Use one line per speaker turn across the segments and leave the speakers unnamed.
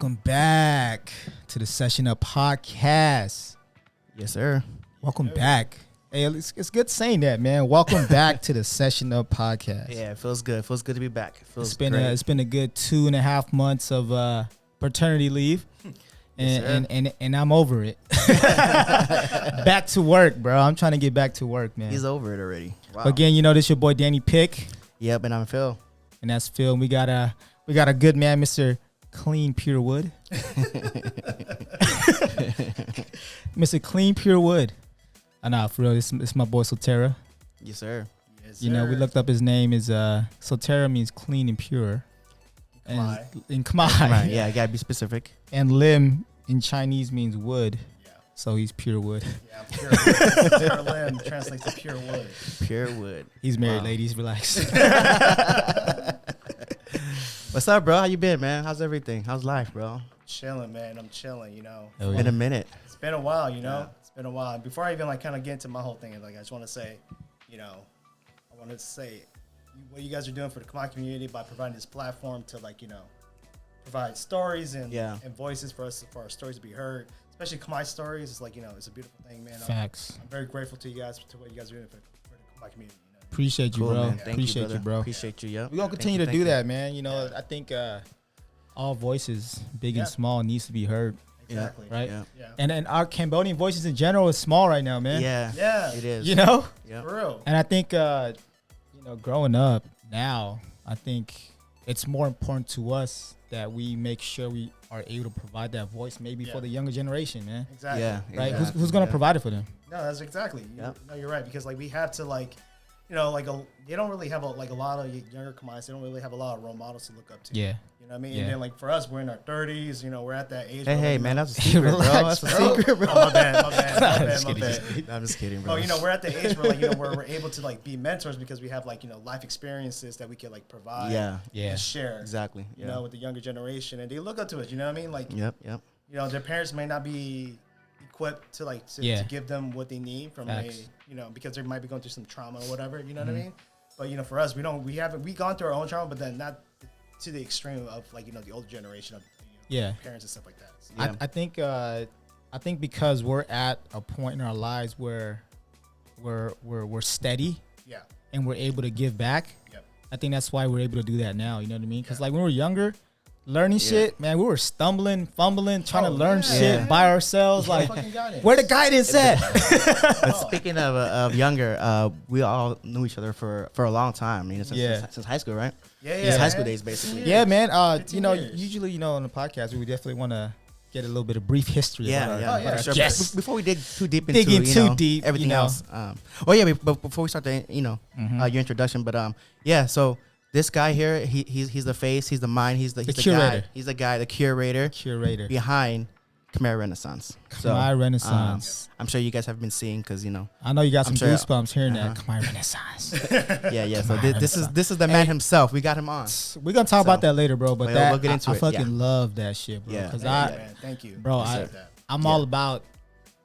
Welcome back to the Session Up podcast.
Yes, sir.
Welcome back. Hey, it's good saying that, man. Welcome back to the Session Up podcast.
Yeah, it feels good. It feels good to be back. It feels
great. It's been a good 2.5 months of paternity leave. And I'm over it. Back to work, bro. I'm trying to get back to work, man.
He's over it already. Wow.
Again, you know, this your boy Danny Pick.
Yep, and I'm Phil.
And that's Phil. And we got a good man, Mr. Clean Pure Wood. Mr. Clean Pure Wood. Nah, for real, this is my boy Sotheara.
Yes, sir.
Yes, sir. You know, we looked up his name. Is Sotheara means clean and pure. In Khmer.
Right, yeah, you gotta be specific.
And Lim in Chinese means wood. Yeah. So he's pure wood.
Yeah, pure wood. Sotheara Lim translates to pure wood.
Pure wood.
He's married, ladies. Relax.
What's up, bro? How you been, man? How's everything? How's life, bro?
Chilling, man. I'm chilling, you know.
Oh, yeah.
In a minute.
It's been a while, you know. Yeah. It's been a while. Before I even kind of get into my whole thing, I just want to say, what you guys are doing for the Khmer community by providing this platform to provide stories and voices for our stories to be heard, especially Khmer stories. It's it's a beautiful thing, man.
Facts.
I'm very grateful to you guys for what you guys are doing for the Khmer community.
Appreciate you,
cool,
bro.
Man. Appreciate you, bro. Appreciate you, yeah.
We're going to continue to do that, man. You know, I think all voices, big and small, needs to be heard.
Exactly.
Right?
Yeah.
And our Cambodian voices in general is small right now, man.
Yeah.
It is.
You know?
Yeah. For real.
And I think, growing up now, I think it's more important to us that we make sure we are able to provide that voice maybe for the younger generation, man.
Exactly.
Yeah. Right? Who's going to provide it for them?
No, that's exactly. No, you're right, because we have to they don't really have a lot of younger Khmers. They don't really have a lot of role models to look up to.
Yeah.
You know what I mean? Yeah. And then for us, we're in our 30s. We're at that age.
Hey, man, that's a secret, bro. That's a secret, bro.
Oh, my bad.
I'm just kidding, bro.
Oh, we're at the age where where we're able to be mentors because we have life experiences that we can provide. And share.
Exactly.
With the younger generation, and they look up to us. You know what I mean?
Yep.
Their parents may not be equipped to give them what they need from because they might be going through some trauma or whatever, you know what I mean? But for us, we gone through our own trauma, but then not to the extreme of the older generation of parents and stuff like that. So,
I think because we're at a point in our lives where we're steady, and we're able to give back. I think that's why we're able to do that now. You know what I mean? Because when we were younger, learning shit, man, we were stumbling, fumbling, trying to learn shit by ourselves. Where the guidance at?
But speaking of younger, we all knew each other for a long time. Since high school, right? Since high school days, basically.
Yeah, man. Usually, on the podcast, we definitely want to get a little bit of brief history.
Sure. Before we dig too deep into everything else. But before we start your introduction, so. This guy here, he's the face, he's the mind, he's the
curator.
Guy. He's the guy, the curator behind Khmer Renaissance.
Khmer Renaissance.
I'm sure you guys have been seeing because
I know you got some goosebumps hearing that Khmer Renaissance.
Yeah. So this is the man himself. We got him on.
We're gonna talk about that later, bro. But
we'll get into
I fucking love that shit, bro.
Because thank you,
bro. I'm all about.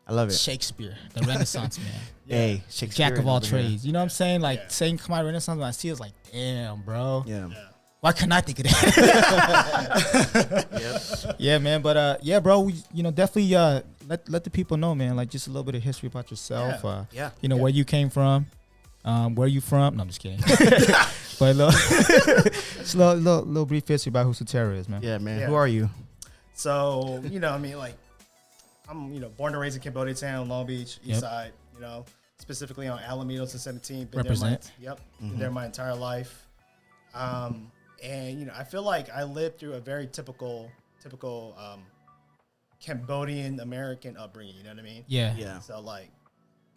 I love it.
Shakespeare, the Renaissance man.
Hey, Shakespeare.
Jack of all trades. You know what I'm saying? Saying Khmer Renaissance, when I see it, it's like, damn, bro.
Yeah.
Why couldn't I think of that? Yeah, man. But bro, we, definitely let the people know, man. Just a little bit of history about yourself. Where you came from, where you from. No, I'm just kidding. But just a little brief history about who Sotheara is, man.
Yeah, man. Who are you?
So, I'm, born and raised in Cambodia town, Long Beach, East Side, specifically on Alamitos and 17.
Represent.
Been there my entire life. And, I feel like I lived through a very typical Cambodian American upbringing, you know what I mean?
Yeah.
So,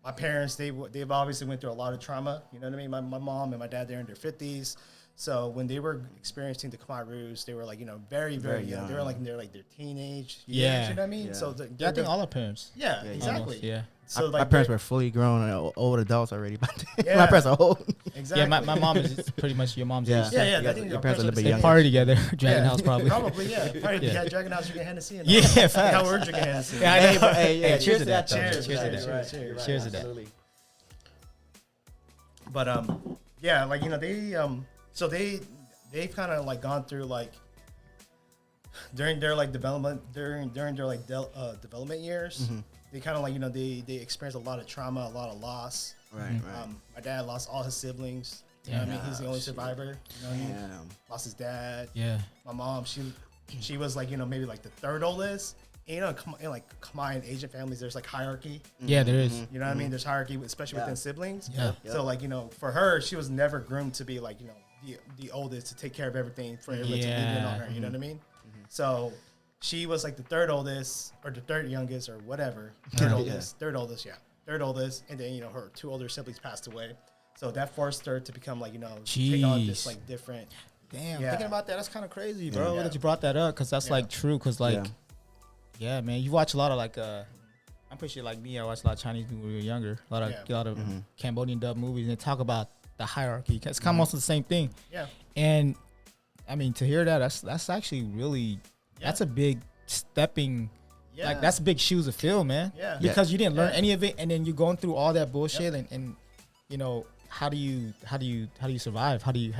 my parents, they've obviously went through a lot of trauma, you know what I mean? My mom and my dad, they're in their 50s. So when they were experiencing the Khmer, they were very, very young. They were their teenage years, you know what I I mean? Yeah. So
I think all our parents.
Yeah, exactly.
Almost, yeah.
So
my parents were fully grown, old adults already. My parents are old.
Exactly.
Yeah, my mom is pretty much your mom's age.
Yeah.
Your parents are a little bit younger.
They party together, Dragon House probably.
Probably, yeah. Probably had Dragon House drinking Hennessy. And
facts.
How we're drinking Hennessy.
Yeah, I know.
Hey,
cheers to that.
Cheers to
that. Cheers to that.
But they they've kind of gone through during their like development development years, they kind of like they experienced a lot of trauma, a lot of loss.
Right.
My dad lost all his siblings. You know what I mean? He's the only survivor. You know what I mean? Lost his dad.
Yeah.
My mom, she was like maybe like the third oldest. And, in like Khmer Asian families, there's like hierarchy.
Yeah, there is.
You know what I mean? There's hierarchy, especially within siblings.
Yeah.
So like for her, she was never groomed to be like the oldest to take care of everything for everybody to leave it on her. You know what I mean? So she was like the third oldest or the third youngest or whatever. Third oldest, and then her two older siblings passed away. So that forced her to become like take on this like different.
Damn, thinking about that, that's kind of crazy, bro. That you brought that up because that's like true. Because like, yeah, man, you watch a lot of like I'm pretty sure like me, I watched a lot of Chinese movies when we were younger. A lot of Cambodian dub movies, and they talk about the hierarchy. It's kind of almost the same thing.
Yeah.
And I mean, to hear that, that's actually really that's a big stepping. Yeah. Like that's big shoes to fill, man.
Yeah.
Because you didn't learn any of it, and then you're going through all that bullshit, and how do you survive? How do you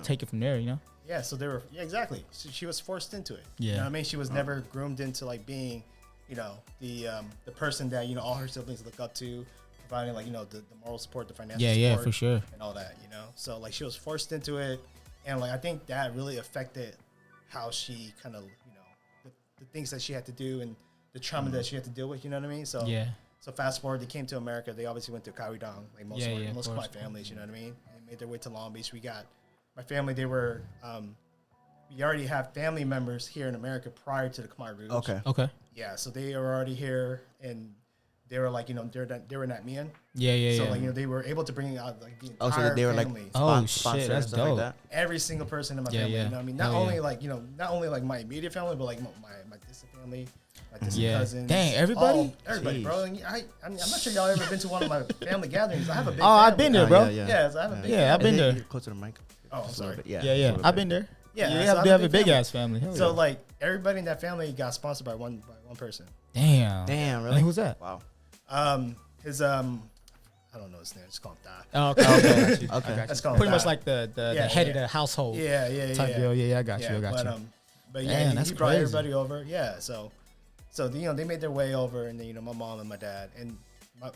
take it from there?
Yeah. So they were exactly. So she was forced into it.
Yeah.
You know what I mean? She was never groomed into like being, the person that all her siblings look up to, providing like the moral support, the financial support.
Yeah, for sure.
And all that, So like she was forced into it, and like I think that really affected how she kind of the things that she had to do and the trauma that she had to deal with. You know what I mean? So So fast forward, they came to America. They obviously went to Kaohsiung, like most of my families. You know what I mean? They made their way to Long Beach. We got my family. They were we already have family members here in America prior to the Khmer Rouge.
Okay.
Yeah, so they were already here, and they were like, they were not Mian.
So
like, they were able to bring out like the entire
so they were
family.
like
shit, that's dope.
Like that.
Every single person in my family. You know what I mean? Not only like my immediate family, but like my distant family, my distant cousins.
Dang, everybody?
Everybody, bro. And I'm not sure y'all ever been to one of my family gatherings. I have a big
I've been there, bro.
Yeah, so I have a big family.
I've been there.
Close to the mic.
Oh, sorry.
Yeah. I've been there.
Yeah,
they have a big ass family.
So like everybody in that family got sponsored by one person.
Damn,
really?
And who's that?
Wow.
His I don't know his name. Just call him Da.
Oh, okay.
Okay.
Let's call him
pretty
Da.
much like the head of the household. Type deal. Yeah, I got you.
But
Man,
he brought everybody over. Yeah, so they made their way over, and then my mom and my dad, and I'm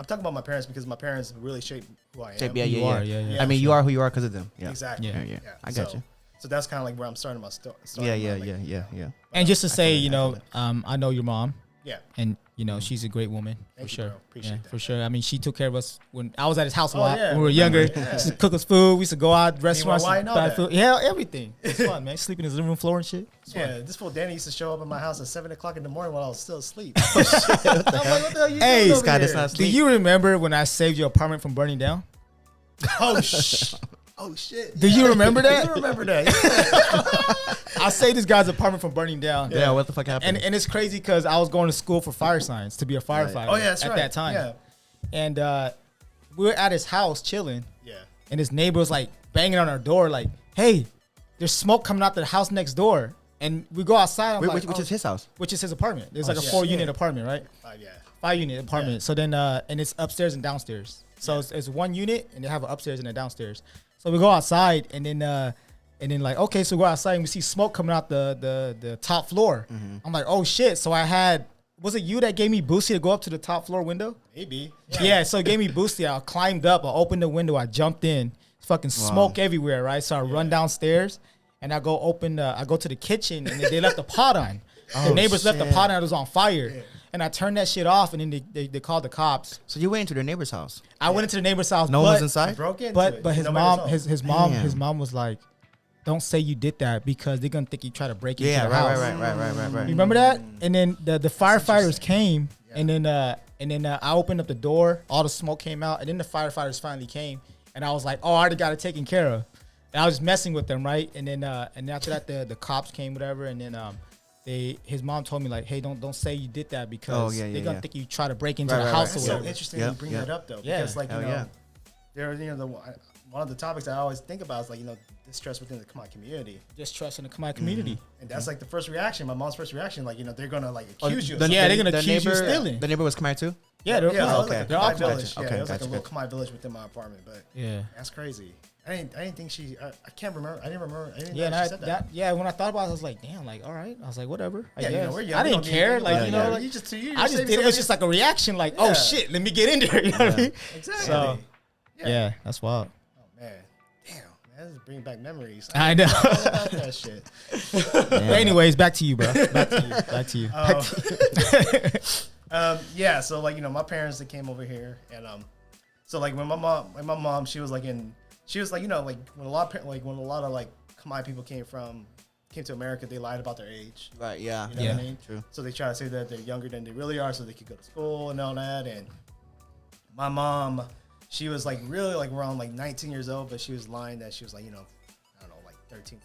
talking about my parents because my parents really shaped who I am.
Yeah.
I mean, you are who you are because of them. Yeah.
Exactly.
Yeah. I got you.
So that's kind of like where I'm starting my story.
Yeah.
And just to say, I know your mom.
Yeah.
And she's a great woman.
Thank
for
you,
sure.
bro. Appreciate that.
For sure. I mean, she took care of us when I was at his house a lot when we were
Remember?
younger.
Yeah.
She used to cook us food. We used to go out restaurants,
why I know
buy
that?
food. Yeah, everything. It's fun, man. Sleep in his living room floor and shit. It's fun.
This fool Danny used to show up at my house at 7:00 in the morning while I was still asleep. I'm like, what the hell you doing over
Scott,
here?
it's not
Do
sleep.
you remember when I saved your apartment from burning down?
Oh shit!
Do you remember that?
I remember that.
I saved this guy's apartment from burning down.
Yeah, what the fuck happened?
And it's crazy because I was going to school for fire science to be a firefighter.
Oh yeah, that's
at
right.
that time.
Yeah.
And we were at his house chilling.
Yeah.
And his neighbor was like banging on our door, like, "Hey, there's smoke coming out the house next door." And we go outside.
Which is his house?
Which is his apartment. There's like a 4-unit apartment, right? 5-unit apartment.
Yeah.
So then, and it's upstairs and downstairs. So it's 1 unit, and they have an upstairs and a downstairs. So we go outside, and then like, okay, so we go outside and we see smoke coming out the top floor.
Mm-hmm.
I'm like, oh shit. So was it you that gave me Boosty to go up to the top floor window?
Maybe.
Yeah, so it gave me Boosty. I climbed up, I opened the window, I jumped in. It's fucking smoke everywhere, right? So I run downstairs and I go to the kitchen, and they left the pot on. The neighbors left the pot on, it was on fire. Yeah. And I turned that shit off, and then they called the cops.
So you went into their neighbor's house?
I went into the neighbor's house.
No one was inside?
Broke into
but
it.
But his
Nobody
his mom was like, "Don't say you did that because they're gonna think you try to break into the house."
Right.
You remember that? And then the firefighters came, and then I opened up the door. All the smoke came out, and then the firefighters finally came, and I was like, "Oh, I already got it taken care of." And I was messing with them, right? And then after that, the cops came, whatever, and then his mom told me like, "Hey, don't say you did that because they're gonna think you try to break into the house."
It's
or
so
whatever.
interesting you bring that up though, because like there, one of the topics I always think about is like, distrust within the Khmer community.
Distrust in the Khmer community.
And that's like the first reaction, my mom's first reaction, like, they're going to like accuse you.
They're going to accuse you of stealing.
The neighbor was Khmer too?
Yeah, they're
okay.
They're all
village.
Okay,
it was like a little Khmer village within my apartment, but that's crazy. I didn't think I can't remember. I didn't remember. I didn't know she said that.
When I thought about it, I was like, damn, like, all right. I was like, whatever. I
guess.
We're young. I didn't care. Like, I just did it was just like a reaction, like, oh shit, let me get in there. You know what I mean?
Exactly.
So, that's wild.
Oh man. Damn, man, this is bringing back memories.
I know.
About that shit.
But anyways, back to you, bro. Back to you.
So like, my parents, they came over here, and so like when my mom, she was like, when a lot of like Khmer people came to America, they lied about their age.
Right. Yeah.
You know what I mean?
True.
So they try to say that they're younger than they really are, so they could go to school and all that. And my mom, she was like really like around like 19 years old, but she was lying that she was like, I don't know, like 13,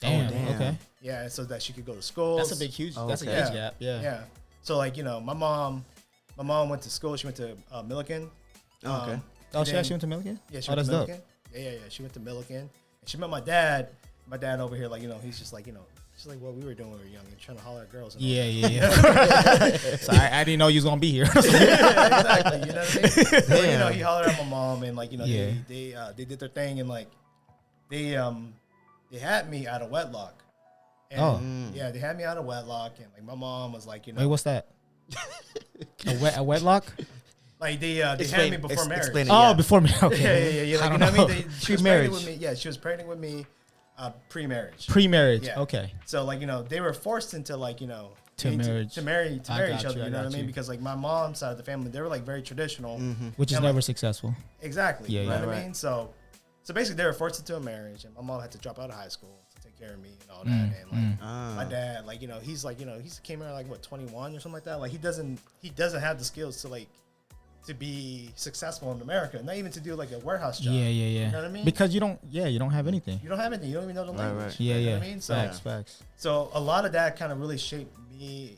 14.
Damn. Okay.
Yeah, so that she could go to school.
That's a huge age gap. Yeah.
Yeah. So like, my mom went to school. She went to Milliken.
Okay.
She actually went to Milliken?
Yeah, she went to Milliken. Yeah. She went to Milliken. And she met my dad. My dad over here, like, he's just like, just like what we were doing when we were young, and trying to holler at girls. And
Yeah. So I didn't know you was gonna be here.
Exactly. You know what I mean? But, he hollered at my mom, and like, they did their thing, and like, they had me out of wedlock. And, they had me out of wedlock, and like my mom was like,
Wait, what's that? A wedlock?
Like they had me before marriage.
Before marriage. Okay.
Yeah. Like, you know what I mean? She was pregnant with me. Yeah, she was pregnant with me pre-marriage.
Pre-marriage.
Yeah.
Okay.
So like, they were forced into like,
to marry
each other. You know what I mean? Because like my mom's side of the family, they were like very traditional,
which is never successful.
Exactly.
Yeah.
You know what I mean? So basically, they were forced into a marriage, and my mom had to drop out of high school to take care of me and all that. And like my dad, like he's like he came here like 21 or something like that. Like he doesn't have the skills to like to be successful in America, not even to do like a warehouse job.
Yeah.
You know what I mean?
Because you don't have anything.
You don't have anything. You don't even know the language.
Right.
Yeah.
You know what I mean? So,
facts.
So a lot of that kind of really shaped me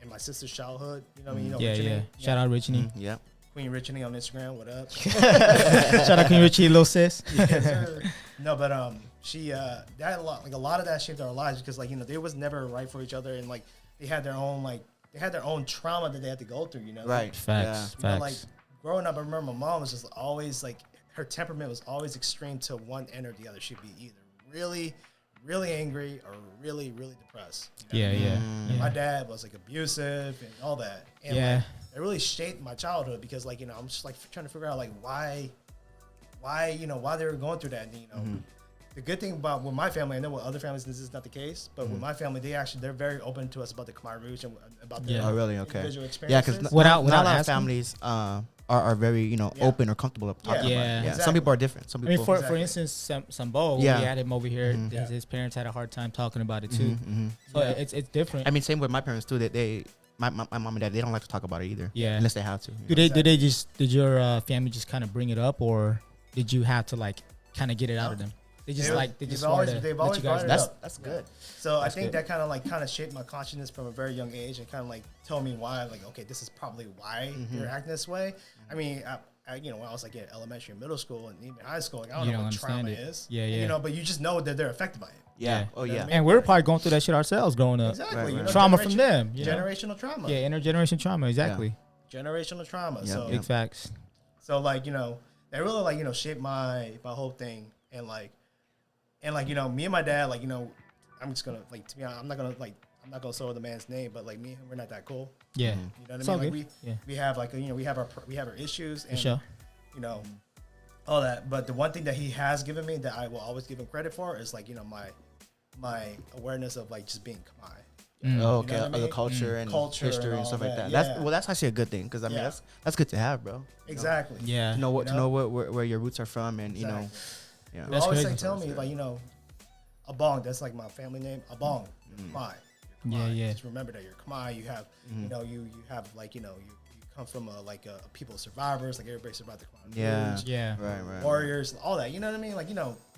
and my sister's childhood. You know what I mean?
Yeah. Shout out Richie.
Yeah.
Queen Richie on Instagram. What up?
Shout out Queen Richie, little sis.
Yes, sir. No, but she that a lot of that shaped our lives because like they was never right for each other, and like they had their own trauma that they had to go through.
Right. Facts.
Like growing up, I remember my mom was just always like her temperament was always extreme to one end or the other. She'd be either really, really angry or really, really depressed.
Yeah.
My dad was like abusive and all that. And like, it really shaped my childhood because like, I'm just like trying to figure out like why they were going through that. And, the good thing about with my family, I know with other families this is not the case, but with my family, they're very open to us about the Khmer roots and about their individual experiences.
Yeah, because
without
a lot of families are very open or comfortable talking about it. Yeah.
Exactly.
Some people are different. Some people.
For instance, Sambo, we had him over here. His parents had a hard time talking about it too. So it's different.
I mean, same with my parents too. That my mom and dad, they don't like to talk about it either. Yeah, unless they have to.
Did your family just kind of bring it up, or did you have to like kind of get it out of them? They've always brought it up.
That's good.
So I think that kind of shaped my consciousness from a very young age and kind of like told me why, like, okay, this is probably why you're acting this way. I mean, I when I was like in elementary and middle school and even high school, like I don't know what trauma is. Yeah. But you just know that they're affected by it.
Yeah.
You know what I mean?
And we're probably going through that shit ourselves growing up.
Exactly.
Trauma from them.
Generational trauma.
Yeah, intergenerational trauma. Exactly.
Generational trauma.
Yeah.
So
big facts.
So like that really like shaped my whole thing and like me and my dad like I'm just gonna like to be honest, I'm not gonna say the man's name, but like me and him, we're not that cool.
Yeah.
You know what I mean? Like we have like we have our issues and
sure.
All that. But the one thing that he has given me that I will always give him credit for is like my awareness of like just being Khmer.
Oh, okay. Of the culture and history and stuff like that. That's actually a good thing because I mean that's good to have, bro.
Exactly.
Yeah.
To know where your roots are from and Yeah.
They always tell me like Abong, that's like my family name. Abong, Khmer.
Yeah.
Just remember that you're Khmer. You have you have like you come from a people survivors, like everybody survived the Khmer.
Right.
Warriors, all that. You know what I mean? Like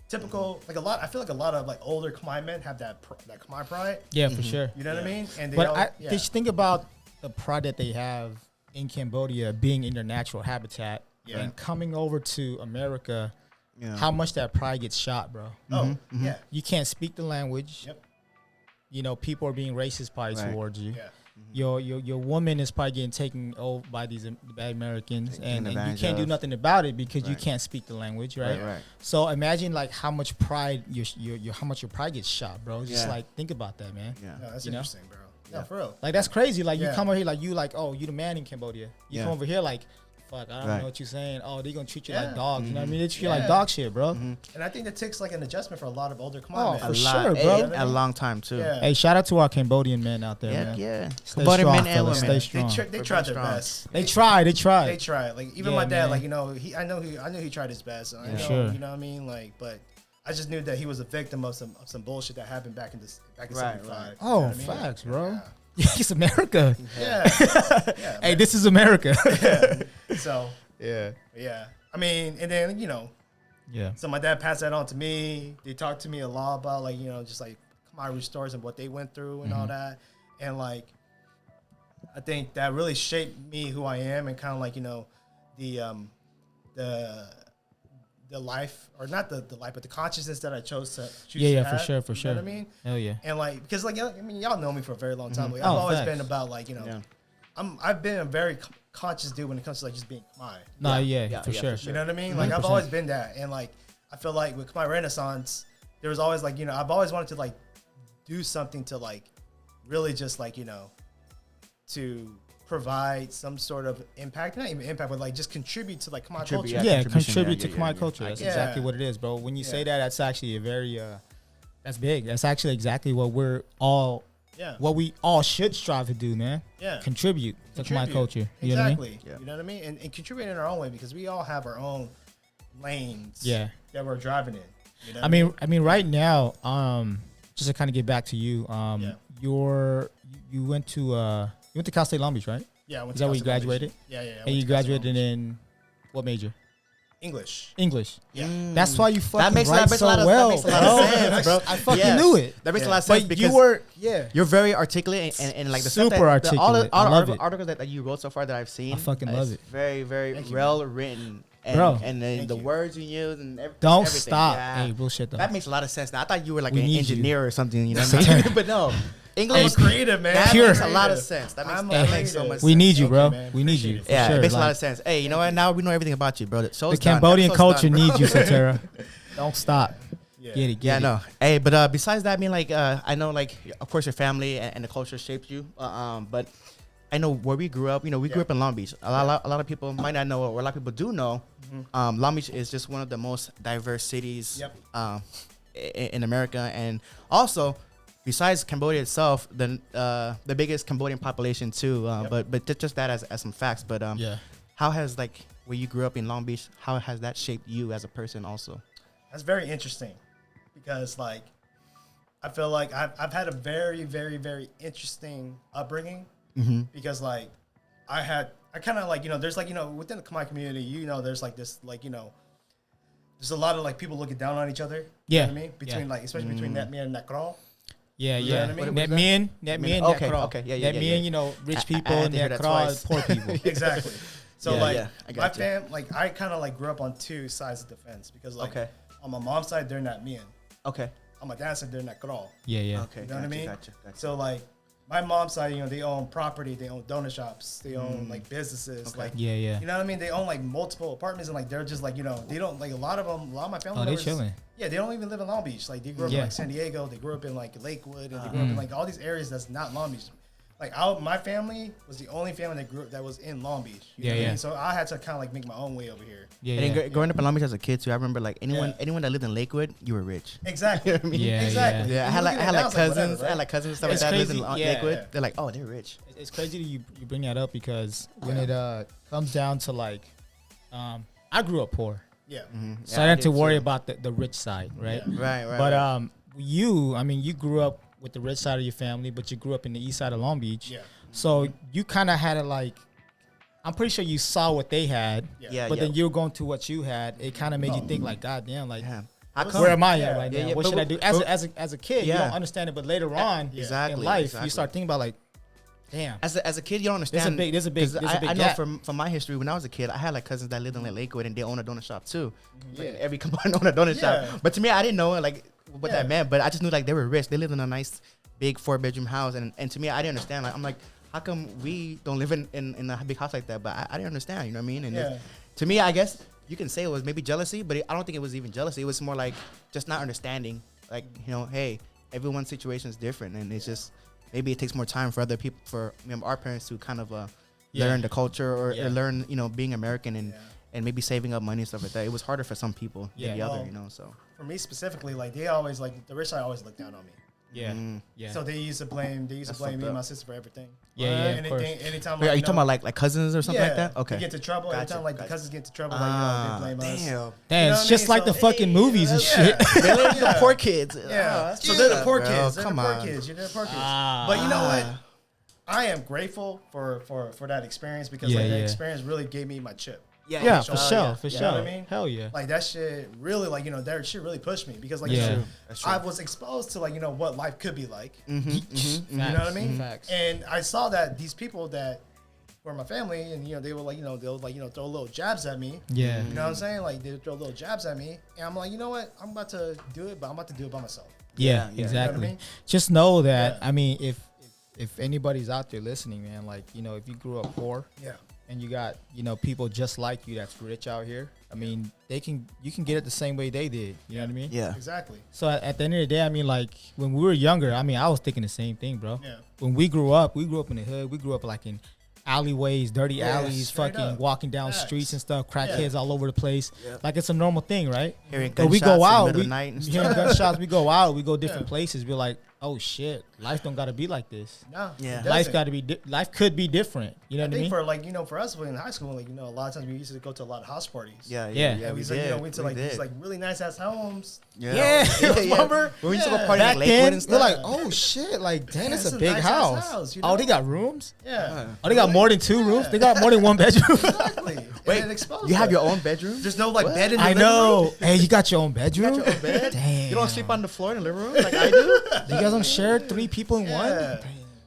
typical like a lot. I feel like a lot of like older Khmer men have that Khmer pride.
Yeah, for sure.
You know what I mean? And
just think about the pride that they have in Cambodia, being in their natural habitat and coming over to America how much that pride gets shot, bro.
Yeah.
You can't speak the language.
Yep.
You know, people are being racist probably towards you.
Yeah.
Your woman is probably getting taken over by these bad Americans, and you can't do nothing about it because you can't speak the language, right? So imagine like how much pride how much your pride gets shot, bro. Just like think about that, man.
Yeah, no, that's interesting, bro. Yeah, for real.
Like that's crazy. Like you come over here like you the man in Cambodia. You come over here like, fuck, I don't know what you're saying. Oh, they're gonna treat you like dogs. You know what I mean? They treat you like dog shit, bro.
And I think that takes like an adjustment for a lot of older Khmer men.
For sure, bro.
A long time too.
Yeah.
Hey, shout out to our Cambodian men out there, man.
Yeah.
Stay
Cambodian
strong,
men and
fellas.
women.
Stay strong.
They tried their best.
They tried.
They tried. Like even my dad,
man.
like, you know, I knew he tried his best. I know,
sure.
You know what I mean? Like, but I just knew that he was a victim of some bullshit that happened back in 75.
Oh,
You know what I mean?
facts, bro. It's America.
Yeah.
Hey, this is America.
So yeah. I mean, and then so my dad passed that on to me. They talked to me a lot about like just like Khmer stories and what they went through and all that, and like I think that really shaped me who I am and kind of like the life, or not the life, but the consciousness that I chose to choose to have,
for sure.
You know what I mean?
Hell yeah.
And like, because like, I mean, y'all know me for a very long time. Like, I've always been about like, I've been a very conscious dude when it comes to like just being Khmer.
For sure.
You know what I mean? Like 100%. I've always been that. And like, I feel like with Khmer Renaissance, there was always like, I've always wanted to like do something to like really just like, to provide some sort of impact, not even impact, but like just contribute to like Khmer culture.
Contribute to Khmer culture. That's exactly what it is, bro. When you say that, that's actually a very, that's big. That's actually exactly what we're all, what we all should strive to do, man. Yeah. Contribute to Khmer culture. You know what I mean?
You know what I mean? And contribute in our own way, because we all have our own lanes that we're driving in. You know
I mean, right now, just to kind of get back to you, you went to Cal State Long Beach, right?
Yeah, I went
Is
to
that where you graduated?
Yeah.
And you graduated in what major?
English.
Yeah. That's why you fucking
makes
write so well,
that makes a lot of sense, bro.
I fucking knew it.
That makes a lot of sense because you're very articulate and like the
super
stuff that,
articulate.
all the articles that you wrote so far that I've seen.
I fucking love it.
Very, very well written. And the words you use and everything.
Don't stop. Hey, bullshit though.
That makes a lot of sense. Now, I thought you were like an engineer or something, you know what I mean? But no. English,
I'm creative, man.
That makes a lot of sense. That makes so much sense.
We need you, bro. We need you.
Yeah, it makes a lot of sense. Hey, you know what? Now we know everything about you, bro.
The Cambodian culture needs you, Sotheara. Don't stop. Get it.
Yeah, no. Hey, but besides that, I mean, like, I know, like, of course, your family and the culture shaped you. But I know where we grew up. You know, we grew up in Long Beach. A lot of people might not know, or a lot of people do know. Long Beach is just one of the most diverse cities in America, and also, besides Cambodia itself, the biggest Cambodian population too. But just that as some facts. But how has like where you grew up in Long Beach? How has that shaped you as a person also?
That's very interesting, because like I feel like I've had a very, very, very interesting upbringing. Because like I kind of like, there's like, within the Khmer community, there's like this, like, there's a lot of like people looking down on each other. You know what I mean? Between like, especially between that man and that girl.
Yeah.
That
men, that
Okay.
rich people and that cross poor people.
Exactly. So my fam, like I kind of like grew up on two sides of the fence, because like on my mom's side, they're not men.
Okay.
On my dad's side, they're not girl.
Yeah.
Okay.
You know what I mean?
Gotcha.
So like, my mom's side, they own property, they own donut shops, they own like businesses, like you know what I mean. They own like multiple apartments, and like they're just like they don't like a lot of my family.
They chilling.
Yeah, they don't even live in Long Beach. Like they grew up in like San Diego, they grew up in like Lakewood, and they grew up in like all these areas that's not Long Beach. Like my family was the only family that was in Long Beach. You know what I mean? So I had to kind of like make my own way over here.
And growing up in Long Beach as a kid too, I remember like anyone that lived in Lakewood, you were rich.
Exactly.
You know what I mean?
Exactly.
Yeah, I had like cousins, I had like cousins and stuff like that lived in Lakewood.
Yeah.
They're like, oh, they're rich.
It's crazy that you bring that up, because when it comes down to like, I grew up poor.
Yeah.
So I didn't have to worry about the rich side, right?
Yeah. Right.
But you grew up with the rich side of your family, but you grew up in the east side of Long Beach.
Yeah.
So you kind of had it like, I'm pretty sure you saw what they had, but then you were going to what you had. It kind of made you think like, God damn, like, where am I at right now? What should I do? As a kid, you don't understand it, but later on in life, you start thinking about like, Damn.
As a kid, you don't understand.
There's a big
I know
gap.
from my history, when I was a kid, I had like cousins that lived in Lakewood and they own a donut shop too. Like, every component owned a donut shop. But to me, I didn't know like what that meant. But I just knew like they were rich. They lived in a nice, big 4-bedroom house. And to me, I didn't understand. Like I'm like, how come we don't live in a big house like that? But I didn't understand. You know what I mean? And to me, I guess you can say it was maybe jealousy, but I don't think it was even jealousy. It was more like just not understanding. Like, you know, hey, everyone's situation is different, and it's just maybe it takes more time for other people, for our parents to kind of learn the culture or learn, you know, being American and maybe saving up money and stuff like that. It was harder for some people than the other, you know. So
for me specifically, like they always like the rich side always looked down on me.
Yeah.
So they used to blame me and my sister for everything. Anytime.
Wait, are you talking about like cousins or something like that? Okay.
They get into trouble. Anytime like the cousins get into trouble, like they blame us.
Damn, it's just like the fucking movies and shit.
They're the poor kids.
Yeah. So they're the poor kids.
Come on.
You're the poor kids. But you know what? I am grateful for that experience because that experience really gave me my chip.
Yeah, for sure.
You know what I mean?
Hell yeah.
Like that shit really, like, you know, that shit really pushed me because, like, I was exposed to, like, you know, what life could be like. You know what I mean?
Facts.
And I saw that these people that were my family, and, you know, they were like, you know, they'll, like, you know, throw little jabs at me.
Yeah.
You know what I'm saying? Like, they throw little jabs at me, and I'm like, you know what? I'm about to do it, but I'm about to do it by myself.
Yeah, exactly.
You know what I mean?
Just know that, I mean, if anybody's out there listening, man, like, you know, if you grew up poor. And you got, you know, people just like you that's rich out here. I mean, you can get it the same way they did. You know what I mean?
Yeah.
Exactly.
So at the end of the day, I mean, like when we were younger, I mean, I was thinking the same thing, bro.
Yeah.
When we grew up in the hood. We grew up like in alleyways, dirty alleys, fucking
up.
walking down streets and stuff, crackheads all over the place. Like it's a normal thing, right?
Hearing
but we go out,
we
hearing gunshots, we go out, we go different places. We're like, oh shit, life don't gotta be like this.
No,
life gotta be. Life could be different. You know what I mean?
For like, you know, for us in high school, like, you know, a lot of times we used to go to a lot of house parties.
Yeah.
And we did. You know, went to like these like really nice ass homes.
Remember?
We used to go party
back
like
then,
Lakewood and stuff.
we're like, oh shit, like damn, it's a big
nice
house.
You know?
Oh, they got rooms.
Yeah.
Oh, they got more than 2 rooms. They got more than 1 bedroom.
Exactly.
Wait, you have your own bedroom?
There's no like bed in the
I
living
know.
room?
Hey, you got your own bedroom?
You got your own bed?
Damn.
You don't sleep on the floor in the living room like I do?
You guys don't share 3 people in one?
Damn.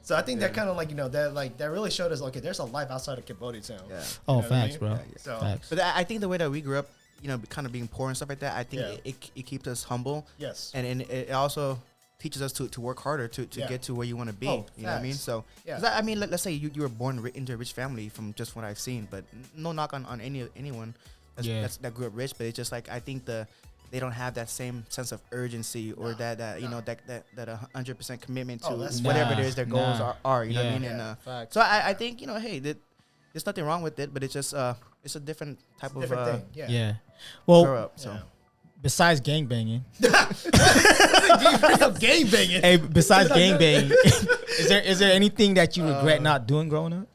So I think that kind of like, you know, that really showed us, okay, there's a life outside of Cambodia town.
Yeah.
Oh,
You know what I
facts,
mean?
bro.
So
Facts.
But I think the way that we grew up, you know, kind of being poor and stuff like that, I think it keeps us humble.
yes.
And it also teaches us to work harder to get to where you want to be.
Oh,
you know what I mean?
facts.
So, 'cause I mean, let's say you were born into a rich family from just what I've seen, but no knock on anyone that grew up rich, but it's just like I think they don't have that same sense of urgency or that you know that 100% commitment to whatever it is their goals are. You know what I mean? And so I think, you know, hey, there's nothing wrong with it, but it's just it's a different type of
thing.
Yeah. Well,
grow up. So.
Besides gangbanging,
Gangbanging.
hey, besides gangbanging, is there anything that you regret not doing growing up?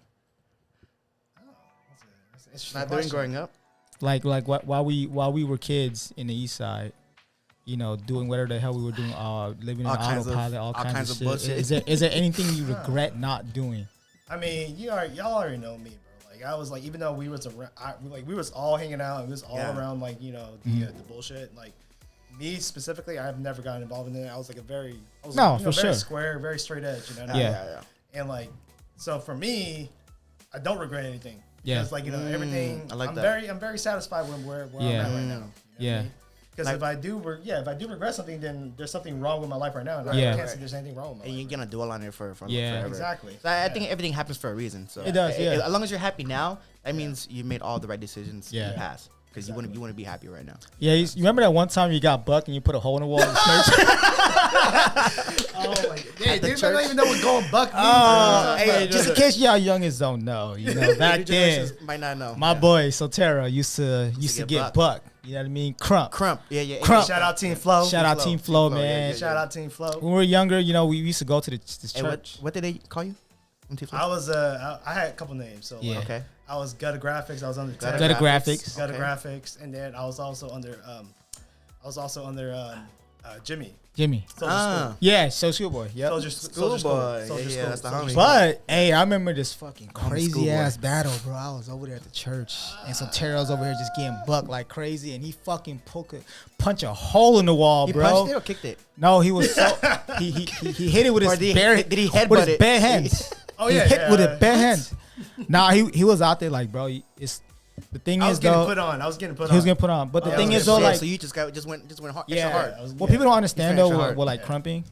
Not doing growing up.
Like while we were kids in the East Side, you know, doing whatever the hell we were doing, living in autopilot, all kinds of shit.
bullshit.
Is there anything you regret not doing?
I mean, y'all already know me, bro. Like I was like, even though we was around, we was all hanging out and we was all around, like, you know, the bullshit. Like me specifically, I've never gotten involved in it. I was like very square, very straight edge. You know what I mean?
Yeah.
And like, so for me, I don't regret anything.
Yeah.
Because, like, you know, everything.
I like
I'm
that.
very satisfied with where I'm at right now. You know what I mean? Because
Like,
if I do regret something, then there's something wrong with my life right now, and I can't see there's anything wrong with my
And
life.
you're gonna dwell on it for
Yeah.
forever.
Exactly.
So I think everything happens for a reason. So
It does,
as long as you're happy now, that means you made all the right decisions in the past. Because you want to be happy right now.
Yeah, you remember that one time you got bucked and you put a hole in the wall in the church?
Oh my god! Yeah, dude, I don't even know what going buck means.
Hey, just in case y'all youngins don't know, you know, back then,
Might not know.
my boy Sotheara used to get bucked. You know what I mean? Crump.
Yeah.
Crump.
Shout out Team Flow.
Shout out Team Flow, man.
Shout out Team Flow.
When we were younger, you know, we used to go to the
Hey,
church.
what did they call you?
I was I had a couple names. So
Yeah.
Okay.
I was Gutter Graphics. I was under
Gutter
Gutter Graphics.
Gutter Graphics, and then I was also under Jimmy.
Yeah, so Schoolboy. Yep.
Soldier
Schoolboy.
School.
Yeah, that's the homie.
But hey, I remember this fucking crazy
Schoolboy.
ass battle, bro. I was over there at the church, and Sotheara's over here just getting bucked like crazy, and he fucking punch a hole in the wall,
He
bro.
punched it or kicked it?
No, he was he hit it with his bare
did he headbutt
with his
it?
bare hands.
Oh
he
yeah,
hit with it bare hands. Nah, he was out there like, bro. It's the thing is though.
I was getting put on.
He was getting put on, but the thing is though, like,
so you just went hard,
yeah.
extra hard.
What people don't understand though, with like crumping,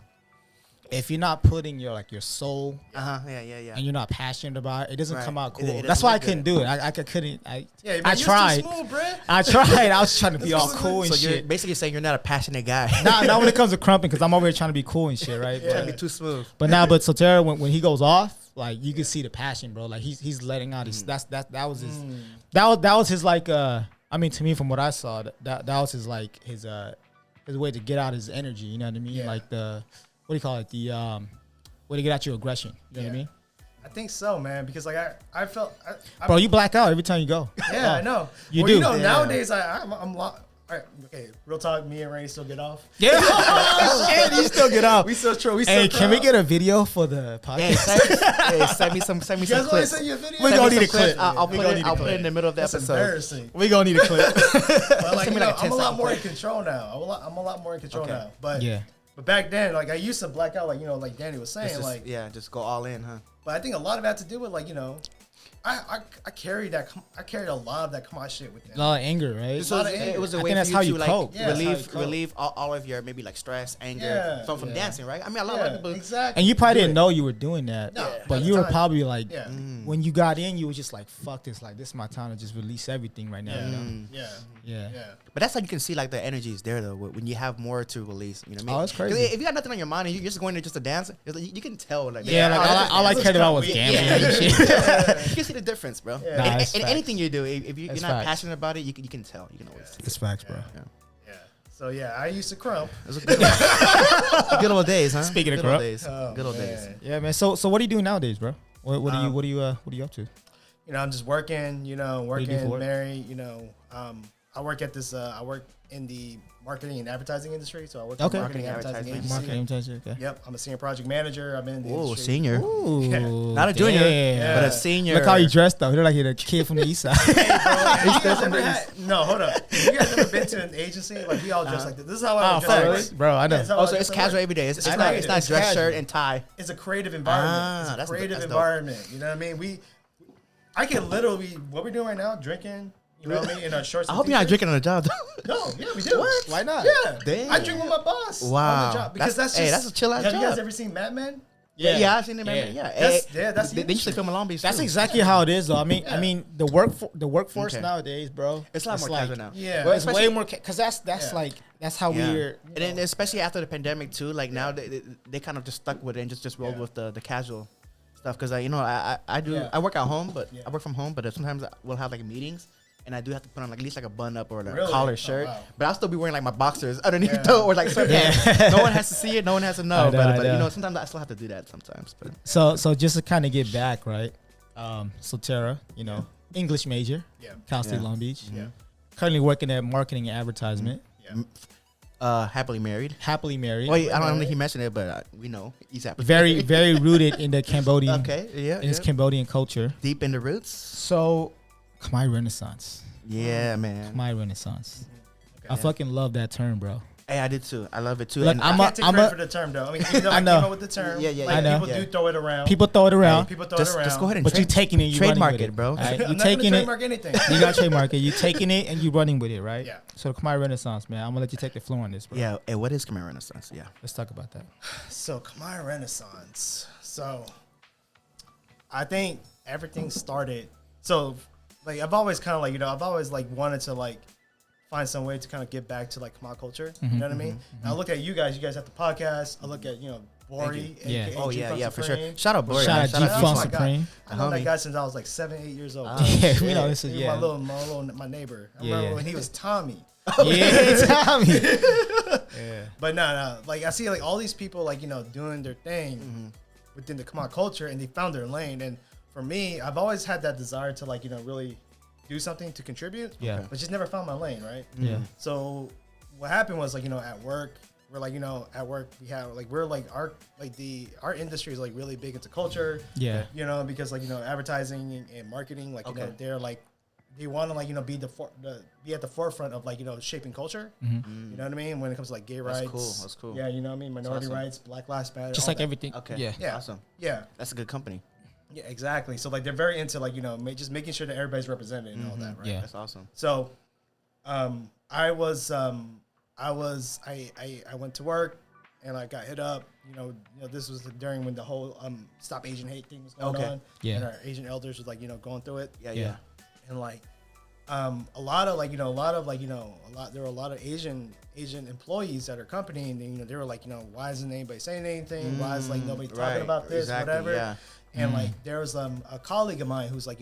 if you're not putting your soul, and you're not passionate about it, it doesn't come out cool. That's why I couldn't do it. I couldn't. I tried.
Smooth,
I tried. I was trying to be all cool and
so
shit.
You're basically saying you're not a passionate guy.
Not when it comes to crumping, because I'm over here trying to be cool and shit, right?
Trying to be too smooth.
But Sotheara, when he goes off, like you can see the passion, bro. Like he's letting out his. That was his. That was his like. I mean, to me, from what I saw, that was his like his way to get out his energy. You know what I mean? Yeah. Like what do you call it? The way to get out your aggression. You know what I mean?
I think so, man. Because like I felt,
bro, you black out every time you go.
Yeah, I know.
You do.
Nowadays I'm all right, okay, real talk. Me and Ray still get off.
Yeah, shit, you still get off.
We still true.
Hey, can we get a video for the podcast?
Send me some clips.
You guys want to send you a video?
We gonna need a clip.
I'll put it in the middle of the episode.
Embarrassing.
We gonna need a clip.
But like, I'm a lot more in control now. I'm a lot more in control now. But But back then, like I used to black out, like like Danny was saying,
just go all in, huh?
But I think a lot of it had to do with I carried a lot of that Khmer shit with them.
A lot of anger, right?
It was a way for you to relieve all of your maybe like stress, anger from dancing, right? I mean, a lot of people
exactly.
And you probably didn't know you were doing that, but you were probably like, when you got in, you were just like, fuck this, like this is my time to just release everything right now.
Yeah.
But that's how you can see like the energy is there though when you have more to release. You know what I mean?
Oh, that's crazy.
If you got nothing on your mind and you're just going there just to dance, you can tell. Like
all I cared about was gambling and shit.
You can see the difference, bro.
Yeah.
And anything you do, if you're not passionate about it, you can tell. You can always see.
It's facts, bro.
Yeah. So I used to crump.
Good old days, huh?
Speaking of crump,
good old days.
Yeah, man. So what do you do nowadays, bro? What are you up to?
I'm just working. Married. I work at this. I work in the marketing and advertising industry. So I work in the marketing and advertising agency.
Marketing advertising. Okay.
Yep, I'm a senior project manager. I've been in the industry.
Senior.
Ooh,
Yeah.
Not a junior, but a senior.
Look how you dressed though. You look like you're a kid from the east side.
No, hold up. Have you guys ever been to an agency? Like we all dress like this. This is how I dress.
Bro, I know.
Also, it's casual every day. It's not dress
casual.
Shirt and tie.
It's a creative environment. It's a creative environment. You know what I mean? I can literally, what we're doing right now, drinking. You know what I mean? In our shorts.
I hope you're not drinking on the job.
No, yeah, we do.
What?
Why not?
Yeah,
damn.
I drink with my boss.
Wow,
on the job because that's
a chill out job.
Have you guys ever seen Mad Men?
Yeah, I've seen it, man. Yeah,
that's
they used to film in Long Beach.
That's exactly how it is, though. I mean, the workforce nowadays, bro.
It's a lot more casual now.
Yeah,
well, it's way more because that's how we're.
And then especially after the pandemic too, like now they kind of just stuck with it and just rolled with the casual stuff. Because I work at home, but I work from home, but sometimes we'll have like meetings. And I do have to put on like at least like a bun up or a collar shirt, but I'll still be wearing like my boxers underneath though, or like sweatpants. No one has to see it, no one has to know. But sometimes I still have to do that sometimes. But
so just to kind of get back, right? Sotheara, English major, Cal State Long Beach.
Yeah.
Currently working at marketing and advertisement.
Happily married.
Happily married.
Wait, I don't think he mentioned it, but we know he's happily
very, very rooted in the Cambodian.
Okay,
in his Cambodian culture.
Deep in the roots.
So. Khmer Renaissance.
Yeah, man.
Khmer Renaissance. Okay. I fucking love that term, bro.
Hey, I did too. I love it too.
Look, I can't take credit for the term, though. I mean, even though I came up with the term,
I know.
People do throw it around.
People throw it around.
Just go ahead and
but you taking it, you
trademark it, bro.
Right?
You taking it. Trademark anything.
You got to trademark it. You taking it and you running with it, right?
Yeah.
So the Khmer Renaissance, man. I'm gonna let you take the floor on this, bro.
Yeah. Hey, what is Khmer Renaissance? Yeah.
Let's talk about that.
So Khmer Renaissance. So I think everything started. So. Like I've always kind of like I've always like wanted to like find some way to kind of get back to like Khmer culture. You know what I mean? And I look at you guys have the podcast. I look at Bori.
Yeah, for sure. Shout out Bori.
Shout out G-Funk Supreme.
I know that guy since I was like 7, 8 years old.
This is
my neighbor. I remember when he was Tommy.
Tommy.
But no, like I see like all these people like doing their thing within the Khmer culture, and they found their lane. And for me, I've always had that desire to like really do something to contribute, but just never found my lane, right?
Yeah.
So what happened was like at work, we're like at work we have like we're like our industry is like really big into culture, because like advertising and marketing like they're like they want to like be at the forefront of like shaping culture. You know what I mean? When it comes to like gay rights,
that's cool.
Yeah, you know what I mean? Minority rights, Black Lives Matter,
just like everything.
Okay,
yeah,
awesome.
Yeah,
that's a good company.
Yeah, exactly. So like they're very into like just making sure that everybody's represented and all that, right?
Yeah, that's awesome.
So, I went to work and I got hit up. This was during when the whole Stop Asian Hate thing was going on.
Yeah.
And our Asian elders was like going through it.
Yeah.
And like there were a lot of Asian employees at our company, and they were like, why isn't anybody saying anything? Why is like nobody talking about this, whatever?
Yeah.
And like there was a colleague of mine who's like,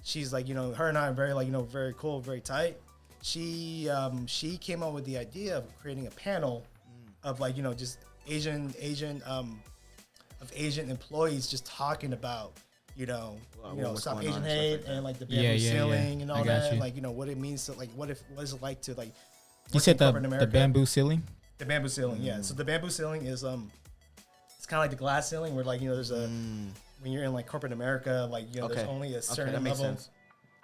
she's like, her and I are very like, very cool, very tight. She came up with the idea of creating a panel of like, just Asian employees just talking about Stop Asian Hate and like the bamboo ceiling and all that, and like what it means to like what is it like to like.
You said the bamboo ceiling.
The bamboo ceiling, yeah. So the bamboo ceiling is it's kind of like the glass ceiling where like there's a when you're in like corporate America, like there's only a certain level.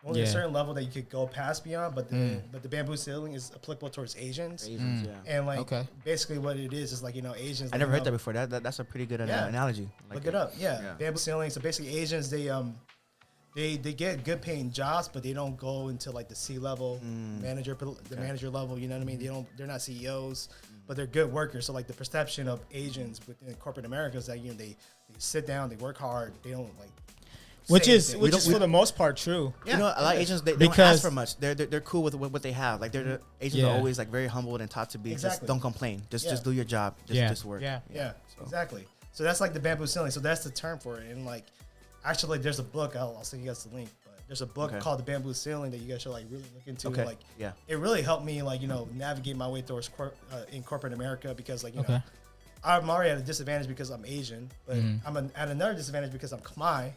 Only a certain level that you could go past beyond, but the bamboo ceiling is applicable towards Asians. And like basically what it is like Asians.
I never heard that before. That's a pretty good analogy.
Look it up. Yeah, bamboo ceiling. So basically Asians they get good paying jobs, but they don't go into like the C-level manager level. You know what I mean? They're not CEOs, but they're good workers. So like the perception of Asians within corporate America is that they sit down, they work hard, they don't like.
Which is for the most part true.
Yeah. A lot of Asians they don't ask for much. They're cool with what they have. Like Asians are always like very humbled and taught to be just don't complain. Just do your job. Just work.
Yeah. Exactly. So that's like the bamboo ceiling. So that's the term for it. And like actually there's a book, I'll send you guys the link, but there's a book called The Bamboo Ceiling that you guys should like really look into. Like it really helped me like, navigate my way towards in corporate America because like I'm already at a disadvantage because I'm Asian, but I'm at another disadvantage because I'm Khmer.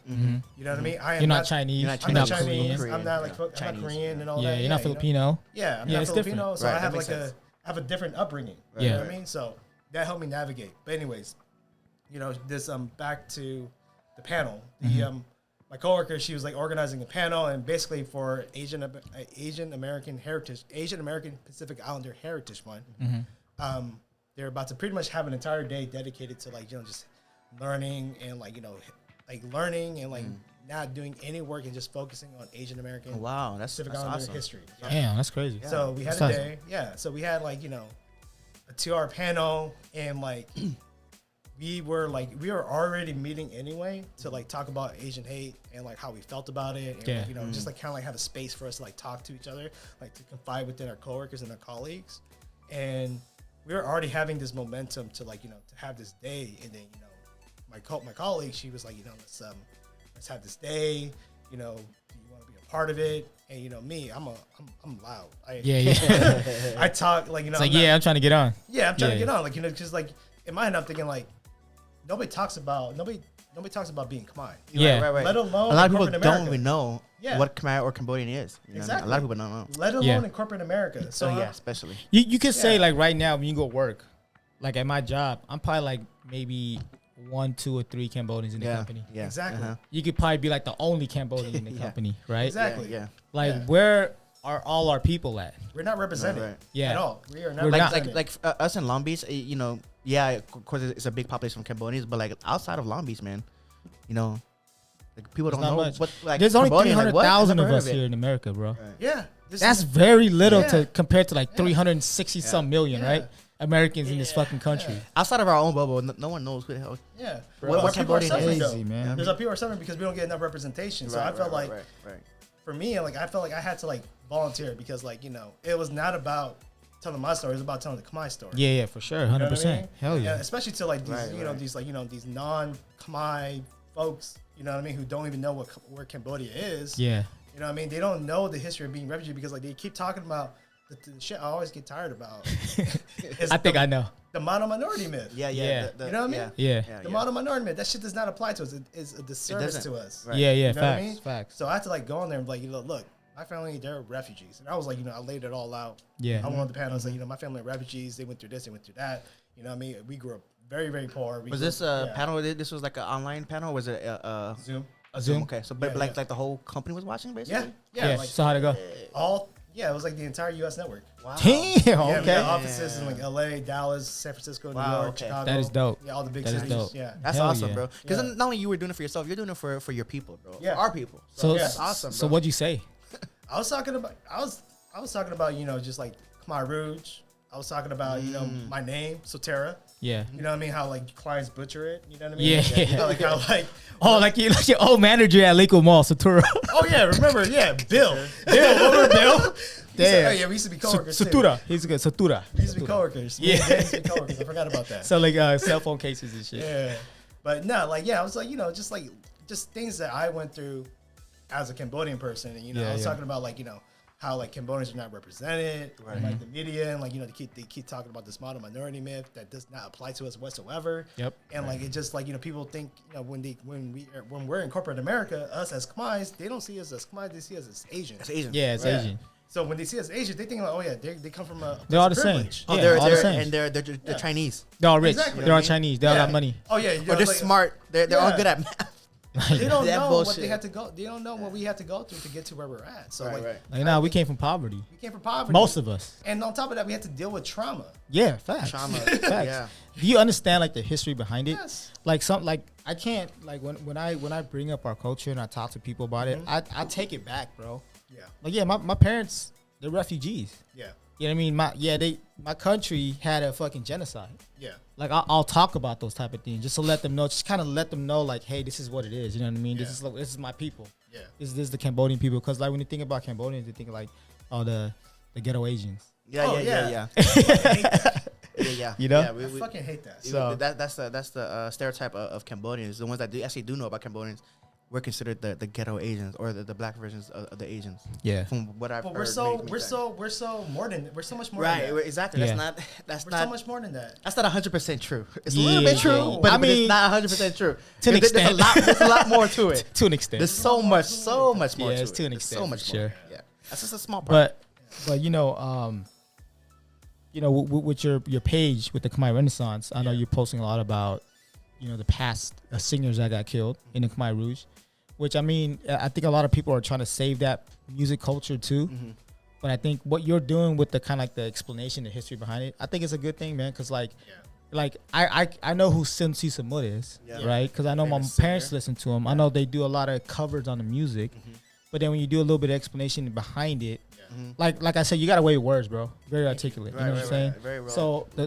You know what I mean?
You're not Chinese.
I'm not Chinese. I'm not like I'm not Korean and all that.
You're not Filipino.
I'm not Filipino, so I have like I have a different upbringing. You know what I mean? So that helped me navigate. But anyways, this back to the panel. My coworker, she was like organizing a panel, and basically for Asian American Pacific Islander Heritage Month. They're about to pretty much have an entire day dedicated to like just learning and like learning and like not doing any work and just focusing on Asian American.
Wow, that's awesome.
History.
Damn, that's crazy.
Yeah. So we had a day. Yeah, so we had like a 2-hour panel, and like we were already meeting anyway to like talk about Asian hate and like how we felt about it, and like, just like kind of like have a space for us to like talk to each other, like to confide within our coworkers and our colleagues, and we were already having this momentum to like to have this day, and then my colleague, she was like let's have this day, do you want to be a part of it? And me, I'm loud. I talk like
it's like I'm trying to get on.
Yeah, I'm trying to get on, like because like in my head I'm thinking like nobody talks about being Khmer.
Right.
Let alone
a lot of people don't even know what Khmer or Cambodian is.
Exactly.
A lot of people don't know.
Let alone in corporate America. So
especially.
You could say like right now when you go work, like at my job, I'm probably like maybe 1, 2, or 3 Cambodians in the company.
Yeah, exactly.
You could probably be like the only Cambodian in the company, right?
Exactly.
Like where are all our people at?
We're not represented at all. We are not
like us in Long Beach, of course it's a big population of Cambodians, but like outside of Long Beach, man, like people don't know
much.
what. Like
there's only 300,000
of
us here in America, bro.
Right.
Yeah,
that's very little to compared to like 360 some million, right? Americans in this fucking country.
Outside of our own bubble, no one knows who the hell.
Yeah,
what Cambodian is,
man.
There's people are suffering because we don't get enough representation. So I felt like, for me, like I felt like I had to like volunteer because like it was not about telling my story; it was about telling the Khmer story.
Yeah, for sure, 100%. Hell yeah.
Especially to like these these non-Khmer folks, you know what I mean, who don't even know where Cambodia is.
Yeah.
You know what I mean? They don't know the history of being refugee because like they keep talking about the shit I always get tired about.
I think I know.
The mono-minority myth.
Yeah.
You know what I mean?
Yeah.
The mono-minority myth. That shit does not apply to us. It's a disservice to us.
Right. Yeah.
You know
facts.
What I mean?
Facts.
So I had to like go in there and be like, look, my family, they're refugees. And I was like, I laid it all out.
Yeah.
I went on the panel and said, my family are refugees. They went through this, they went through that. You know what I mean? We grew up very, very poor.
Was this a panel? This was like an online panel? Or was it
Zoom?
A Zoom. Okay. So, but like the whole company was watching, basically.
Yeah.
Like, so how'd it go?
Yeah, it was like the entire U.S. network.
Wow. Damn.
Yeah,
okay.
we had offices in like L.A., Dallas, San Francisco, New York, Chicago.
That is dope.
Yeah, all the big
that
cities.
Is dope.
Yeah,
that's
Hell
awesome,
yeah.
bro. Because not only you were doing it for yourself, you're doing it for your people, bro.
Yeah,
our people.
So
that's awesome. Bro.
So what'd you say?
I was talking about just like Khmer Rouge. I was talking about my name Sotheara.
Yeah.
You know what I mean? How like clients butcher it. You know what I mean?
Yeah.
You know, like how like
like your old manager at Lakewood Mall, Sotheara.
Oh yeah, remember? Yeah, Bill. Remember Bill?
Damn.
Yeah, we used to be coworkers.
Sotheara. He's good. Sotheara.
We used to be coworkers.
Yeah.
We used to be coworkers. I forgot about that.
So like cell phone cases and shit.
Yeah. But no, like I was like, just things that I went through as a Cambodian person, and I was talking about like how like Cambodians are not represented in like the media, and like they keep talking about this model minority myth that does not apply to us whatsoever.
Yep.
And like it just like people think when we're in corporate America, us as Khmers, they don't see us as Khmers, they see us as Asians.
As Asians.
Yeah, it's Asian.
So when they see us Asian, they think like, oh yeah, they come from a
they're all the
privilege.
same.
Oh,
Yeah, all the
they're
same.
and they're Chinese.
They're all rich.
Exactly.
They're all Chinese. They all got money.
Oh yeah,
Or they're smart. They're all good at math.
They don't
That
know
bullshit.
what they had to go. They don't know what we had to go through to get to where we're at. So
We came from poverty.
we came from poverty.
Most of us.
And on top of that, we had to deal with trauma.
Yeah, facts.
Trauma.
Facts.
Yeah.
Do you understand like the history behind it?
Yes.
Like I can't like when I bring up our culture and I talk to people about it, I take it back, bro.
Yeah.
Like my parents, they're refugees.
Yeah.
You know what I mean? My country had a fucking genocide.
Yeah.
Like I'll talk about those type of things just to let them know, just kind of let them know, like, hey, this is what it is. You know what I mean?
Yeah.
This is my people.
Yeah.
This is the Cambodian people. Because like when you think about Cambodians, you think like, oh, the ghetto Asians.
Yeah.
Yeah.
You know?
Yeah,
I fucking hate that.
So that's the stereotype of Cambodians. The ones that actually do know about Cambodians, we're considered the ghetto Asians or the black versions of the Asians.
Yeah.
From what I've
But
heard.
we're so more than we're so much more
right.
than that.
Exactly.
Yeah.
That's
We're
not
so much more than that.
That's not 100% true. It's a little bit true,
Yeah.
but
I mean,
it's not 100% true.
to an extent.
There's a lot more to it.
To an extent.
There's so much more to it.
it's to an
There's
extent,
so much
for
more.
sure.
Yeah. That's just a small part.
But with your page with the Khmer Renaissance, I know you're posting a lot about the past singers that got killed in the Khmer Rouge, which I mean I think a lot of people are trying to save that music culture too.
Mm-hmm.
But I think what you're doing with the kind of like the explanation, the history behind it, I think it's a good thing, man. Because like I know who Sim Si Samut is, right? Because I know my parents listen to him. I know they do a lot of covers on the music.
Mm-hmm.
But then when you do a little bit of explanation behind it, like I said, you got to weigh words, bro. Very articulate. You know what I'm saying?
Very well.
So the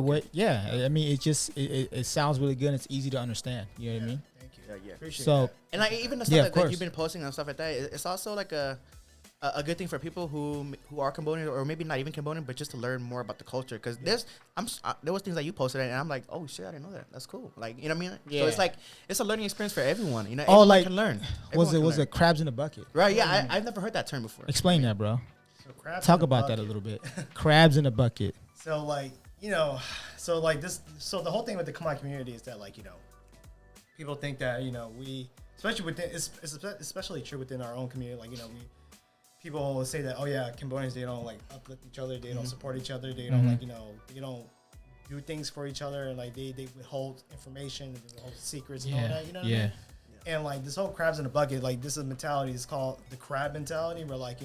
way, I mean, it sounds really good and it's easy to understand. You know what I mean?
Thank you.
Yeah.
Appreciate
So
that.
And like even the stuff
of
that you've been posting and stuff like that, it's also like a good thing for people who are Cambodian or maybe not even Cambodian, but just to learn more about the culture. Because there was things that you posted and I'm like, oh shit, I didn't know that. That's cool. Like, you know what I mean?
Yeah.
So it's like it's a learning experience for everyone. You know, everyone can learn.
Was it crabs in a bucket?
Right? Yeah, I've never heard that term before.
Explain that, bro.
So crabs
Talk
in a
about that
bucket.
a little bit. Crabs in a bucket.
So like so the whole thing with the Khmer community is that like people think that we especially within it's especially true within our own community, like people say that, oh yeah, Cambodians, they don't like uplift each other, they don't support each other, they don't they don't do things for each other, and like they withhold information, and they withhold secrets and all that, what I mean? And like this whole crabs in a bucket, like this is a mentality, it's called the crab mentality, where like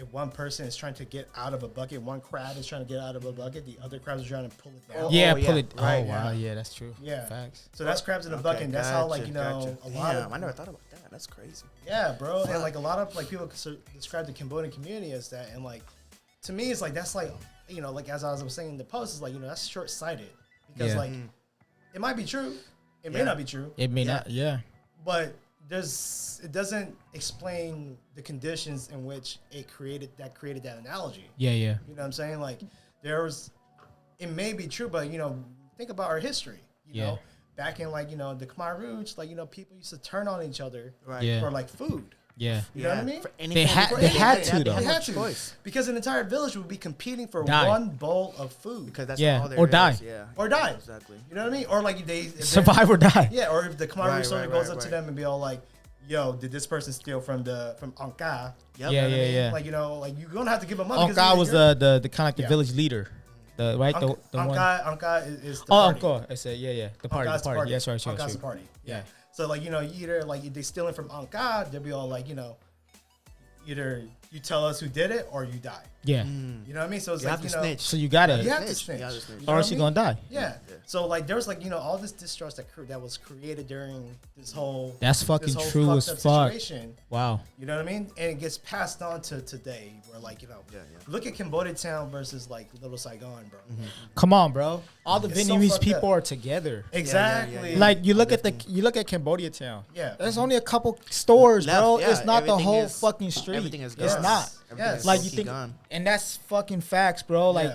if one person is trying to get out of a bucket, one crab is trying to get out of a bucket, the other crabs are trying to pull it down.
Pull it.
Right,
wow, yeah, that's true.
Yeah.
Facts.
So that's crabs in a bucket, and that's how like a lot of
I never thought about that. That's crazy.
Yeah, bro. And like a lot of like people describe the Cambodian community as that, and like to me, it's like that's like like as I was saying in the post, is like that's short sighted because like it might be true, it may not be true,
It may not. Yeah.
but it doesn't explain the conditions in which it created that analogy.
Yeah.
You know what I'm saying? Like it may be true, but think about our history. You know, back in like the Khmer Rouge, like people used to turn on each other for like food.
Yeah.
You know what I mean?
They had to though.
They had to because an entire village would be competing for
Die.
one bowl of food.
Because that's
Yeah,
all there
or
is.
die.
Yeah.
Or die.
Exactly.
You know what I mean? Or like
Survive or die.
Yeah, or if the Khmer Rouge soldier goes up to
right.
them and be all like, "Yo, did this person steal from Anka?"
Yep.
Yeah.
Like like you're gonna have to give them money.
Anka was the kind of like the village leader, the one.
Anka is the party.
Anka. I said the party.
Anka's
The party. Yes, right.
Anka's the party.
Yeah.
So like you either like if they stealing from Anka, they'll be all like either you tell us who did it or you die.
Yeah.
You know what I mean? So it's
you
like,
have to snitch.
So you have
to snitch.
Or else you're gonna die.
Yeah. So like there was like, all this distrust that was created during this whole
true as fuck.
Situation.
Wow.
You know what I mean? And it gets passed on to today where like, look at Cambodia Town versus like Little Saigon, bro.
Come on, bro. All the
It's
Vietnamese
so
people
up.
are together.
Exactly.
Like you look at Cambodia Town.
Yeah.
There's only a couple stores,
Left,
bro.
yeah,
it's not the
everything
whole
is-
fucking street.
Everything is
It's
gone.
not.
Everything is
Like you
low-key
think,
gone.
and that's fucking facts, bro. Like,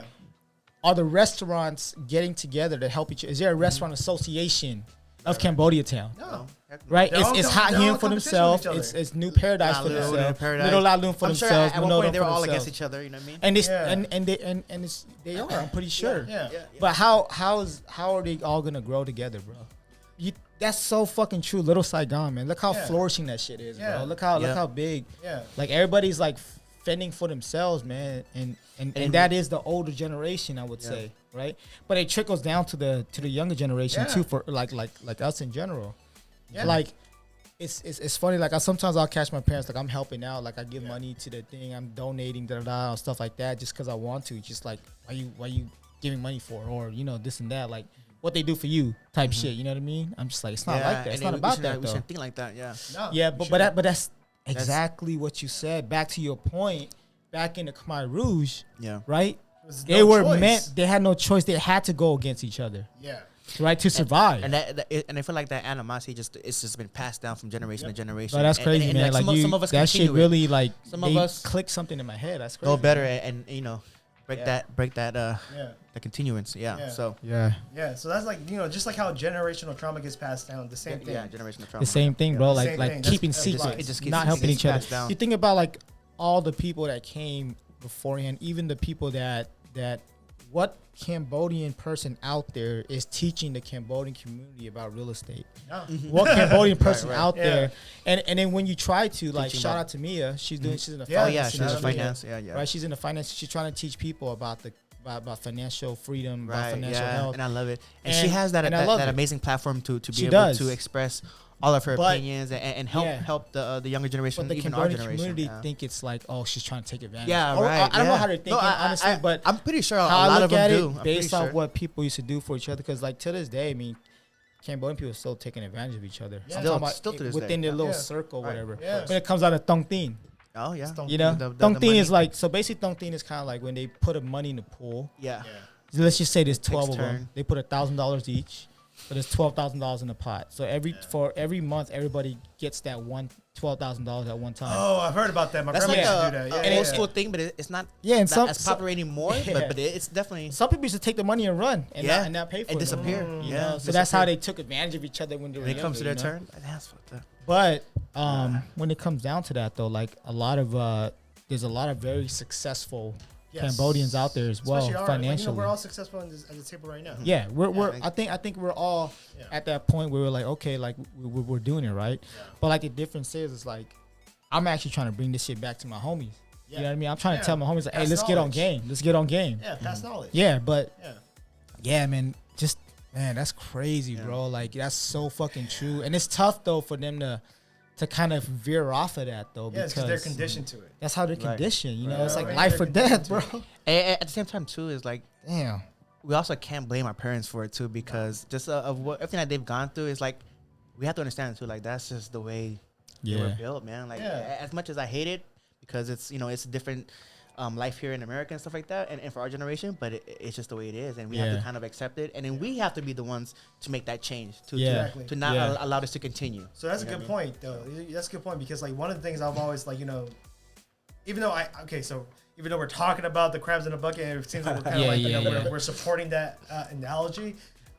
are the restaurants getting together to help each other? Is there a restaurant association of Cambodia Town?
No.
Right?
They're all
It's Hot
they're all
Him for
competition
themselves.
with each other.
It's New Paradise for
Little
themselves.
Paradise.
Little La Lune for
I'm sure
themselves.
at one
Minot
point they were
for
all
themselves.
against each other. You know what I mean?
And this
Yeah.
and it's they are. I'm pretty sure.
Yeah.
But how are they all gonna grow together, bro? That's so fucking true. Little Saigon, man. Look how flourishing that shit is, bro. Look how big.
Yeah.
Like everybody's like fending for themselves, man. And that is the older generation, I would say, right? But it trickles down to the younger generation too, for like us in general.
Yeah.
Like it's funny. Like sometimes I'll catch my parents like I'm helping out, like I give money to the thing, I'm donating, or stuff like that, just because I want to. Just like why you giving money for, or this and that, like what they do for you type shit. You know what I mean? I'm just like it's not like that. It's not about that.
We
though.
shouldn't think like that. Yeah.
No,
Yeah, but that's exactly what you said. Back to your point. Back in the Khmer Rouge,
Yeah.
right?
They
They had no choice. They had to go against each other,
Yeah.
right, to survive.
And I feel like that animosity it's just been passed down from generation to generation.
But that's crazy,
and
man. Like
some of us
that shit
continue it.
really like
Some of
they
us
click something in my head. That's crazy.
go better and break
Yeah.
that
Yeah.
the continuance. Yeah.
Yeah.
So
Yeah,
Yeah. So that's like, just like how generational trauma gets passed down, the same thing.
yeah, generational trauma.
the same thing, bro.
the
like
same
like
thing.
keeping
That's-
secrets,
it just
keeps-
not
it
helping
gets
each other.
passed down.
You think about like all the people that came beforehand, even the people that what Cambodian person out there is teaching the Cambodian community about real estate?
Yeah.
What Cambodian person
Right.
out
Yeah.
there, and then when you try to like
Teaching
shout
about-
out to Mia, she's in the
Yeah.
Oh yeah,
finance
she's in
industry,
finance. Yeah.
right? She's in the finance. She's trying to teach people about about financial freedom, about
Right.
financial
Yeah.
health.
And I love it. And
And-
she has that
and I love
that
it.
amazing platform to be
She
able
does.
to express all of her
But-
opinions and help the younger generation,
But the
even our
Cambodian
generation.
community
yeah.
think it's like, oh, she's trying to take advantage.
Yeah,
Or,
right.
I don't know
yeah.
how they're thinking,
No,
honestly, but
I'm pretty sure a
how I
lot
look
of them
at
do.
it
I'm
based
pretty
off
sure.
what people used to do for each other, because like to this day, I mean, Cambodian people are still taking advantage of each other.
Yeah.
I'm
Still-
talking about
still to this
within
day.
their little
Yeah.
circle,
Right.
whatever.
Yeah.
When it comes out of Tong Tin,
Oh yeah.
Tong-
you know,
The
Tong Tin
money.
is like, so basically Tong Tin is kind of like when they put a money in the pool.
Yeah.
Yeah.
Let's just say there's 12 of
turn.
them. They put $1,000 each, so there's $12,000 in the pot. So for every month, everybody gets that $12,000 at one time.
Oh, I've heard about that. My
That's
grandma
like
used to
a,
do that.
a
Yeah,
old
yeah.
school thing, but it's not
Yeah, and
that as popular anymore.
Yeah.
But it's definitely
Some people used to take the money and run and,
Yeah.
not pay for
and
it.
disappear.
You
Yeah.
know? So that's how they took advantage of each other when they were
when it comes to their
younger, you know?
turn. That's fucked up.
But when it comes down to that, though, like a lot of there's a lot of very successful
Yes.
Cambodians out there as well,
Especially our-
financially.
we're all successful at the table right now.
Yeah, we're
I
I think we're all
Yeah.
at that point where we're like, okay, like we're doing it right.
Yeah.
But like the difference is like I'm actually trying to bring this shit back to my homies.
Yeah.
You know what I mean? I'm trying
Yeah.
to tell my homies like, hey,
Pass
let's get on
knowledge.
game. Let's get on game.
Yeah, past knowledge.
Yeah, but
Yeah.
yeah, man, just man, that's crazy, bro. Like that's so fucking true. And it's tough though for them to kind of veer off of that though,
Yeah, because they're
because
conditioned to it.
that's how they're
Right.
conditioned. You know,
Right.
it's like
Right.
life or
They're
death, bro.
conditioned
And at the same time too is like
Damn.
we also can't blame our parents for it too, because just of what everything that they've gone through is like we have to understand it too. Like that's just the way they were
Yeah.
built, man. Like
Yeah.
as much as I hate it because it's it's a different life here in America and stuff like that, and for our generation, but it's just the way it is, and we have
Yeah.
to kind of accept it, and then we have to be the ones to make that change to
Yeah.
Exactly.
to not
Yeah.
allow this to continue.
So that's
You
a
know
good
what I mean?
point, though. That's a good point because, like, one of the things I've always, like, even though even though we're talking about the crabs in a bucket, and it seems like we're kind of
Yeah.
we're supporting that analogy.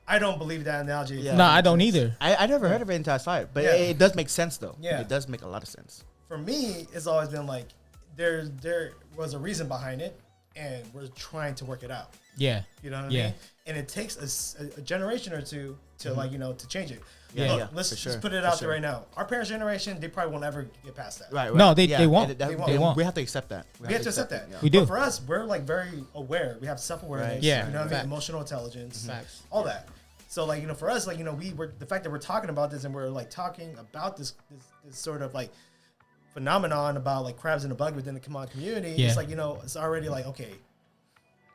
I don't believe that analogy.
Yeah.
No, I don't either.
I never heard of it until I saw it, but
Yeah.
it does make sense though.
Yeah.
It does make a lot of sense.
For me, it's always been like there was a reason behind it, and we're trying to work it out.
Yeah.
You know what
Yeah.
I mean? And it takes a generation or two to to change it.
Yeah,
Look,
yeah,
let's
for
just
sure,
put it
for
out
sure.
there right now. Our parents' generation, they probably won't ever get past that.
Right.
No, they won't.
And
They won't.
They won't.
We have to accept that.
We have to accept that.
Yeah.
We do.
But for us, we're like very aware. We have self-awareness.
Right.
Yeah.
You know what I mean?
Facts.
Emotional intelligence.
Facts.
All that. So like, for us, like, the fact that we're talking about this and we're like talking about this sort of like phenomenon about like crabs in a bucket within the Khmer community. It's like, it's already like, okay,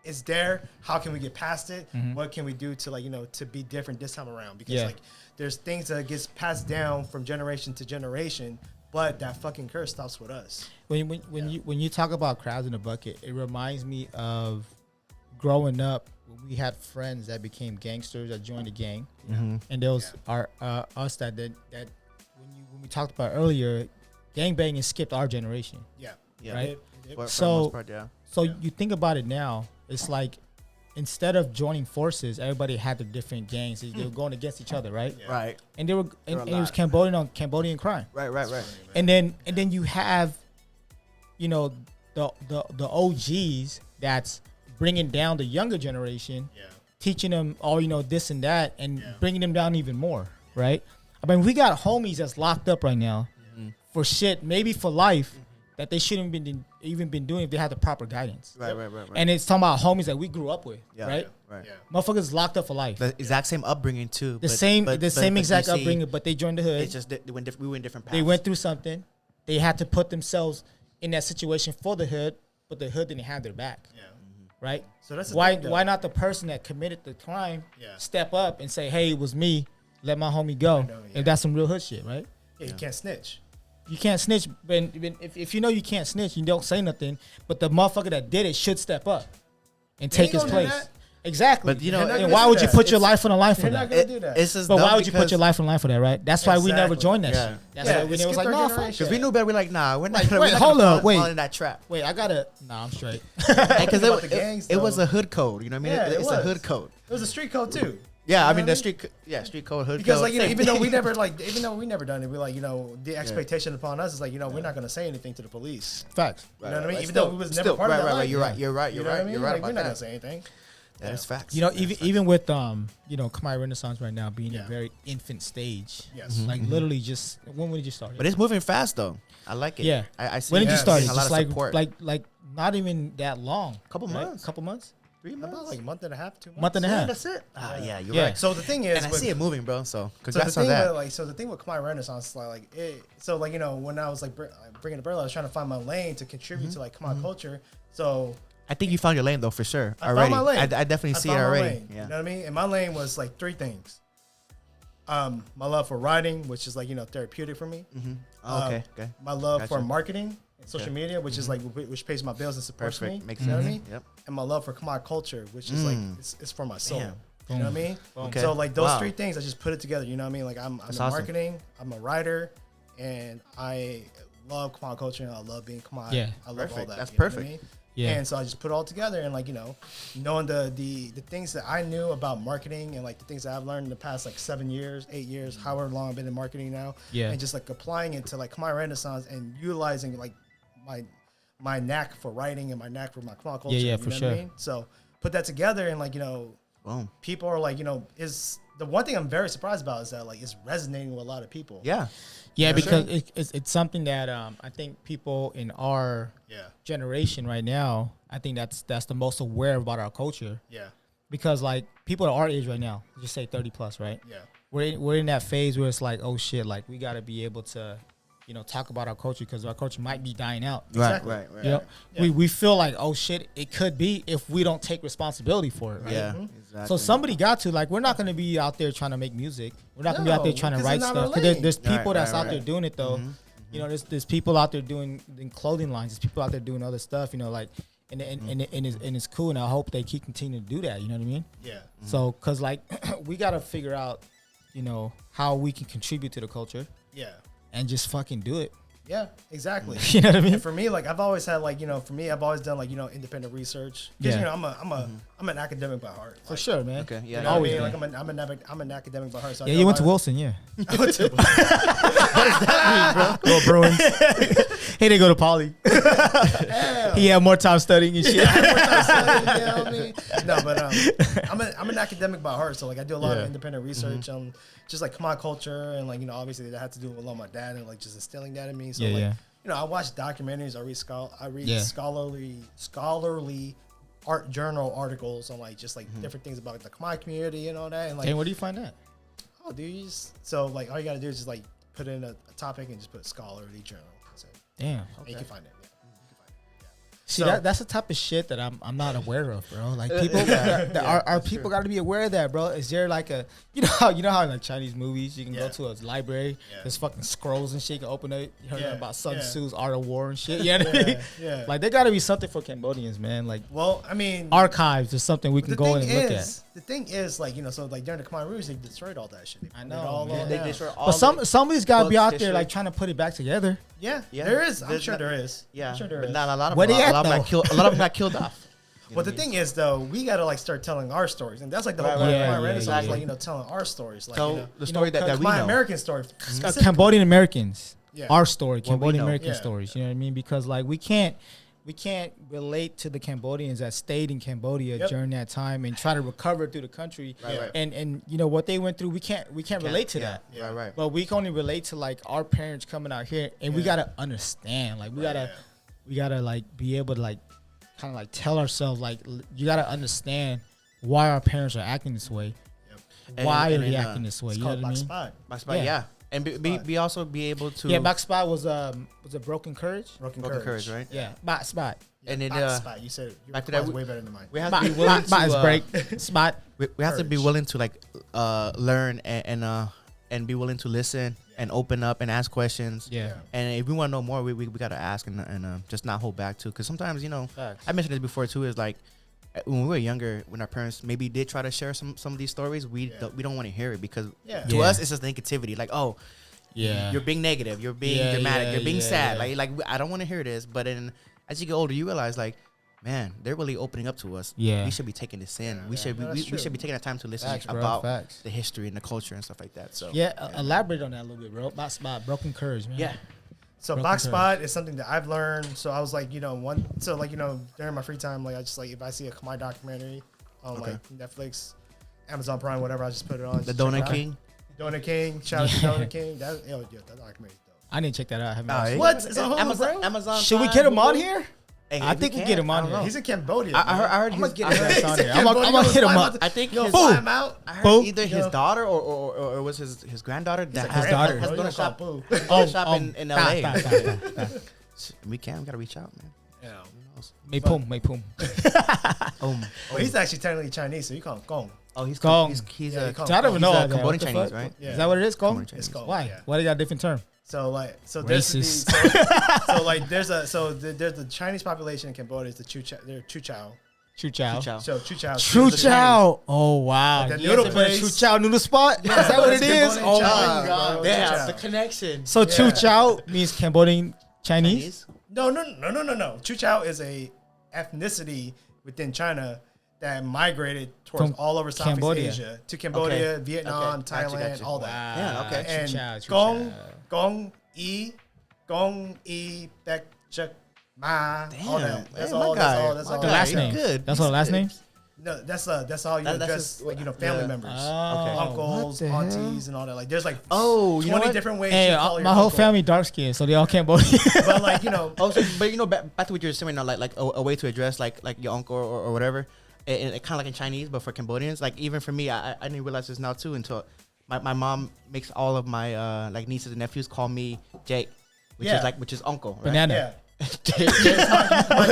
it's there. How can we get past it? What can we do to like, to be different this time around? Because like there's things that gets passed down from generation to generation, but that fucking curse stops with us.
When you talk about crabs in a bucket, it reminds me of growing up when we had friends that became gangsters that joined the gang, and there was us that when we talked about earlier, gangbanging skipped our generation. Right. So you think about it now, it's like instead of joining forces, everybody had their different gangs. They were going against each other, right?
Right.
And it was Cambodian crime.
Right.
And then you have, the OGs that's bringing down the younger generation, teaching them all, this and that, and bringing them down even more, right? I mean, we got homies that's locked up right now for shit, maybe for life, that they shouldn't even been doing if they had the proper guidance.
Right.
And it's talking about homies that we grew up with, right?
Right.
Motherfuckers locked up for life.
The exact same upbringing too.
The same exact upbringing, but they joined the hood.
It's just we went different paths.
They went through something. They had to put themselves in that situation for the hood, but the hood didn't have their back. Right?
So that's
why not the person that committed the crime step up and say, hey, it was me, let my homie go. If that's some real hood shit, right?
Yeah, you can't snitch.
You can't snitch, but if you know you can't snitch, you don't say nothing. But the motherfucker that did it should step up and take his place. Exactly.
But
and why would you put your life on the line for that?
But
why would you put your life on the line for that, right? That's why we never joined that shit. That's why we never was like, no,
because we knew better. We're like, nah, we're not.
Wait, hold up, wait.
In that trap.
Wait, I gotta. Nah, I'm straight.
Because it was a hood code. You know what I mean? It's a hood code.
It was a street code too.
Yeah, I mean the street code hood.
Because like even though we never done it, we like the expectation upon us is like we're not gonna say anything to the police.
Facts.
You know what I mean? Even though we was never part of that.
Right. You're right. You're right.
We're not gonna say anything.
That is facts.
Even with Khmer Renaissance right now being a very infant stage.
Yes.
Like literally just when did you start?
But it's moving fast though. I like it.
Yeah.
I see.
When did you start?
Just
like not even that long.
Couple months.
3 months. About like a month and a half, 2 months.
Month and a half.
That's it. Yeah, you're right.
So the thing is,
and I see it moving, bro. So
congrats on that. So the thing with Khmer Renaissance, when I was like bringing the bird, I was trying to find my lane to contribute to like Khmer culture. So
I think you found your lane though for sure.
I found my lane.
I definitely see it already.
Yeah. You know what I mean? And my lane was like 3 things. My love for writing, which is like therapeutic for me.
Okay.
My love for marketing. Social media, which is like which pays my bills and supports me.
Makes
sense. You know what I mean?
Yep.
And my love for Khmer culture, which is like it's for my soul.
Damn.
You know what I mean?
Okay.
So like those 3 things, I just put it together. You know what I mean? Like I'm in marketing, I'm a writer, and I love Khmer culture and I love being Khmer.
Yeah.
I love all that.
That's perfect.
Know what I mean?
Yeah.
And so I just put it all together and like knowing the things that I knew about marketing and like the things that I've learned in the past like 7 years, 8 years, however long I've been in marketing now.
Yeah.
And just like applying it to like Khmer Renaissance and utilizing like my knack for writing and my knack for my Khmer culture.
Yeah,
you
for
know
sure.
what I mean? So put that together and like
boom.
People are like is the one thing I'm very surprised about is that like it's resonating with a lot of people.
Yeah.
Yeah, because it's something that I think people in our generation right now, I think that's the most aware about our culture.
Yeah.
Because like people at our age right now, just say 30 plus, right?
Yeah.
We're in that phase where it's like, oh shit, like we got to be able to talk about our culture because our culture might be dying out.
Exactly.
Right.
You know? Yeah. We feel like, oh shit, it could be if we don't take responsibility for it. Right?
Yeah. Exactly.
So somebody got to, like, we're not going to be out there trying to make music. We're not going to be out there trying to write stuff. Because there's people that's out there doing it though. You know, there's people out there doing clothing lines. There's people out there doing other stuff. You know, like, and it's cool. And I hope they keep continuing to do that. You know what I mean?
Yeah.
So, cause like we got to figure out, how we can contribute to the culture. Yeah. And just fucking do it.
Yeah, exactly.
You know what I mean?
And for me, like I've always had like for me, I've always done like independent research. Because I'm an academic by heart.
For sure, man.
Okay, yeah.
You know what I mean? Like I'm an academic by heart. So
yeah, you went to Wilson, yeah.
I went to
what does that mean, bro? Go Bruins. He didn't go to Poly. He had more time studying and shit.
You know what I mean? No, but I'm an academic by heart. So like I do a lot of independent research on just like Khmer culture and like obviously that had to do with a lot of my dad and like just instilling that in me. So I watch documentaries, I read scholarly art journal articles on like just like different things about the Khmer community and all that. And like,
and where do you find that?
Oh, dude, so like all you gotta do is just like put in a topic and just put scholarly journal. That's it.
Damn.
Okay. You can find it.
See, that's the type of shit that I'm not aware of, bro. Like people, our people got to be aware of that, bro. Is there like a, you know how in like Chinese movies you can go to a library, there's fucking scrolls and shit. You can open it. You heard about Sun Tzu's Art of War and shit. Yeah, yeah. Like there got to be something for Cambodians, man. Like,
well, I mean,
archives is something we can go in and look at.
The thing is, like, so like during the Khmer Rouge, they destroyed all that shit.
I know.
They
destroyed all. But somebody's got to be out there like trying to put it back together.
Yeah, there is. I'm sure there is.
Yeah,
I'm sure there
but
is.
not a lot of
Where
them.
they at,
A lot of them got killed off.
Well, the thing is, though, we gotta like start telling our stories, and that's like the whole point of Khmer Renaissance, like telling our stories, like
the story that we know,
my American story,
Cambodian Americans, our story,
What
Cambodian American stories. You know what I mean? Because like we can't relate to the Cambodians that stayed in Cambodia during that time and try to recover through the country, and you know what they went through. We can't relate to that.
Right.
But we can only relate to like our parents coming out here, and we gotta understand. Like we gotta like be able to like kind of like tell ourselves like you gotta understand why our parents are acting this way. Why are they acting this way? You know what I mean?
Back spot, yeah. And be also be able to
back spot was a broken courage.
Broken
courage, right?
Yeah, back spot.
And then spot. You said
back to that
way better than mine.
We have to be willing to
break spot.
We have to be willing to like learn and be willing to listen and open up and ask questions.
Yeah.
And if we want to know more, we got to ask and just not hold back too. Because sometimes I mentioned this before too. Is like when we were younger, when our parents maybe did try to share some of these stories, we don't want to hear it because to us it's just negativity. Like, oh, you're being negative, you're being dramatic, you're being sad. Like I don't want to hear this. But then as you get older, you realize like, man, they're really opening up to us.
Yeah,
we should be taking this in. We should be taking the time to listen about the history and the culture and stuff like that. So
elaborate on that a little bit, bro. Back spot, broken courage, man.
Yeah.
So box spot is something that I've learned. So I was like, during my free time, like I just like if I see a Khmer documentary on like Netflix, Amazon Prime, whatever, I just put it on.
The Donut King.
Donut King. Shout out to Donut King. That documentary is dope.
I didn't check that out.
What? It's on Hulu,
Amazon.
Should we get him on here?
Hey,
I think we get him on here.
He's in Cambodia.
I heard
I'm gonna get his ass on here. I'm gonna hit him up.
I think
fly him out.
I heard either his daughter or it was his granddaughter that
his daughter
has a shop in LA. We gotta reach out, man.
Yeah.
May Pum.
Well, he's actually technically Chinese, so you call him Gong.
Oh, he's
Gong.
He's
I don't even know.
Cambodian Chinese, right?
Yeah.
Is that what it is, Gong?
It's Gong.
Why?
Yeah.
Why they got a different term?
So
Racist.
There's the Chinese population in Cambodia. It's the Chu Chow.
Chu Chow.
So Chu Chow.
Chu Chow. Oh wow.
Like noodle place.
Chu Chow noodle spot. Is that what it is? Oh
Cambodian
my god.
Yeah, the connection.
So Chu Chow means Cambodian Chinese?
No. Chu Chow is a ethnicity within China that migrated towards all over Southeast Asia to Cambodia, Vietnam, Thailand,
Gotcha.
all that.
Yeah, okay.
And Gong E Bek Chuk Ma. All that. That's all. That's
the last name.
Good.
That's all the last names?
No, that's how you address family members, uncles, aunties, and all that. Like there's like 20 different ways.
Hey,
to call
my whole family dark skinned, so they all Cambodian.
But like
back to what you're saying now, like a way to address like your uncle or whatever, and kind of like in Chinese, but for Cambodians, like even for me, I didn't realize this now too until my mom makes all of my like nieces and nephews call me Jake, which is uncle, right?
Banana.
Yeah. My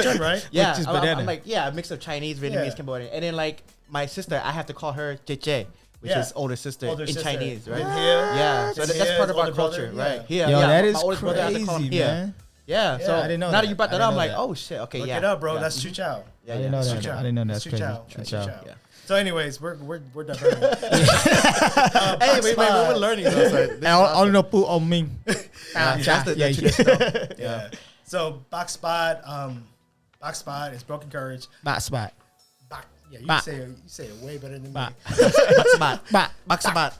turn, right?
Yeah,
Which is banana.
I'm like, a mix of Chinese, Vietnamese, Cambodian, and then like my sister, I have to call her Che, which is older sister in Chinese, right?
Yeah,
so that's part of our culture, right?
Yeah, that is crazy, man.
Yeah, so
I didn't know
now
that
you brought that up, I'm like, oh shit, okay,
Look it up, bro. That's Chu Chow.
I didn't know that. I didn't know that's crazy.
Chu Chow. Yeah. So, anyways, we're diverting.
Hey, wait, we're learning.
I don't know Pu On Ming.
Yeah. So box spot is broken courage.
Box spot.
Yeah, you say it way better than me.
Box
spot.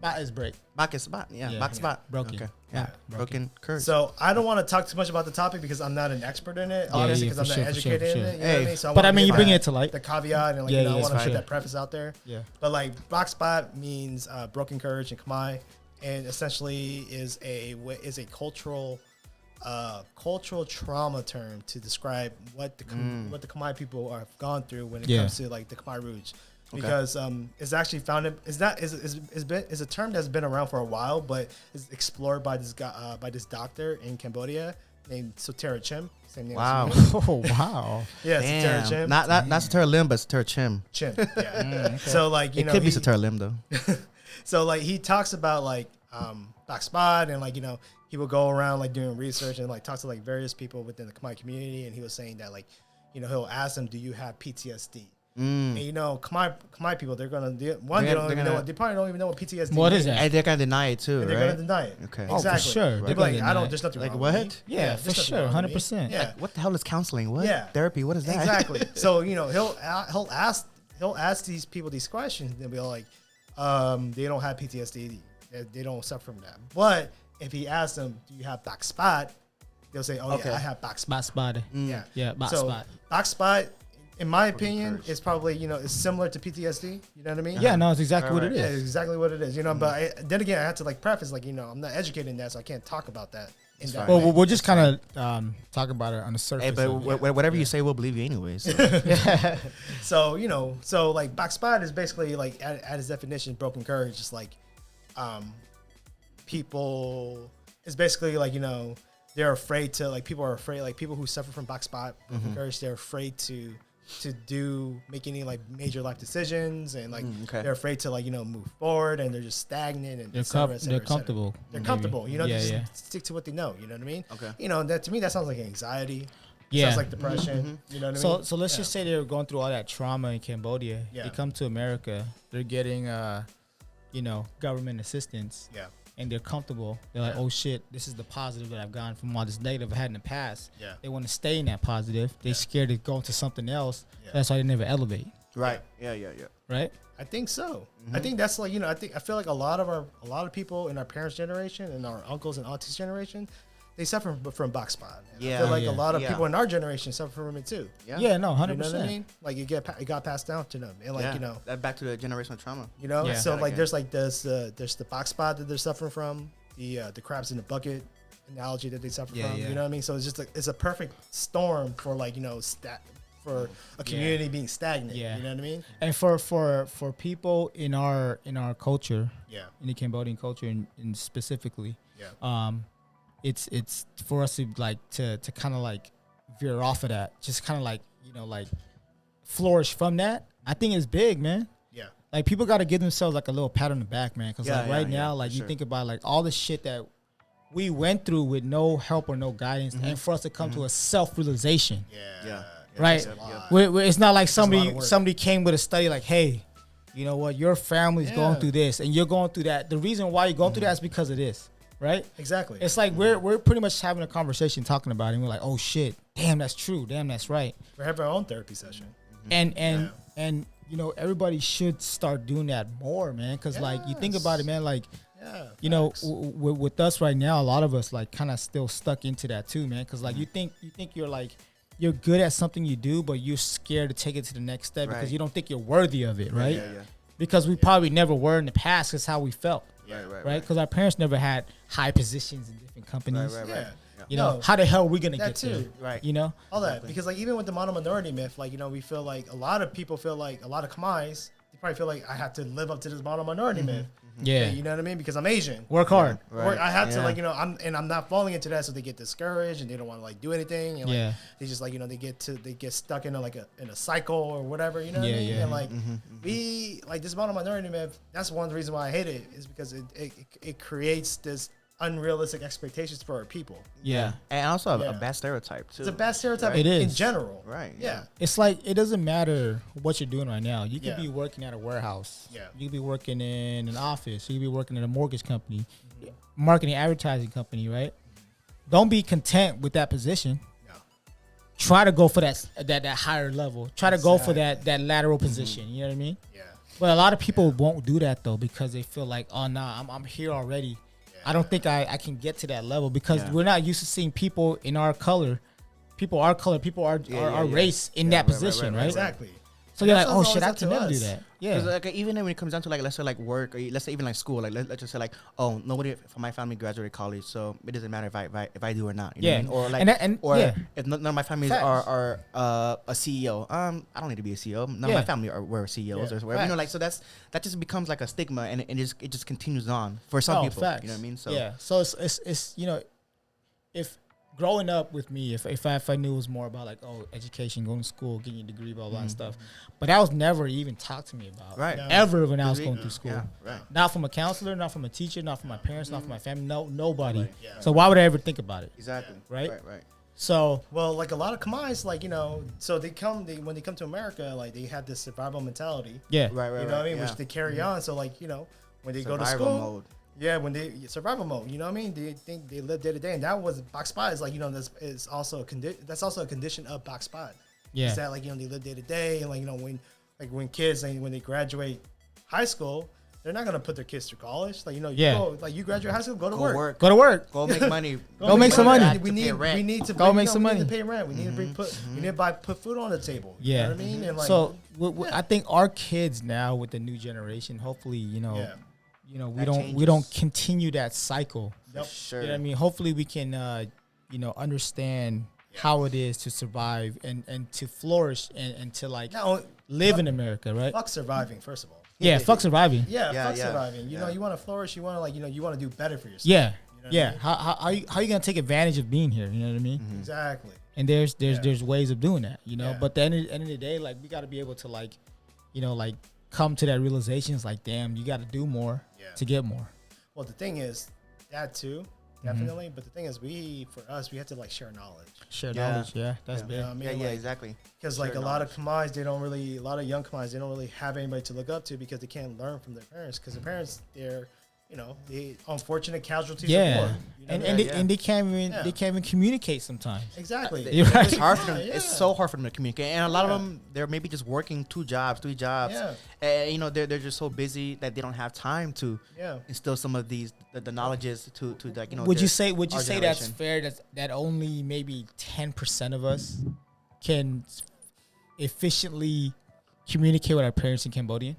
Bot is break.
Back is spot. Yeah, back spot.
Broken.
Okay. Yeah, broken courage.
So I don't want to talk too much about the topic because I'm not an expert in it, obviously, because I'm not educated in it. You know what I mean? So
but I mean, you bring it to light.
The caveat and I want to put that preface out there.
Yeah.
But like box spot means broken courage in Khmer, and essentially is a cultural trauma term to describe what the Khmer people have gone through when it comes to like the Khmer Rouge. because it's actually founded. Is a term that's been around for a while, but is explored by this guy by this doctor in Cambodia named Sotheara Lim. Same name.
Wow.
Oh wow.
Yeah, Sotheara Lim.
Not Sotheara Lim, but Sotheara Chim.
Chim. Yeah. Okay. So like
it could be Sotheara Lim though.
So like he talks about like black spot and like he would go around like doing research and like talk to like various people within the Khmer community, and he was saying that like he'll ask them, do you have PTSD? And Khmer people, they probably don't even know what PTSD is.
What is that?
And they're gonna deny it too,
and they're gonna deny it.
Okay.
Exactly.
Oh, for sure.
They're like, there's nothing
like
wrong
what?
with me.
Yeah, for sure, 100%.
Yeah.
Like, what the hell is counseling? What?
Yeah.
Therapy? What is that?
Exactly. So he'll ask these people these questions, and they'll be like, they don't have PTSD. They don't suffer from that. But if he asks them, do you have black spot? They'll say, oh yeah, I have black spot.
Black spot. Yeah, black spot.
Black spot, in my opinion, is probably is similar to PTSD. You know what I mean?
Yeah, no, it's exactly what it is.
Yeah, it's exactly what it is. But then again, I have to like preface like I'm not educated in that, so I can't talk about that.
Well, we'll just kind of talk about it on the surface.
Hey, but whatever you say, we'll believe you anyways.
So. So like black spot is basically like at its definition, broken courage. Just like people, it's basically like they're afraid to like people are afraid like people who suffer from black spot broken courage, they're afraid to make any like major life decisions, and like they're afraid to like move forward, and they're just stagnant, and
they're comfortable.
They're comfortable, stick to what they know. You know what I mean?
Okay.
That to me that sounds like anxiety.
Yeah.
Sounds like depression. You know what I mean?
So let's just say they're going through all that trauma in Cambodia.
Yeah.
They come to America. They're getting government assistance.
Yeah.
And they're comfortable. They're like, oh shit, this is the positive that I've gotten from all this negative I had in the past.
Yeah.
They want to stay in that positive. They're scared to go into something else. Yeah. That's why they never elevate.
Right. Yeah.
Right?
I think so. I think that's like I feel like a lot of people in our parents' generation and our uncles and aunties' generation, they suffer from black spot. And I feel like a lot of people in our generation suffer from it too.
Yeah, no, 100%.
You know what I mean? Like it got passed down to them, and like
that back to the generational trauma.
So like there's the box spot that they're suffering from, the crabs in the bucket analogy that they suffer from. You know what I mean? So it's just it's a perfect storm for like for a community being stagnant. Yeah. You know what I mean?
And for people in our culture, in the Cambodian culture and specifically, it's for us to like to kind of like veer off of that, just kind of like like flourish from that. I think it's big, man. Yeah, like people got to give themselves like a little pat on the back, man, because now like you think about like all the shit that we went through with no help or no guidance, and for us to come to a self-realization. Right. It's not like somebody came with a study like, hey, you know what, your family's going through this and you're going through that. The reason why you're going through that is because of this. Right?
Exactly.
It's like we're pretty much having a conversation talking about it, and we're like, oh shit, damn, that's true, damn, that's right.
We have our own therapy session.
And everybody should start doing that more, man, because like you think about it, man, like with us right now, a lot of us like kind of still stuck into that too, man, because like you think you're like you're good at something you do, but you're scared to take it to the next step because you don't think you're worthy of it, right? Because we probably never were in the past. That's how we felt. Right, because our parents never had high positions in different companies. How the hell are we gonna get to? Right,
all that because like even with the mono minority myth, like we feel like a lot of people feel like a lot of Khmers, they probably feel like I have to live up to this mono minority myth. Yeah, you know what I mean? Because I'm Asian.
Work hard.
I have to like I'm not falling into that, so they get discouraged and they don't want to like do anything. And, like, they just like they get stuck in a cycle or whatever. You know what I mean? And like we like this mono minority myth. That's one of the reasons why I hate it is because it creates this unrealistic expectations for our people.
Yeah. And also a bad stereotype too.
It's a bad stereotype in general. Right. Yeah.
It's like it doesn't matter what you're doing right now. You could be working at a warehouse. Yeah. You could be working in an office. You could be working in a mortgage company, marketing, advertising company, right? Don't be content with that position. No. Try to go for that higher level. Try to go for that lateral position. You know what I mean? Yeah. But a lot of people won't do that though because they feel like, oh nah, I'm here already. I don't think I can get to that level because we're not used to seeing people in our color, people our race in that position, right?
Exactly.
So you're like, oh shit, I can never do that. Yeah.
Because like even when it comes down to like let's say like work or let's say even like school, like let's just say like, oh, nobody from my family graduated college, so it doesn't matter if I do or not. You know what I mean? Or like if none of my families are a CEO, I don't need to be a CEO. None of my family were CEOs or whatever. You know, like so that just becomes like a stigma, and it just continues on for some people.
Facts.
You know what I mean? So
yeah. So it's you know, if growing up with me, if I knew it was more about like, oh, education, going to school, getting a degree, blah, blah, and stuff. But that was never even talked to me about.
Right.
Ever when I was going through school.
Yeah, right.
Not from a counselor, not from a teacher, not from my parents, not from my family, nobody.
Yeah.
So why would I ever think about it?
Exactly.
Right?
Right.
So,
well, like a lot of Khmers, like, you know, so when they come to America, like they have this survival mentality.
yeah.
Right.
You know what I mean? Which they carry on. So like, you know, when they go to school. Mode. Yeah, when they survival mode, you know what I mean? They think they live day to day, and that was box spot is like, you know, that's also a condition of box spot.
Yeah,
is that like, you know, they live day to day, and like, you know, when kids when they graduate high school, they're not gonna put their kids through college. Like, you know, you graduate high school, go to work,
go
make money,
go make some money.
We need to
go make some money,
to pay rent. We need to put food on the table.
Yeah,
you know what I mean. And like,
so I think our kids now with the new generation, hopefully, you know. Yeah. You know, we don't continue that cycle.
Yep.
Sure.
You know what I mean? Hopefully we can, you know, understand how it is to survive and to flourish and to like live in America, right?
Fuck surviving, first of all.
Yeah, fuck surviving.
Fuck surviving. You know, you want to flourish. You want to like, you know, you want to do better for yourself.
Yeah,
you know
How you gonna take advantage of being here? You know what I mean?
Exactly.
And there's ways of doing that. You know, but at the end of the day, like we got to be able to like, you know, like come to that realization. It's like, damn, you got to do more to get more.
Well, the thing is, that too, definitely. But the thing is, we have to like share knowledge.
That's big.
You know what I mean?
Like, exactly.
Because like a lot of Khmers, a lot of young Khmers, they don't really have anybody to look up to because they can't learn from their parents. Because their parents, they're, you know, the unfortunate casualties of war. You know
and they can't even communicate sometimes.
Exactly.
It's hard for them. It's so hard for them to communicate, and a lot of them, they're maybe just working 2 jobs, 3 jobs.
Yeah.
And you know, they're just so busy that they don't have time to instill some of these the knowledges to like, you know.
Would you say that's fair? That only maybe 10% of us can efficiently communicate with our parents in Cambodian?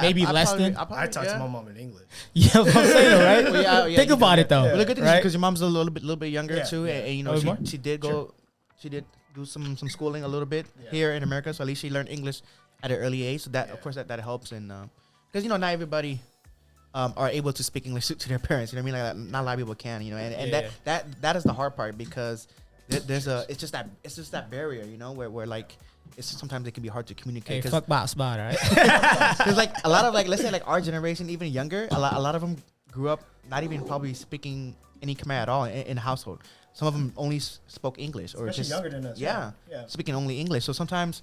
Maybe less than.
I talk to my mom in English.
Yeah, what I'm saying, right? Well, think about it though.
Well, the good thing is because your mom's a little bit younger too,
Yeah.
and you know she did do some schooling a little bit here in America, so at least she learned English at an early age. So that of course that helps, and because you know not everybody are able to speak English to their parents. You know what I mean? Like not a lot of people can. You know, and that is the hard part because it's just that barrier. You know, where like. Sometimes it can be hard to communicate.
Hey, fuck about spot, right?
Because like a lot of like let's say like our generation, even younger, a lot of them grew up not even probably speaking any Khmer at all in the household. Some of them only spoke English or
especially
just
younger than us.
Yeah, speaking only English. So sometimes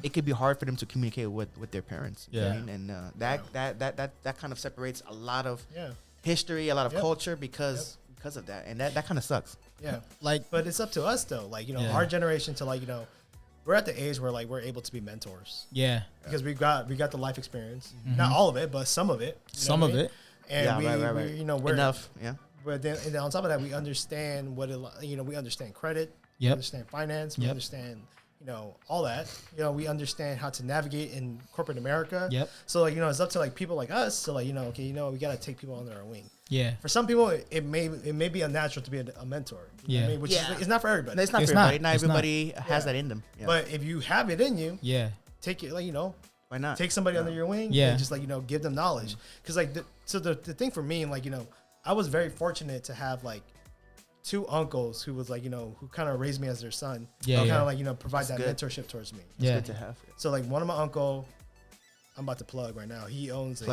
it could be hard for them to communicate with their parents.
Yeah,
you know what I mean? And that kind of separates a lot of history, a lot of culture because of that, and that kind of sucks.
Yeah, like, but it's up to us though. Like, you know, our generation to like, you know. We're at the age where like we're able to be mentors.
Yeah.
Because we got the life experience. Not all of it, but some of it.
Some of it.
And we you know, we're
enough. Yeah.
But then and on top of that, we understand we understand credit.
Yep.
We understand finance. We understand, you know, all that. You know, we understand how to navigate in corporate America.
Yep.
So like, you know, it's up to like people like us to like, you know, okay, you know, we gotta take people under our wing.
Yeah.
For some people, it may be unnatural to be a mentor. You know what I mean? Which is, it's not for everybody.
It's not for everybody. Not everybody has that in them. Yeah.
But if you have it in you, take it, like, you know,
why not?
Take somebody under your wing and just like, you know, give them knowledge. Because like, the thing for me, like, you know, I was very fortunate to have like 2 uncles who was like, you know, who kind of raised me as their son. Kind of like, you know, provide that mentorship towards me.
It's good to have.
So like one of my uncle, I'm about to plug right now. He owns a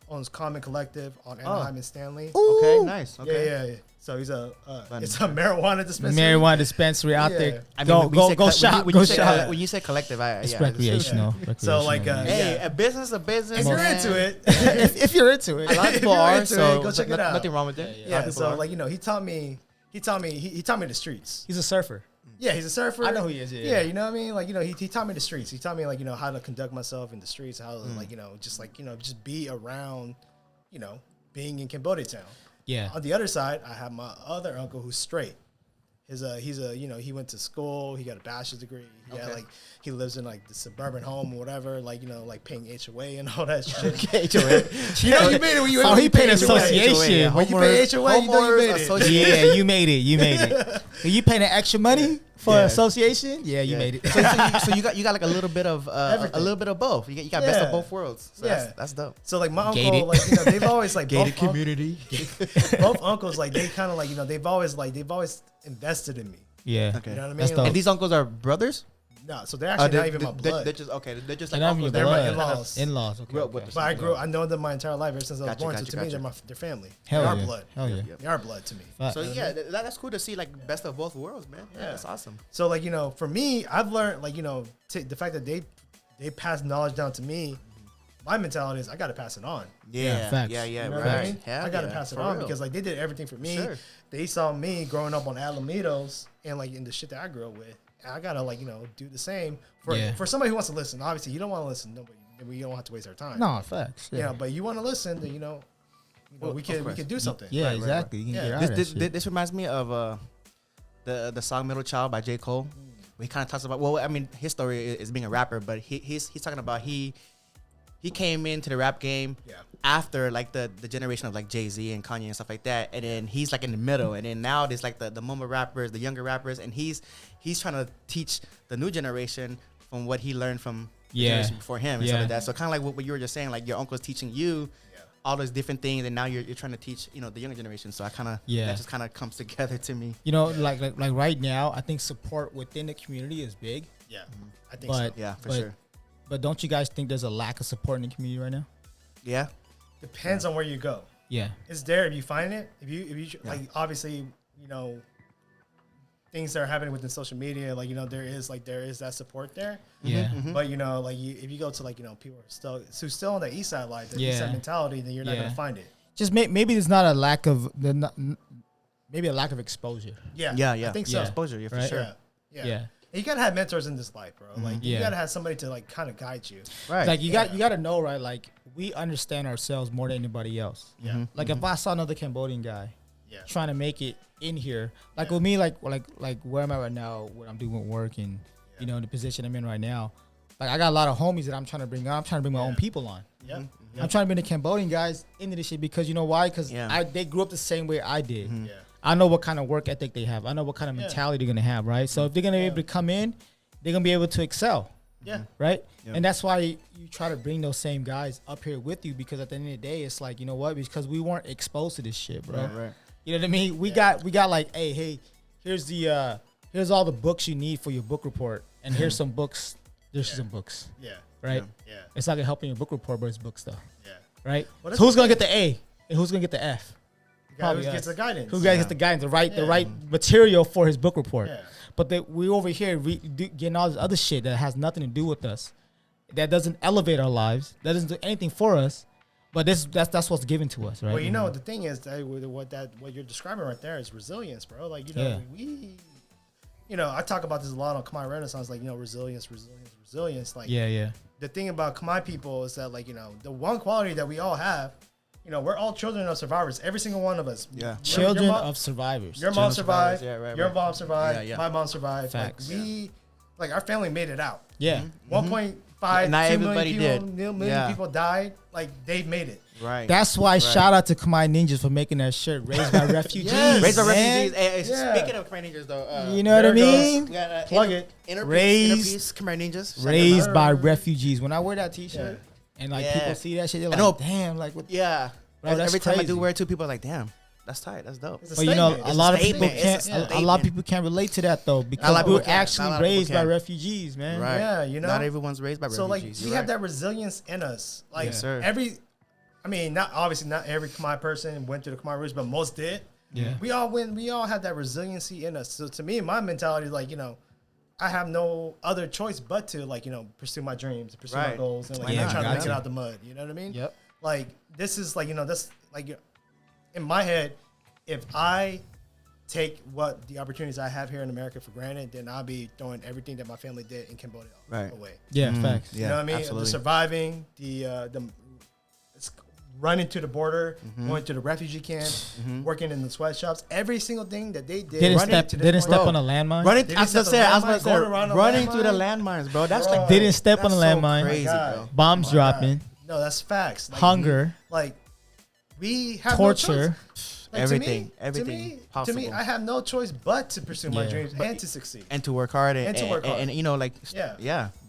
owns Common Collective on Anaheim and Stanley.
Ooh. Okay, nice. Okay.
Yeah. So he's it's a marijuana dispensary.
Marijuana dispensary out there.
I mean,
go shop.
When you say collective,
it's recreational.
So like,
hey, a business.
If you're into it,
if you're into it,
a lot of people are. So
go check it out.
Nothing wrong with it.
Yeah. So like, you know, he taught me the streets.
He's a surfer.
Yeah, he's a surfer.
I know who he is.
Yeah, you know what I mean? Like, you know, he taught me the streets. He taught me, like, you know, how to conduct myself in the streets, how to, like, you know, just be around, you know, being in Cambodia town.
Yeah.
On the other side, I have my other uncle who's straight. he went to school. He got a bachelor's degree. He lives in like the suburban home or whatever. Like like paying HOA and all that shit.
HOA.
You made it when you.
Oh, he paid association.
When you pay HOA, you made it.
Yeah, you made it. You paying the extra money for association? Yeah, you made it.
So you got like a little bit of both. You got best of both worlds. So that's dope.
So like my uncle, like they've always like
gated community.
Both uncles, like they kind of like they've always invested in me.
Yeah.
Okay. You know what I mean?
And these uncles are brothers?
No, so they're actually not even my blood.
They're just okay. They're just
like
uncles.
They're my in-laws.
In-laws. Okay.
But I know them my entire life ever since I was born. So to me, they're family.
Hell
they
yeah.
are blood.
Hell yeah.
They are blood to me.
So yeah, that's cool to see like best of both worlds, man. Yeah, that's awesome.
So like for me, I've learned like the fact that they pass knowledge down to me. My mentality is I got to pass it on.
Yeah,
facts.
Yeah,
you know
right.
What I mean? I got to pass it on because like they did everything for me. Sure. They saw me growing up on Alamitos and like in the shit that I grew up with. I gotta do the same for somebody who wants to listen. Obviously, you don't want to listen. Nobody, we don't have to waste our time.
No, facts.
Yeah, but you want to listen. Then we can do something.
Yeah, exactly. You can get out of that shit.
This reminds me of the song "Middle Child" by J. Cole. He kind of talks about his story is being a rapper, but he's talking about he came into the rap game after like the generation of like Jay-Z and Kanye and stuff like that, and then he's like in the middle, and then now there's like the mumble rappers, the younger rappers, and he's trying to teach the new generation from what he learned from the generation before him and stuff like that. So kind of like what you were just saying, like your uncle's teaching you all those different things, and now you're trying to teach the younger generation. So I kind of that just kind of comes together to me.
Like right now, I think support within the community is big.
Yeah, I think so.
Yeah, for sure.
But don't you guys think there's a lack of support in the community right now?
Yeah.
Depends on where you go.
Yeah.
It's there if you find it. If you like, obviously, things that are happening within social media, like, there is that support there.
Yeah.
Mm-hmm. But, if you go to people who still on the east side life, the east side mentality, then you're not going to find it.
Just maybe there's not a lack of maybe a lack of exposure.
Yeah.
I
think so.
Exposure, for sure.
Yeah. You gotta have mentors in this life, bro. Like you gotta have somebody to like kind of guide you.
Right.
Like you got to know, right? Like we understand ourselves more than anybody else.
Yeah.
Like if I saw another Cambodian guy trying to make it in here, like with me, like where I'm at right now, what I'm doing with work and the position I'm in right now, like I got a lot of homies that I'm trying to bring on. I'm trying to bring my own people on.
Yeah.
I'm trying to bring the Cambodian guys into this shit because you know why? Because they grew up the same way I did.
Yeah.
I know what kind of work ethic they have. I know what kind of mentality they're gonna have, right? So if they're gonna be able to come in, they're gonna be able to excel.
Yeah.
Right? Yeah. And that's why you try to bring those same guys up here with you, because at the end of the day, it's like, you know what? Because we weren't exposed to this shit, bro.
Right.
You know what I mean? We got like, hey, here's here's all the books you need for your book report, and here's some books. There's some books.
Yeah.
Right?
Yeah.
It's not gonna help in your book report, but it's book stuff.
Yeah.
Right? So who's gonna get the A and who's gonna get the F?
Who gets the guidance?
Who gets the guidance? The right material for his book report.
Yeah.
But we over here getting all this other shit that has nothing to do with us, that doesn't elevate our lives, that doesn't do anything for us. But that's what's given to us, right?
Well, the thing is that what you're describing right there is resilience, bro. Like we, I talk about this a lot on Khmer Renaissance, like resilience. Like the thing about Khmer people is that like the one quality that we all have. We're all children of survivors. Every single one of us.
Yeah.
Children of survivors.
Your mom survived.
Yeah, right,
your mom survived.
Yeah.
My mom survived.
Facts.
Like our family made it out.
Yeah.
1.5,
Not
2
everybody
million people died. Like they made it.
Right.
That's why shout out to Khmer Ninjas for making that shirt. Raised by refugees.
Raised by
man.
refugees. Speaking of Khmer Ninjas, though,
you know what I mean?
Plug it.
Raised Khmer Ninjas.
Raised by refugees. When I wear that T-shirt and like people see that shit, they're like, damn, like what?
Yeah.
Bro,
every time I do wear it too, people are like, damn, that's tight, that's dope.
But a lot of people can't. A lot of people can't relate to that though, because we're actually raised by refugees, man.
Right.
Yeah,
not everyone's raised by refugees.
So like we have that resilience in us. Like not every Khmer person went through the Khmer roots, but most did.
Yeah.
We all have that resiliency in us. So to me, my mentality is like, I have no other choice but to like, pursue my dreams, pursue my goals, and like try to make it out the mud. You know what I mean?
Yep.
Like this is like this like in my head, if I take what the opportunities I have here in America for granted, then I'll be throwing everything that my family did in Cambodia away.
Yeah, facts.
You know what I mean?
Absolutely.
The surviving, the running to the border, going to the refugee camp, working in the sweatshops. Every single thing that they did.
Didn't step on a landmine.
Running through the landmines, bro. That's like
didn't step on a landmine.
Crazy, bro.
Bombs dropping.
No, that's facts. Like,
hunger.
We have
torture.
No choice.
Everything
to me, I have no choice but to pursue my dreams and to succeed
and to work hard and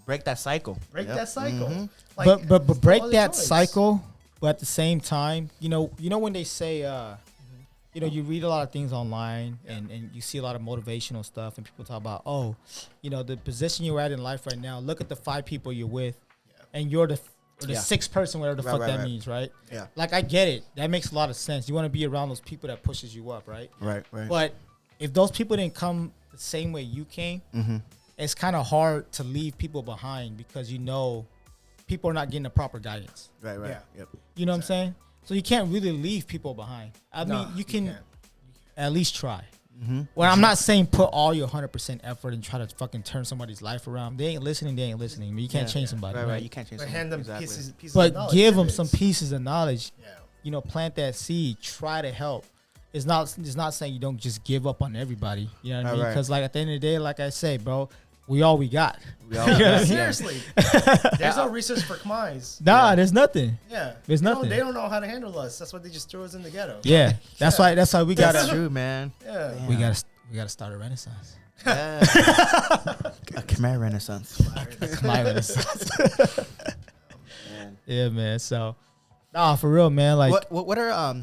break that cycle.
Break that cycle.
But break that cycle. But at the same time, you know when they say, you read a lot of things online and you see a lot of motivational stuff and people talk about, the position you're at in life right now. Look at the 5 people you're with, and you're the 6th person, whatever the fuck that means, right?
Yeah.
Like, I get it. That makes a lot of sense. You want to be around those people that pushes you up, right?
Right.
But if those people didn't come the same way you came, it's kind of hard to leave people behind because people are not getting the proper guidance.
Right.
Yeah.
Yep.
You know what I'm saying? So you can't really leave people behind. I mean, you can at least try. Well, I'm not saying put all your 100% effort and try to fucking turn somebody's life around. They ain't listening. But you can't change somebody.
Right. You can't change somebody.
Hand them
pieces
but
of knowledge.
give them some pieces of knowledge.
Yeah.
Plant that seed. Try to help. It's not saying you don't just give up on everybody. You know what I mean? Because at the end of the day, like I say, bro, we all we got.
Seriously. There's no research for Khmers.
Nah, there's nothing.
Yeah.
There's nothing.
They don't know how to handle us. That's why they just threw us in the ghetto.
Yeah. That's why we got
That's true, man.
Yeah.
We gotta start a renaissance.
Yeah. A Khmer Renaissance.
Khmer Renaissance. Yeah, man. So, for real, man. Like,
what are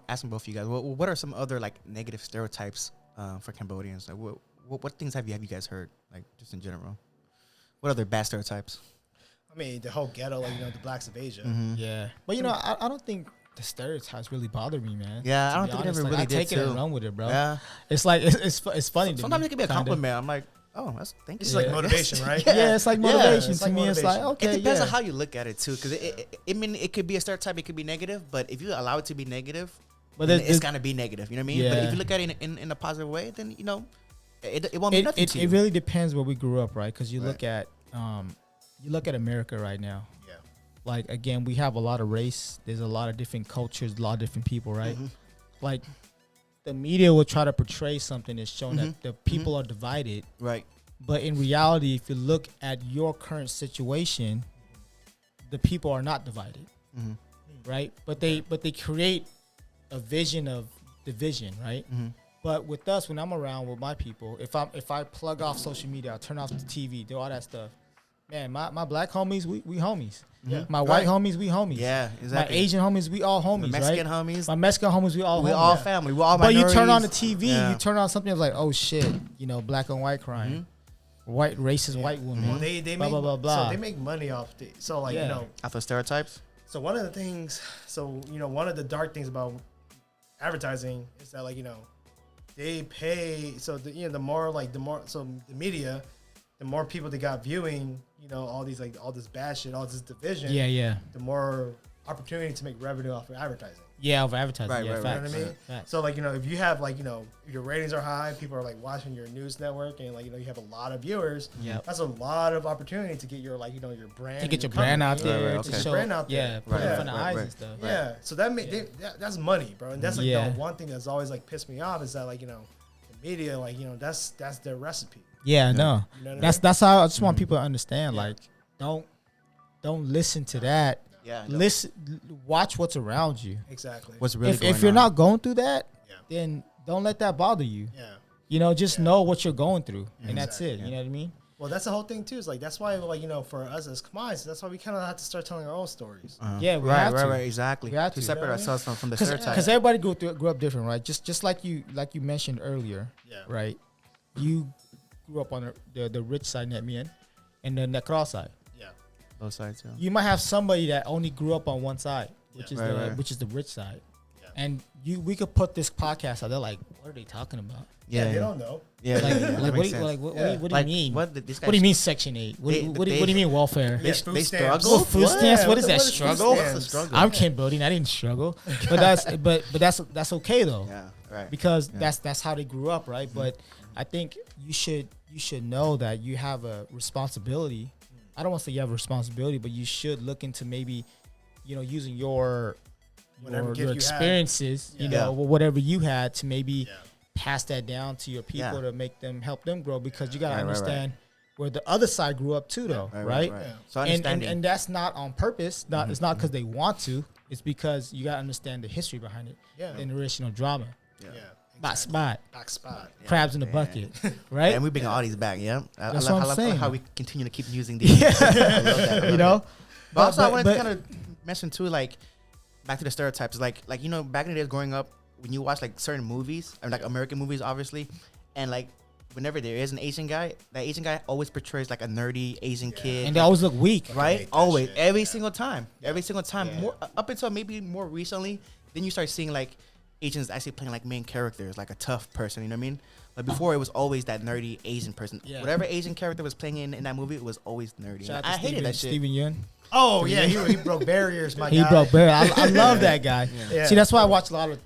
asking both of you guys? What are some other like negative stereotypes for Cambodians? Like, what things have you guys heard? Like, just in general, what other bad stereotypes?
I mean, the whole ghetto, the blacks of Asia.
Yeah, but I don't think the stereotypes really bother me, man.
Yeah, I don't think they ever really did
take
too.
it and run with it, bro.
Yeah,
it's like it's funny.
Sometimes it can be a compliment. I'm like, oh, that's thank you.
It's like motivation, right?
Yeah, it's like motivation to me. It's like, okay,
it depends on how you look at it too, because it could be a stereotype, it could be negative, but if you allow it to be negative, but it's gonna be negative. You know what I mean?
Yeah.
But if you look at it in a positive way, then it won't mean nothing to you.
It really depends where we grew up, right? Because you look at America right now.
Yeah.
Like, again, we have a lot of race. There's a lot of different cultures, a lot of different people, right? Like, the media will try to portray something that's showing that the people are divided.
Right.
But in reality, if you look at your current situation, the people are not divided, right? But they create a vision of division, right? But with us, when I'm around with my people, if I plug off social media, I turn off the TV, do all that stuff, man, my black homies, we homies. Yeah. My white homies, we homies.
Yeah, exactly.
My Asian homies, we all homies,
Mexican
right?
homies.
My Mexican homies, we all
family. We all
but
minorities.
you turn on the TV, you turn on something that's like, oh shit, black and white crime. White racist white woman.
Well, they
blah,
make
blah, blah, blah.
So they make money off
off the stereotypes.
So one of the things, one of the dark things about advertising is that they pay. So the media, the more people they got viewing, all this bad shit, all this division.
Yeah.
The more opportunity to make revenue off of advertising.
Yeah, of advertising.
Right,
yeah,
right,
facts.
You know what I mean?
Facts.
So if you have if your ratings are high, people are watching your news network, and you have a lot of viewers.
Yeah,
that's a lot of opportunity to get your your brand.
To get your brand out there.
To show brand out there.
Yeah, put it in front of eyes and stuff.
Yeah, so that's money, bro, and that's the one thing that's always pissed me off is that the media that's their recipe.
Yeah, no,
you know
that's how I just want people to understand. Don't listen to that.
Yeah,
listen, watch what's around you.
Exactly.
What's really
if you're not going through that, then don't let that bother you.
Yeah.
Just know what you're going through, and that's it. You know what I mean?
Well, that's the whole thing too. Is that's why for us as Khmers, that's why we kind of have to start telling our own stories.
Yeah, we have to.
Right, exactly.
We have
to separate ourselves from the stereotypes.
Because everybody grew up different, right? Just like you mentioned earlier.
Yeah.
Right. You grew up on the rich side, Netmian, and then the cross side.
Both sides, yeah.
You might have somebody that only grew up on one side, which is
right.
the rich side,
yeah.
and we could put this podcast out. They're like, what are they talking about?
Yeah, they don't know.
Yeah,
what do you mean?
What do
you mean Section 8? What do you mean welfare?
They struggle.
Food stamps. What is that struggle?
Struggle?
I'm Cambodian. I didn't struggle, but that's okay though.
Yeah, right.
Because that's how they grew up, right? But I think you should know that you have a responsibility. I don't want to say you have a responsibility, but you should look into maybe, using your experiences, whatever you had to maybe pass that down to your people to help them grow, because you got to understand where the other side grew up too, though, right?
So
and that's not on purpose. It's not because they want to. It's because you got to understand the history behind it.
Yeah.
The original drama.
Yeah.
Back spot.
Crabs
in the bucket, right?
And we bring all these back, I love how we continue to keep using these. I love that. But also, I wanted to kind of mention too, like, back to the stereotypes. Like back in the days growing up, when you watch like certain movies, or like American movies, obviously, and like whenever there is an Asian guy, that Asian guy always portrays like a nerdy Asian kid,
and they always look weak,
right? Always, every single time. More up until maybe more recently, then you start seeing like Asians actually playing like main characters, like a tough person. You know what I mean? But before, it was always that nerdy Asian person. Yeah. Whatever Asian character was playing in that movie, it was always nerdy. I hated that shit.
Steven Yeun.
Oh yeah, he broke barriers.
He broke barriers. I love that guy. Yeah. See, that's why I watch a lot of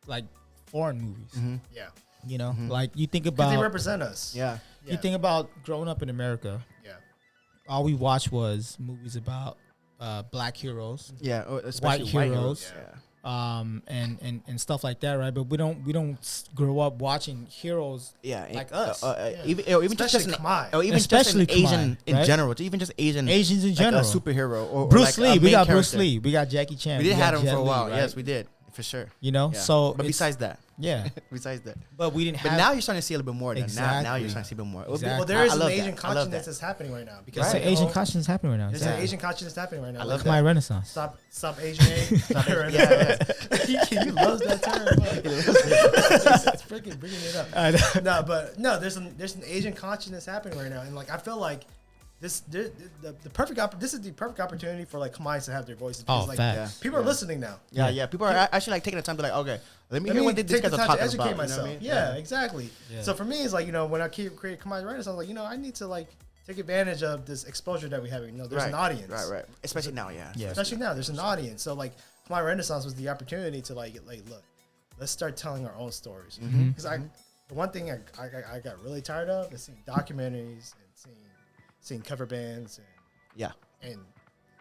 like foreign movies.
Yeah.
Like you think about,
they represent us.
Yeah.
You think about growing up in America.
Yeah.
All we watched was movies about black heroes.
Yeah.
White heroes.
Yeah.
And stuff like that, right? But we don't grow up watching heroes like us.
Even just an Asian in general, even just
Asians in general,
like a superhero or
Bruce
like
Lee. We got
character.
Bruce Lee. We got Jackie Chan.
We did have him for a while.
Right?
Yes, we did for sure.
So
but besides that,
besides
that,
but we didn't.
But now you're starting to see a little bit more.
Exactly.
Now you're starting to see a bit more.
Exactly.
Well, there is an Asian consciousness that's happening right now.
Because Asian consciousness happening right now.
There's an Asian consciousness happening right now.
I love
Khmer Renaissance.
Stop Asian aid. He loves that term. It's freaking bringing it up. There's an Asian consciousness happening right now, and like I feel like this is the perfect opportunity for like Khmers to have their voices. Because, people are listening now.
Yeah. People are actually like taking the time to like, okay, let me hear what these guys are talking
educate
about.
myself.
You know what I mean?
Exactly. Yeah. So for me, it's like when I create Khmer Renaissance, like I need to like take advantage of this exposure that we have. There's an audience.
Right. Especially now,
Especially now, there's an audience. So like Khmer Renaissance was the opportunity to like look, let's start telling our own stories. Because the one thing I got really tired of is seeing documentaries and seeing cover bands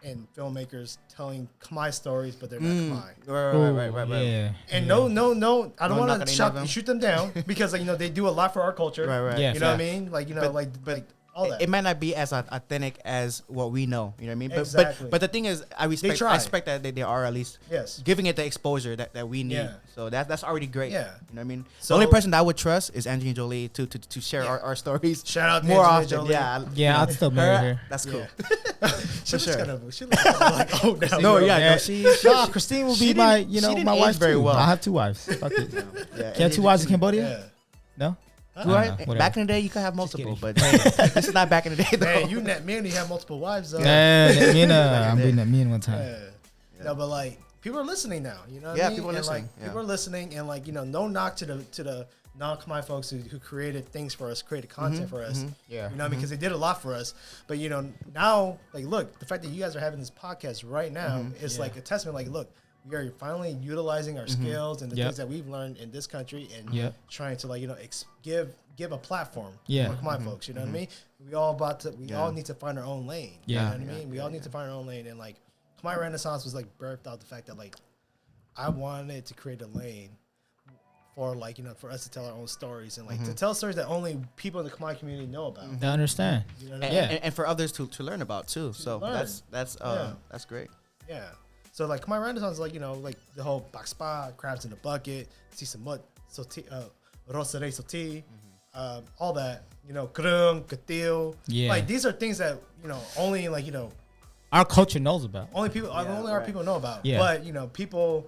and filmmakers telling Khmer stories, but they're not Khmer.
Right.
And no, I don't want to shoot them down because they do a lot for our culture.
Right.
Yeah, you know what I mean? Like but all that.
It might not be as authentic as what we know. You know what I mean?
Exactly.
But the thing is, I respect that they are at least giving it the exposure that we need. Yeah. So that's already great. Yeah. You know what I mean? So the only person that I would trust is Angelina Jolie to share our stories.
Shout out
more
Angelina
often.
Jolie.
Yeah, I'd still marry her.
That's cool.
For sure. She looks like old now.
No, Christine will be my my wife
very well.
I have 2 wives. Fuck it. You have 2 wives in Cambodia? No.
Back in the day, you could have multiple, but this is not back in the day. Though.
Man, you have multiple wives though.
I'm being that mean one time.
No, but like people are listening now. You know what I mean?
People are listening.
People are listening, and like no knock to the non-Khmer folks who created things for us, created content for us.
Yeah,
because they did a lot for us. But now, like, look, the fact that you guys are having this podcast right now is like a testament. Like, look. We are finally utilizing our skills and the things that we've learned in this country and trying to give a platform for Khmer folks. You know what I mean? We all need to find our own lane. You know what I mean? We all need to find our own lane. And like Khmer Renaissance was like birthed out the fact that like I wanted to create a lane for like for us to tell our own stories and like to tell stories that only people in the Khmer community know about.
They understand.
You know what I mean?
And for others to learn about too. So that's great.
Yeah. So like Khmer Renaissance is like like the whole bakspa, crabs in the bucket, see some mud, rosare soti, all that, krung, katil. Yeah. Like these are things that only like
our culture knows about.
Only our people know about. Yeah. But people,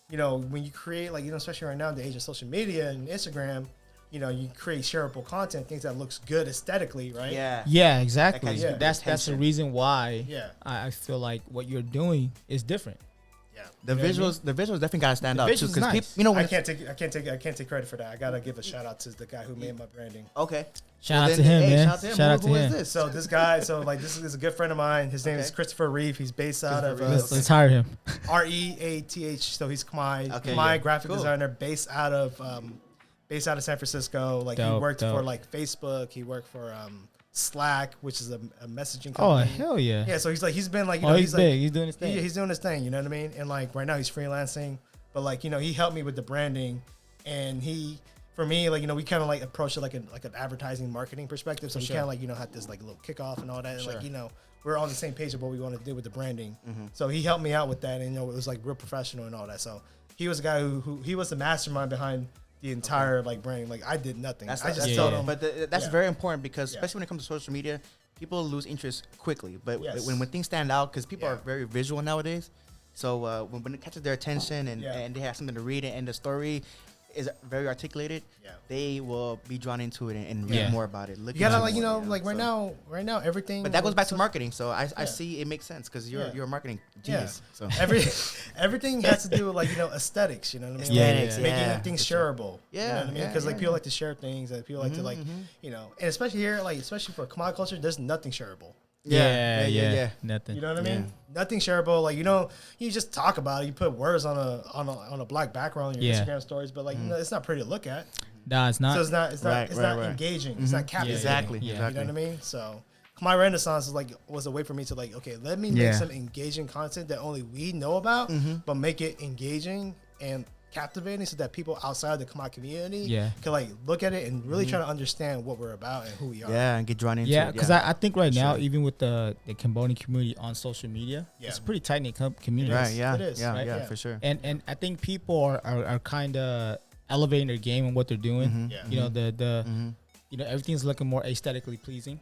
when you create like especially right now in the age of social media and Instagram. You create shareable content, things that looks good aesthetically, right?
Yeah, exactly. That's the reason why I feel like what you're doing is different.
Yeah.
The visuals definitely gotta stand out too, because
nice.
I can't take credit for that. I gotta give a shout out to the guy who made my branding.
Okay.
Shout out to him, man. Shout out to him.
Is this?
So this guy, this is a good friend of mine. His name is Christopher Reeve. He's based out of
let's hire him.
REATH. So he's Khmer graphic designer based out of San Francisco. Like he worked for like Facebook. He worked for Slack, which is a messaging company.
Oh hell yeah!
Yeah, so he's been like,
he's big. He's doing his thing.
He's doing his thing. You know what I mean? And like right now he's freelancing, but like he helped me with the branding, and for me like we kind of like approached it like an advertising marketing perspective. So we kind of like had this like little kickoff and all that, and like we're on the same page of what we want to do with the branding. So he helped me out with that, and it was like real professional and all that. So he was a guy who he was the mastermind behind the entire like branding. Like I did nothing. I just told him.
But that's very important because especially when it comes to social media, people lose interest quickly. But when things stand out, because people are very visual nowadays, so when it catches their attention and they have something to read and the story is very articulated, they will be drawn into it and read more about it. Look,
you gotta like right now everything.
But that goes back to marketing. So I see it makes sense because you're a marketing genius. So
everything has to do with like aesthetics. You know what I mean?
Aesthetics,
making things shareable.
Yeah,
you know what I mean? Because like people like to share things, and people like to like and especially here, like especially for Khmer culture, there's nothing shareable.
Yeah. Nothing.
You know what I mean? Nothing shareable. Like you just talk about it. You put words on a black background in your Instagram stories, but like it's not pretty to look at.
No, it's not.
So it's not engaging. It's not captivating.
Exactly.
You know what I mean? So Khmer Renaissance was a way for me to like, okay, let me make some engaging content that only we know about, but make it engaging and captivating so that people outside the Khmer community can like look at it and really try to understand what we're about and who we are.
Yeah, and get drawn into it.
Yeah, because I think right now, even with the Cambodian community on social media, it's a pretty tight-knit community.
Right, yeah.
It is.
Yeah, for sure.
And I think people are kind of elevating their game and what they're doing. You know, everything's looking more aesthetically pleasing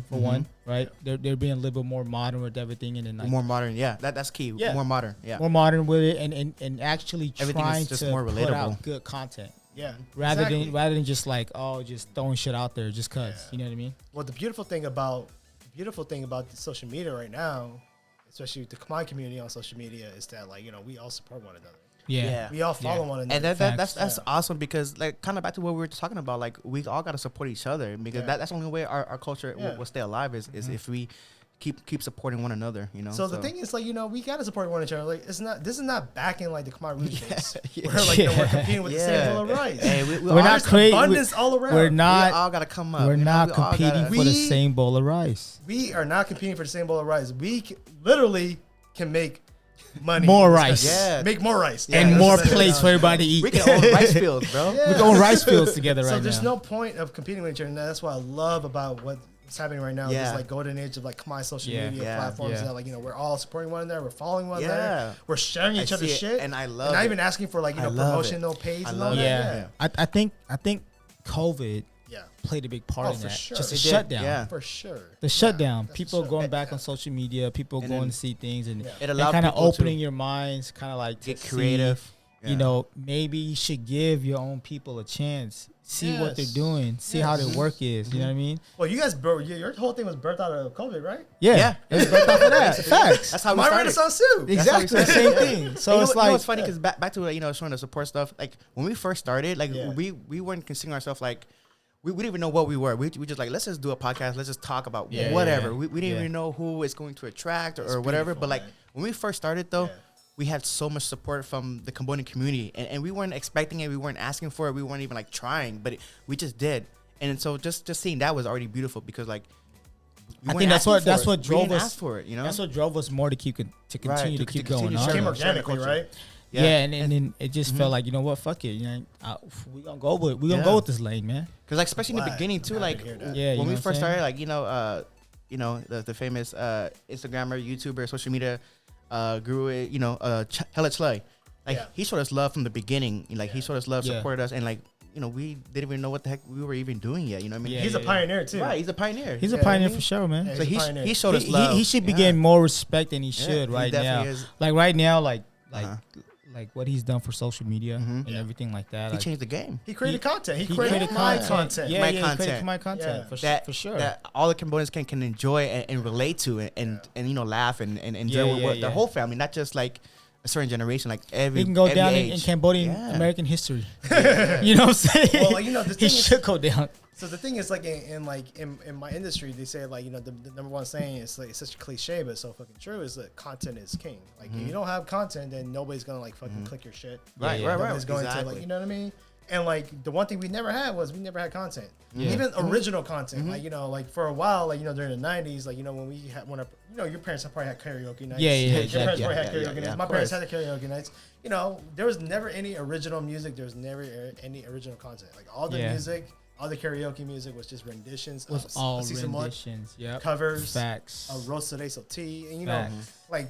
for one, right? They're being a little bit more modern with everything, and then like
more modern. Yeah, that's key. More modern. Yeah,
more modern with it, and actually
everything
trying
is just
to
more
put
relatable.
out good content.
Yeah,
rather than just like just throwing shit out there just cause. You know what I mean?
Well, the beautiful thing about the social media right now, especially with the Khmer community on social media, is that like we all support one another.
Yeah,
we all follow one another,
and that's awesome because like kind of back to what we were talking about, like we all got to support each other because that's the only way our culture will stay alive is if we keep supporting one another, So
the thing is like we got to support one another. Like this is not backing like the Khmer Rouge case. We're like we're competing with the same bowl of rice.
Hey,
we're not creating
abundance all around.
We all got to come up.
We're not competing for the same bowl of rice.
We are not competing for the same bowl of rice. We literally can make money,
more rice,
make more rice,
and more plates for everybody to eat.
We can own rice fields, bro.
We can own rice fields together right now.
So there's no point of competing with each other. And that's what I love about what's happening right now. This like golden age of like Khmer social media platforms that like we're all supporting one another, we're following one another, we're sharing each other's shit,
and I love.
And not even asking for like promotion, no pays, and all that.
I think COVID played a big part in that.
Sure.
Just a shutdown.
For sure.
The shutdown. People going back on social media, people going to see things, and
it allowed
kind of opening your minds, kind of like
get creative.
Maybe you should give your own people a chance. See what they're doing. See how their work is. You know what I mean?
Well, you guys, your whole thing was birthed out of COVID, right?
Yeah. It was birthed out of that. Facts.
That's how we
started. Renaissance too.
Exactly. Same thing. So it's like,
what's funny because back to showing the support stuff. Like when we first started, like we weren't considering ourselves like. We didn't even know what we were. We just like, let's just do a podcast. Let's just talk about whatever. We didn't even know who it's going to attract or whatever. But like when we first started though, we had so much support from the Cambodian community, and we weren't expecting it. We weren't asking for it. We weren't even like trying, but we just did. And so just seeing that was already beautiful because like
I think that's what drove us
for it.
That's what drove us more to continue to keep going on.
It came organically, right?
Yeah, and then it just felt like fuck it, we gonna go with this lane, man.
Because like especially in the beginning too, like when we first started, like the famous Instagrammer, YouTuber, social media guru, Hella Chley, like he showed us love from the beginning. Like he showed us love, supported us, and like we didn't even know what the heck we were even doing yet. You know what I mean?
He's a pioneer too.
Right, he's a pioneer.
He's a pioneer for sure, man.
Yeah,
so he showed us love.
He should be getting more respect than he should right now. Like right now, like what he's done for social media and everything like that.
He changed the game.
He created content. He created my content.
Yeah, he created my content for sure.
That all the Cambodians can enjoy and relate to it and laugh and enjoy with their whole family, not just like a certain generation. Like
he can go down in Cambodian American history. You know what I'm saying?
Well,
he should go down.
So the thing is, like in my industry, they say like the number one saying is like it's such a cliche, but it's so fucking true. Is that content is king. Like if you don't have content, then nobody's gonna like fucking click your shit.
Right.
Nobody's going to like you know what I mean. And like the one thing we never had was we never had content, even original content. Like like for a while, like during the '90s, like when we had your parents probably had karaoke nights. Your parents probably had karaoke nights. My parents had the karaoke nights. There was never any original music. There was never any original content. Like all the music, all the karaoke music was just renditions.
Was all renditions.
Covers.
Facts.
Roast Today So Tea, and like.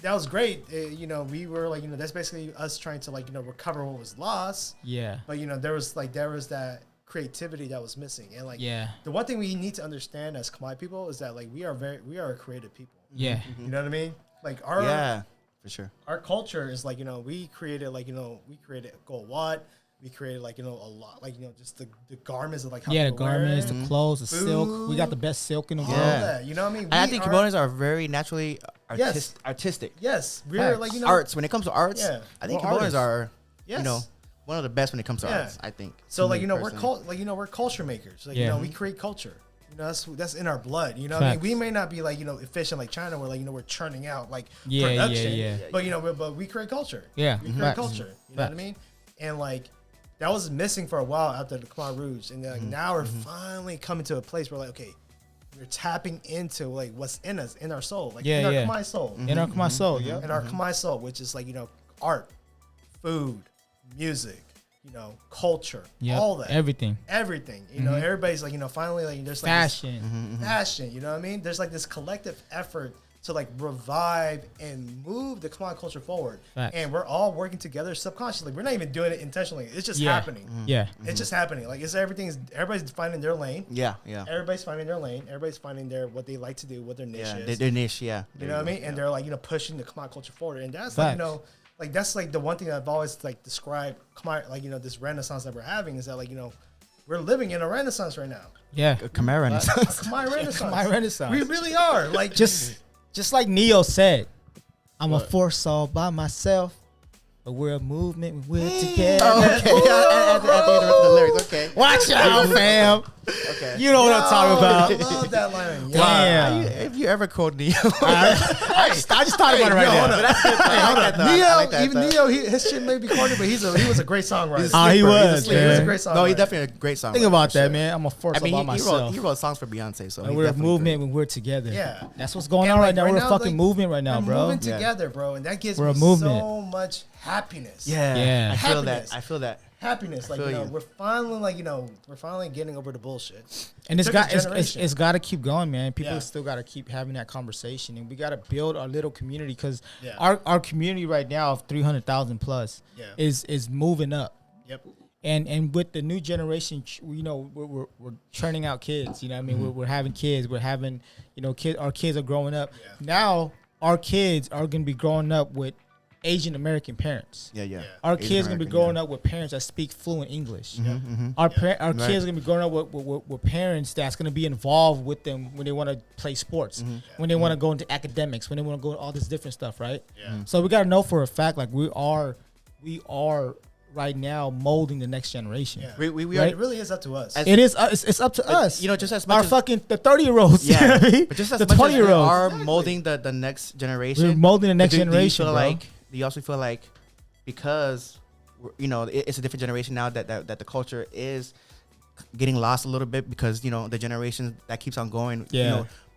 That was great. We were like, that's basically us trying to like, recover what was lost. Yeah. But there was that creativity that was missing, and like, the one thing we need to understand as Khmer people is that like we are a creative people. Yeah. You know what I mean? Like
for sure.
Our culture is like, we created gold wat. We created like a lot, like just the garments of like how
the garments, the clothes, the silk. We got the best silk in the world.
That, you know what I mean?
I think Cambodians are very naturally artistic.
Yes, we're like
arts. When it comes to arts, I think Cambodians are one of the best when it comes to arts. I think.
So like we're culture makers. Like we create culture. That's in our blood. You know what I mean? We may not be like efficient like China, where like we're churning out like production. But we create culture. Yeah, we create culture. You know what I mean? And like. That was missing for a while after the Khmer Rouge, and then, like, now we're finally coming to a place where like, okay, we're tapping into like what's in us, in our soul, like in our Khmer soul,
in our Khmer soul,
in our Khmer soul, which is like art, food, music, culture, all that,
everything.
Everybody's like finally like there's like
fashion,
fashion. You know what I mean? There's like this collective effort to like revive and move the Khmer culture forward. Facts. And we're all working together subconsciously. We're not even doing it intentionally. It's just happening. It's just happening. Like everybody's finding their lane. Everybody's finding their lane. Everybody's finding what they like to do, what their niche is.
Their niche,
You know what I mean? And they're like, pushing the Khmer culture forward. And that's like, like that's like the one thing that I've always like described Khmer, like, this renaissance that we're having is that like, we're living in a renaissance right now.
Yeah. Khmer Renaissance.
Khmer Renaissance.
Khmer Renaissance.
We really are. Like
Just like Neo said, I'm a force all by myself, but we're a movement, we're together.
The lyrics, okay.
Watch out, fam.
Okay.
You know what I'm talking about.
I love that line.
Damn. Have you ever called Neo?
I just thought about it right now.
Hold on. Neo, his shit may be corny, but he was a great songwriter.
He was
a great songwriter.
No, he's definitely a great songwriter.
Think about that, man. I'm a force all by myself.
He wrote songs for Beyonce, so
and we're a movement when we're together.
Yeah.
That's what's going on right now. We're a fucking movement right now, bro.
We're moving together, bro, and that gives me so much happiness.
Yeah. I feel that.
Happiness, like we're finally like we're finally getting over the bullshit,
and it's got to keep going, man. People still got to keep having that conversation, and we got to build our little community because our community right now of 300,000 plus is moving up.
Yep.
And with the new generation, we're churning out kids. You know what I mean? We're having kids. We're having kids. Our kids are growing up. Now our kids are gonna be growing up with Asian American parents. Our kids gonna be growing up with parents that speak fluent English. Our kids gonna be growing up with parents that's gonna be involved with them when they want to play sports, when they want to go into academics, when they want to go into all this different stuff, right? So we gotta know for a fact, like we are right now molding the next generation.
We are. It really is up to us.
It is. It's up to us.
Just as much
our fucking the 30-year-olds.
Yeah.
You know what I mean?
But just as
the
much
20-year-olds
are molding the next generation.
We're molding the next generation.
Do you also feel like because it's a different generation now that the culture is getting lost a little bit because the generation that keeps on going.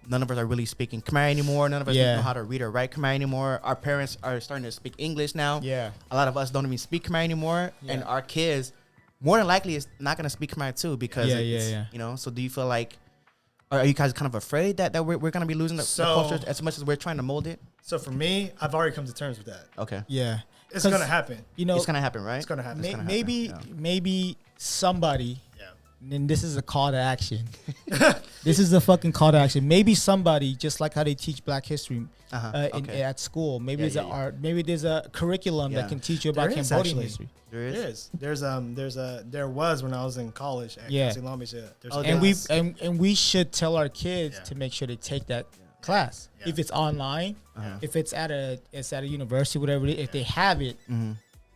None of us are really speaking Khmer anymore. None of us know how to read or write Khmer anymore. Our parents are starting to speak English now. A lot of us don't even speak Khmer anymore, and our kids more than likely is not going to speak Khmer too because So do you feel like? Are you guys kind of afraid that we're going to be losing the culture as much as we're trying to mold it?
So for me, I've already come to terms with that.
Okay.
Yeah.
It's going to happen.
It's going to happen, right?
It's going to happen.
Maybe somebody, and this is a call to action. This is a fucking call to action. Maybe somebody, just like how they teach Black history at school, maybe there's a curriculum that can teach you about Cambodian history.
There is. There was when I was in college at UC Long Beach.
And we should tell our kids to make sure they take that class. If it's online, if it's at a university, whatever it is, if they have it,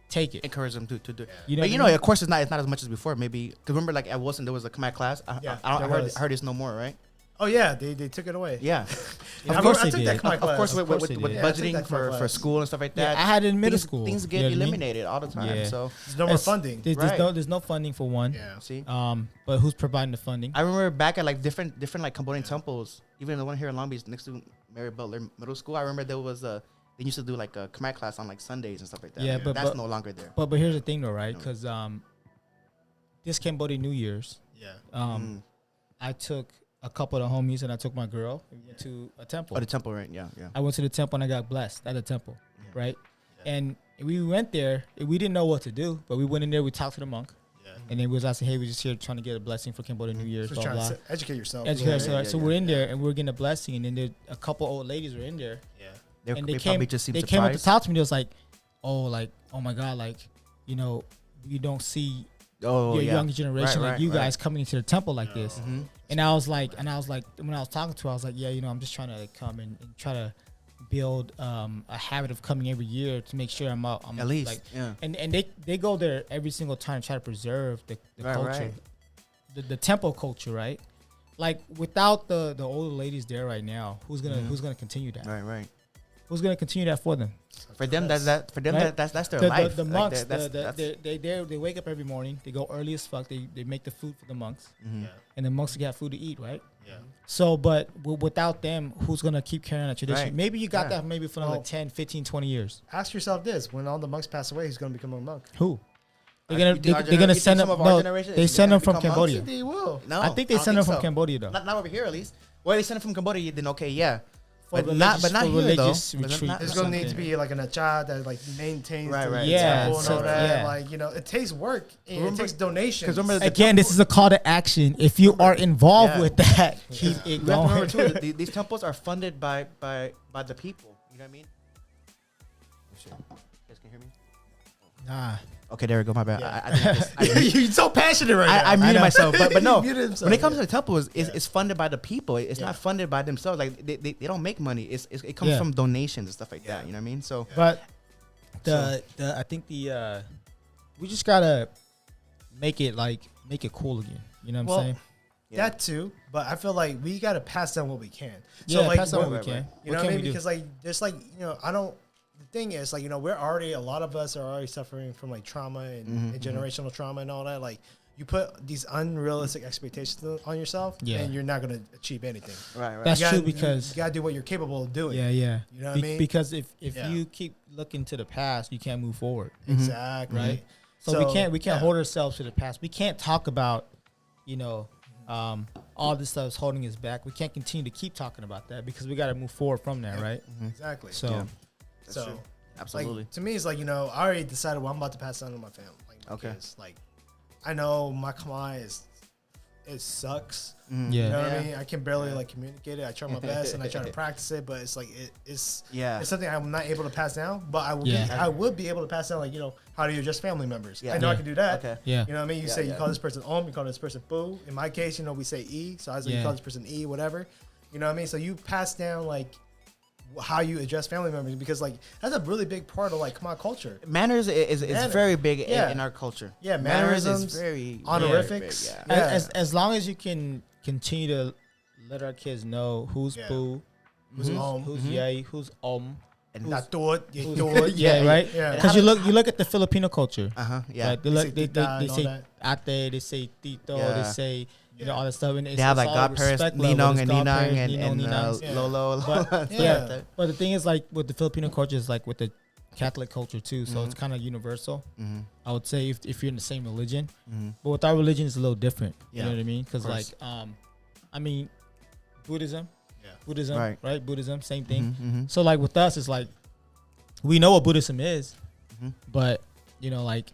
take it.
Encourage them to do it. Of course, it's not as much as before. Maybe because remember, like at Wilson, there was a Khmer class. I heard it's no more, right?
Oh yeah, they took it away.
Yeah,
of course they did.
Of course, with budgeting for school and stuff like that.
Yeah, I had it in middle school.
Things get eliminated all the time. Yeah. So
there's no more funding.
There's no funding for one.
Yeah.
See.
But who's providing the funding?
I remember back at like different like Cambodian temples, even the one here in Long Beach next to Mary Butler Middle School. I remember there was they used to do like a Khmer class on like Sundays and stuff like that.
Yeah, but
that's no longer there.
But here's the thing though, right? Because this Cambodian New Year's, I took a couple of the homies and I took my girl. We went to a temple.
Oh, the temple, right? Yeah.
I went to the temple and I got blessed at the temple, right? Yeah. And we went there. We didn't know what to do, but we went in there. We talked to the monk. And then we was asking, hey, we're just here trying to get a blessing for Cambodian New Year's, blah, blah.
Educate yourself.
So we're in there and we're getting a blessing. And then there, a couple old ladies were in there.
Yeah.
And they came up to talk to me. They was like, oh my God, like, you know, you don't see your younger generation, like you guys coming into the temple like this. Mm-hmm. And I was like, when I was talking to her, I was like, yeah, you know, I'm just trying to come and try to build a habit of coming every year to make sure I'm at least, like, and they go there every single time to try to preserve the culture, the temple culture, right? Like without the older ladies there right now, who's gonna continue that?
Right.
Who's gonna continue that for them?
For them, that's their life.
The monks, they wake up every morning. They go early as fuck. They make the food for the monks, and the monks get food to eat, right? Yeah. So, but without them, who's gonna keep carrying that tradition? Right. Maybe you got that maybe for another 10, 15, 20 years.
Ask yourself this: when all the monks pass away, who's gonna become a monk?
Who? They're gonna send them. No, they send them from Cambodia.
They will.
No,
I think they send them from Cambodia though.
Not over here at least. Well, they send them from Cambodia. Then okay, yeah.
But not here though.
There's gonna need to be like an achad that like maintains the temple and all that.
Yeah.
Like, you know, it takes work. It takes donations.
Again, this is a call to action. If you are involved with that, keep it going.
Remember too, these temples are funded by the people. You know what I mean? You guys can hear me?
Nah.
Okay, there we go. My bad.
Yeah. You're so passionate right now.
I muted myself, but no. When it comes to the temple, it's funded by the people. It's not funded by themselves. Like they don't make money. It comes from donations and stuff like that. You know what I mean? So,
but I think we just gotta make it cool again. You know what I'm saying?
That too, but I feel like we gotta pass down what we can.
So like, pass down what we can.
You know what I mean? Because like there's like, you know, the thing is, like, you know, a lot of us are already suffering from like trauma and generational trauma and all that. Like, you put these unrealistic expectations on yourself, and you're not going to achieve anything.
Right.
That's true because
you got to do what you're capable of doing.
Yeah.
You know what I mean?
Because if you keep looking to the past, you can't move forward.
Exactly.
Right. So we can't hold ourselves to the past. We can't talk about, you know, all this stuff is holding us back. We can't continue to keep talking about that because we got to move forward from there, right?
Exactly.
So.
Yeah.
So
true. Absolutely.
Like, to me, it's like, you know, I already decided what I'm about to pass on to my family. Like, because, like, I know my Khmer it sucks. You know what I mean? I can barely like communicate it. I try my best and I try to practice it, but it's like it's something I'm not able to pass down. But I would be able to pass down, like, you know, how do you address family members? I know I can do that.
Okay.
You know what I mean? You call this person you call this person boo. In my case, you know, we say E. So I was like, you call this person E, whatever. You know what I mean? So you pass down like how you address family members, because like that's a really big part of like Khmer culture.
Manners is very big in our culture.
Yeah, mannerisms
is very
honorifics.
Very big,
As long as you can continue to let our kids know who's boo, who's yay, who's
and not do it.
Right? Yeah. Because you look at the Filipino culture.
Yeah.
Right? They say ate, they say tito, they say, you know, all that stuff. And
they have like godparents, Ninong and Ninang and Lolo.
But the thing is, like with the Filipino culture, is like with the Catholic culture too. So it's kind of universal. I would say if you're in the same religion, but with our religion, it's a little different. You know what I mean? Because like, I mean, Buddhism, right? Buddhism, same thing. So like with us, it's like we know what Buddhism is, but you know, like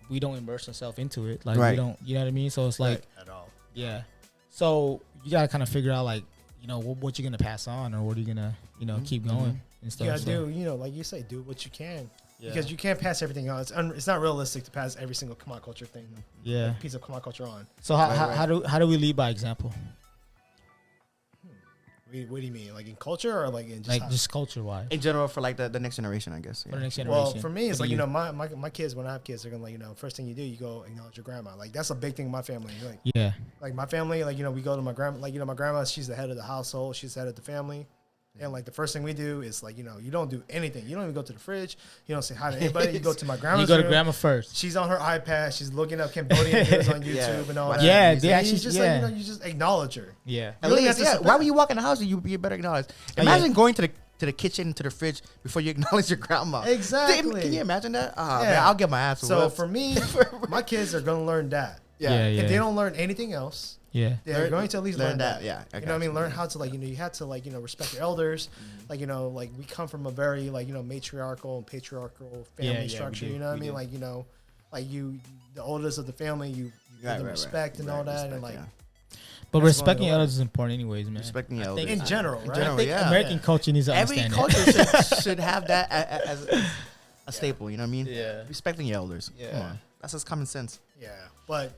we don't immerse ourselves into it. Like we don't, you know what I mean? So it's like
at all.
Yeah. So you gotta kind of figure out, like, you know, what you're gonna pass on, or what are you gonna, you know, keep going and stuff.
You gotta do, you know, like you say, do what you can, because you can't pass everything on. It's not realistic to pass every single Khmer culture thing, piece of Khmer culture on.
So how do we lead by example?
What do you mean? Like in culture or like in just
like just culture wise?
In general, for like the next generation, I guess.
For the next
Well,
generation.
for me, it's like, my kids, when I have kids, they're going to, like, first thing you do, you go acknowledge your grandma. Like, that's a big thing in my family. Like my family, like, we go to my grandma, like, my grandma, she's the head of the household. She's the head of the family. And, like, the first thing we do is, like, you don't do anything. You don't even go to the fridge. You don't say hi to anybody. You go to my grandma's
You go to
room.
grandma first.
She's on her iPad. She's looking up Cambodian videos on YouTube and all that.
Yeah,
and
they actually,
you just, like, you just acknowledge her.
Yeah.
At least, why would you walk in the house? You better acknowledge. Imagine going to the kitchen, to the fridge before you acknowledge your grandma.
Exactly.
Can you imagine that? Man, I'll get my ass.
So for me, my kids are going to learn that. If they don't learn anything else, they're going to at least learn that.
Yeah.
You know what I mean? Learn how to, like, you have to, like, respect your elders. Like, like, we come from a very, like, matriarchal and patriarchal family structure. You know what I mean? Like, like the oldest of the family, you give them respect and all that. And, like,
but respecting others is important anyways, man.
Respecting elders.
In general, right?
I think American culture needs to understand that.
Every culture should have that as a staple, you know what I mean?
Yeah.
Respecting your elders. Yeah. Come on. That's just common sense.
Yeah. But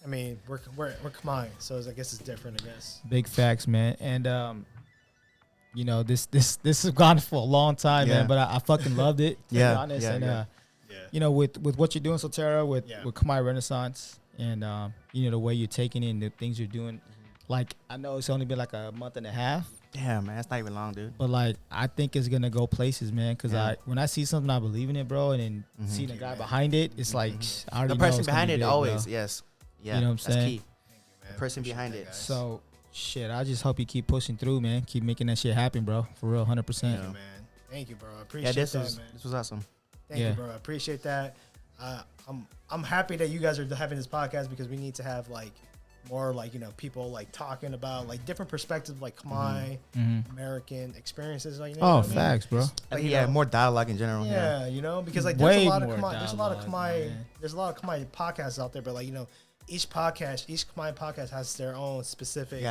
I mean, we're Khmer, so I guess it's different, I guess.
Big facts, man. And this has gone for a long time, man, but I fucking loved it, to be honest. With what you're doing, Sotheara, with Khmer Renaissance, and the way you're taking it and the things you're doing, like, I know it's only been like a month and a half.
Damn, man, that's not even long, dude.
But, like, I think it's gonna go places, man. Because when I see something, I believe in it, bro. And then seeing the guy behind it, it's like I already
the
know
person
it's
behind
gonna
it,
be big,
always,
bro.
yes, yeah,
you know what I'm saying?
That's key. The person behind it.
So, shit, I just hope you keep pushing through, man. Keep making that shit happen, bro. For real, 100%.
Thank you, man. Thank you, bro. I appreciate that, man.
This was awesome.
Thank you, bro. I appreciate that. I'm happy that you guys are having this podcast because we need to have, like, more, like, people, like, talking about, like, different perspectives, like Khmer, American experiences, like,
facts, bro.
Like, more dialogue in general.
Because, like, there's a lot of Khmer podcasts out there, but, like, each Khmer podcast has their own specific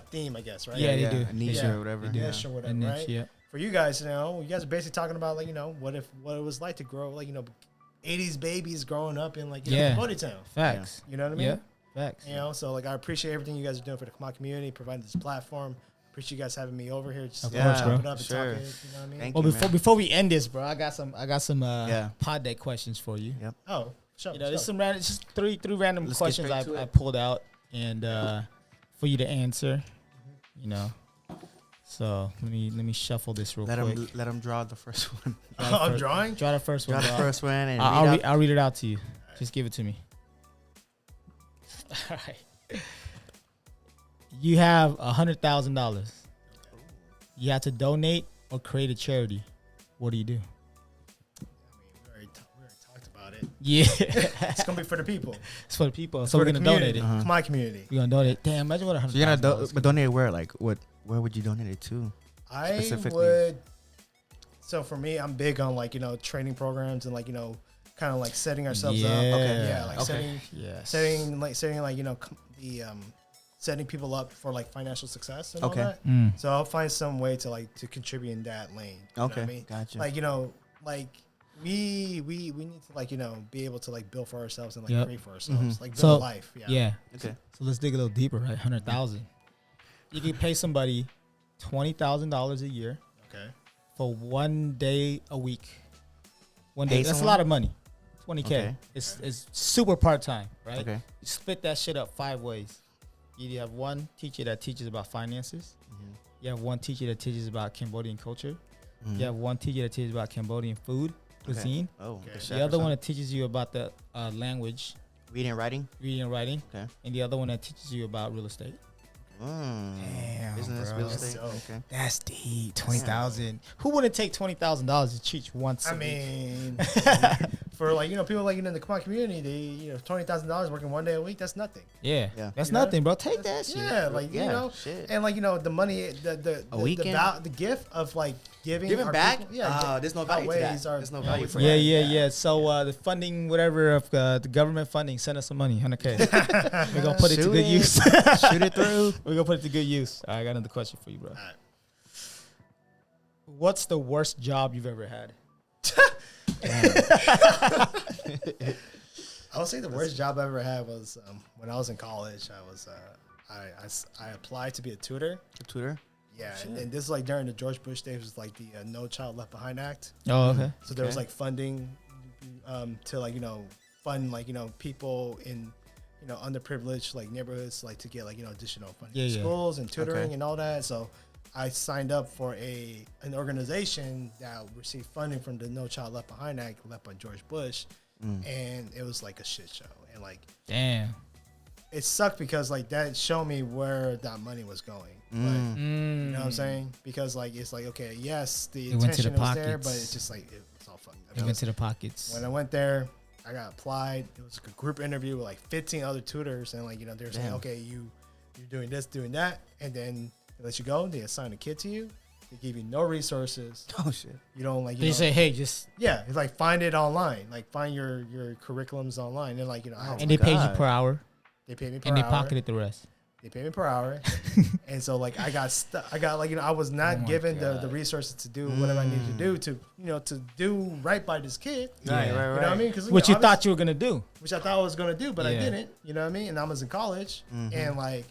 theme, I guess, right?
Yeah, they do.
A niche or whatever.
Niche or whatever, right? Yeah. For you guys, you guys are basically talking about, like, what it was like to grow, like, 80s babies growing up in, like, Cambodia town.
Facts.
You know what I mean?
Yeah. Facts.
So, like, I appreciate everything you guys are doing for the Khmer community, providing this platform. Appreciate you guys having me over here. Just
of course, bro.
Up and talk it, you know what I mean?
Thank you,
before we end this, bro, I got some pod deck questions for you.
Yep.
Oh, sure.
There's some random, just three random questions I pulled out and for you to answer. So let me shuffle this real quick.
Let him draw the first one.
I'm drawing.
Draw the first one.
Draw the first one, and
I'll read it out to you. Right. Just give it to me. All right. You have $100,000. You have to donate or create a charity. What do you do?
We already talked about it.
Yeah.
It's going to be for the people.
It's for the people. So we're going to donate it.
It's my community.
We're going to donate. Damn, imagine what $100,000.
So you're going to donate where? Like, where would you donate it to?
I would. So for me, I'm big on, like, training programs and, like, kind of like setting ourselves up.
Okay.
Yeah, like setting people up for, like, financial success and all that. So I'll find some way to contribute in that lane. You know what I mean?
Gotcha.
Like, we need to, like, be able to, like, build for ourselves and, like, create for ourselves, like, build a life.
Yeah.
Okay.
So let's dig a little deeper, right? 100,000. You can pay somebody $20,000 a year.
Okay.
For 1 day a week. 1 day. That's a lot of money. 20K.
Okay.
It's super part-time, right?
Okay.
You split that shit up 5 ways. You have one teacher that teaches about finances. You have one teacher that teaches about Cambodian culture. You have one teacher that teaches about Cambodian food, cuisine.
Oh,
the other one that teaches you about the language.
Reading and writing.
Okay. And the other one that teaches you about real estate. Damn,
business,
bro.
real estate. Okay.
That's deep. 20,000. Who wouldn't take $20,000 to teach once?
I mean, for, like, people, like, in the Khmer community, they, $20,000 working 1 day a week. That's nothing.
Yeah. That's nothing, bro. Take that shit.
Yeah, like,
shit.
And, like, the money, the gift of, like, giving
back.
People,
there's no value to that. There's no value for that.
Yeah. So the funding, whatever of the government funding, send us some money, 100K. We're gonna put it to good use.
Shoot it through.
We're gonna put it to good use. All right, I got another question for you, bro.
Right.
What's the worst job you've ever had?
I would say the worst job I ever had was when I was in college. I was I applied to be a tutor.
A tutor?
Yeah, and this is like during the George Bush days, was like the No Child Left Behind Act.
Oh, okay.
So there was like funding to like fund like people in underprivileged like neighborhoods like to get like additional funding for schools and tutoring and all that. So I signed up for an organization that received funding from the No Child Left Behind Act, led by George Bush, and it was like a shit show. And like,
damn,
it sucked because like that showed me where that money was going. But, you know what I'm saying? Because like it's like, okay, yes, the intention was there, but it's just like it was all fucked up.
It went to the pockets.
When I went there, I got applied. It was a group interview with like 15 other tutors, and like they were saying, okay, you're doing this, doing that, and then they let you go. They assign a kid to you. They give you no resources.
Oh shit!
You don't like.
They say, hey, just
it's like find it online. Like find your curriculums online, and like
and they paid you per hour.
They paid me per hour,
and they pocketed the rest.
They paid me per hour, and so like I got stuck. I got like I was not given the resources to do whatever I needed to do to do right by this kid.
Right.
You know what I mean? Because
what you thought you were gonna do,
which I thought I was gonna do, but I didn't. You know what I mean? And I was in college, and like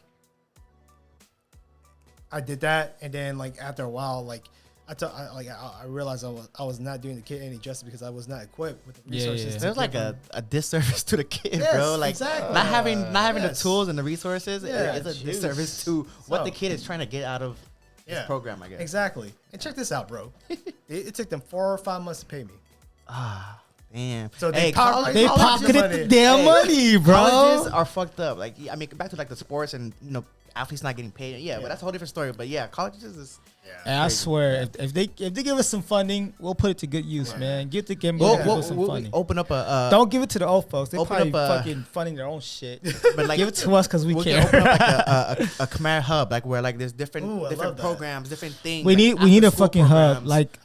I did that, and then like after a while, like I realized I was not doing the kid any justice because I was not equipped with the resources.
There's like a disservice to the kid, bro. Like
exactly.
not having the tools and the resources is a disservice to what
So,
the kid is trying to get out of this program, I guess.
Exactly. And check this out, bro. it took them 4 or 5 months to pay me.
Ah, damn.
So
they
pocketed
the damn money, bro.
Colleges are fucked up. Like I mean, back to like the sports and athletes not getting paid. Yeah, but that's a whole different story. But yeah, colleges is.
And I swear, if they give us some funding, we'll put it to good use, man. Give the Cambodia some funding.
Open up a.
Don't give it to the old folks. They
open
probably
up
fucking funding their own shit.
But like,
give it to us because we care.
Open up like a Khmer hub, like where like there's different programs, different things.
We need a fucking
programs.
hub, like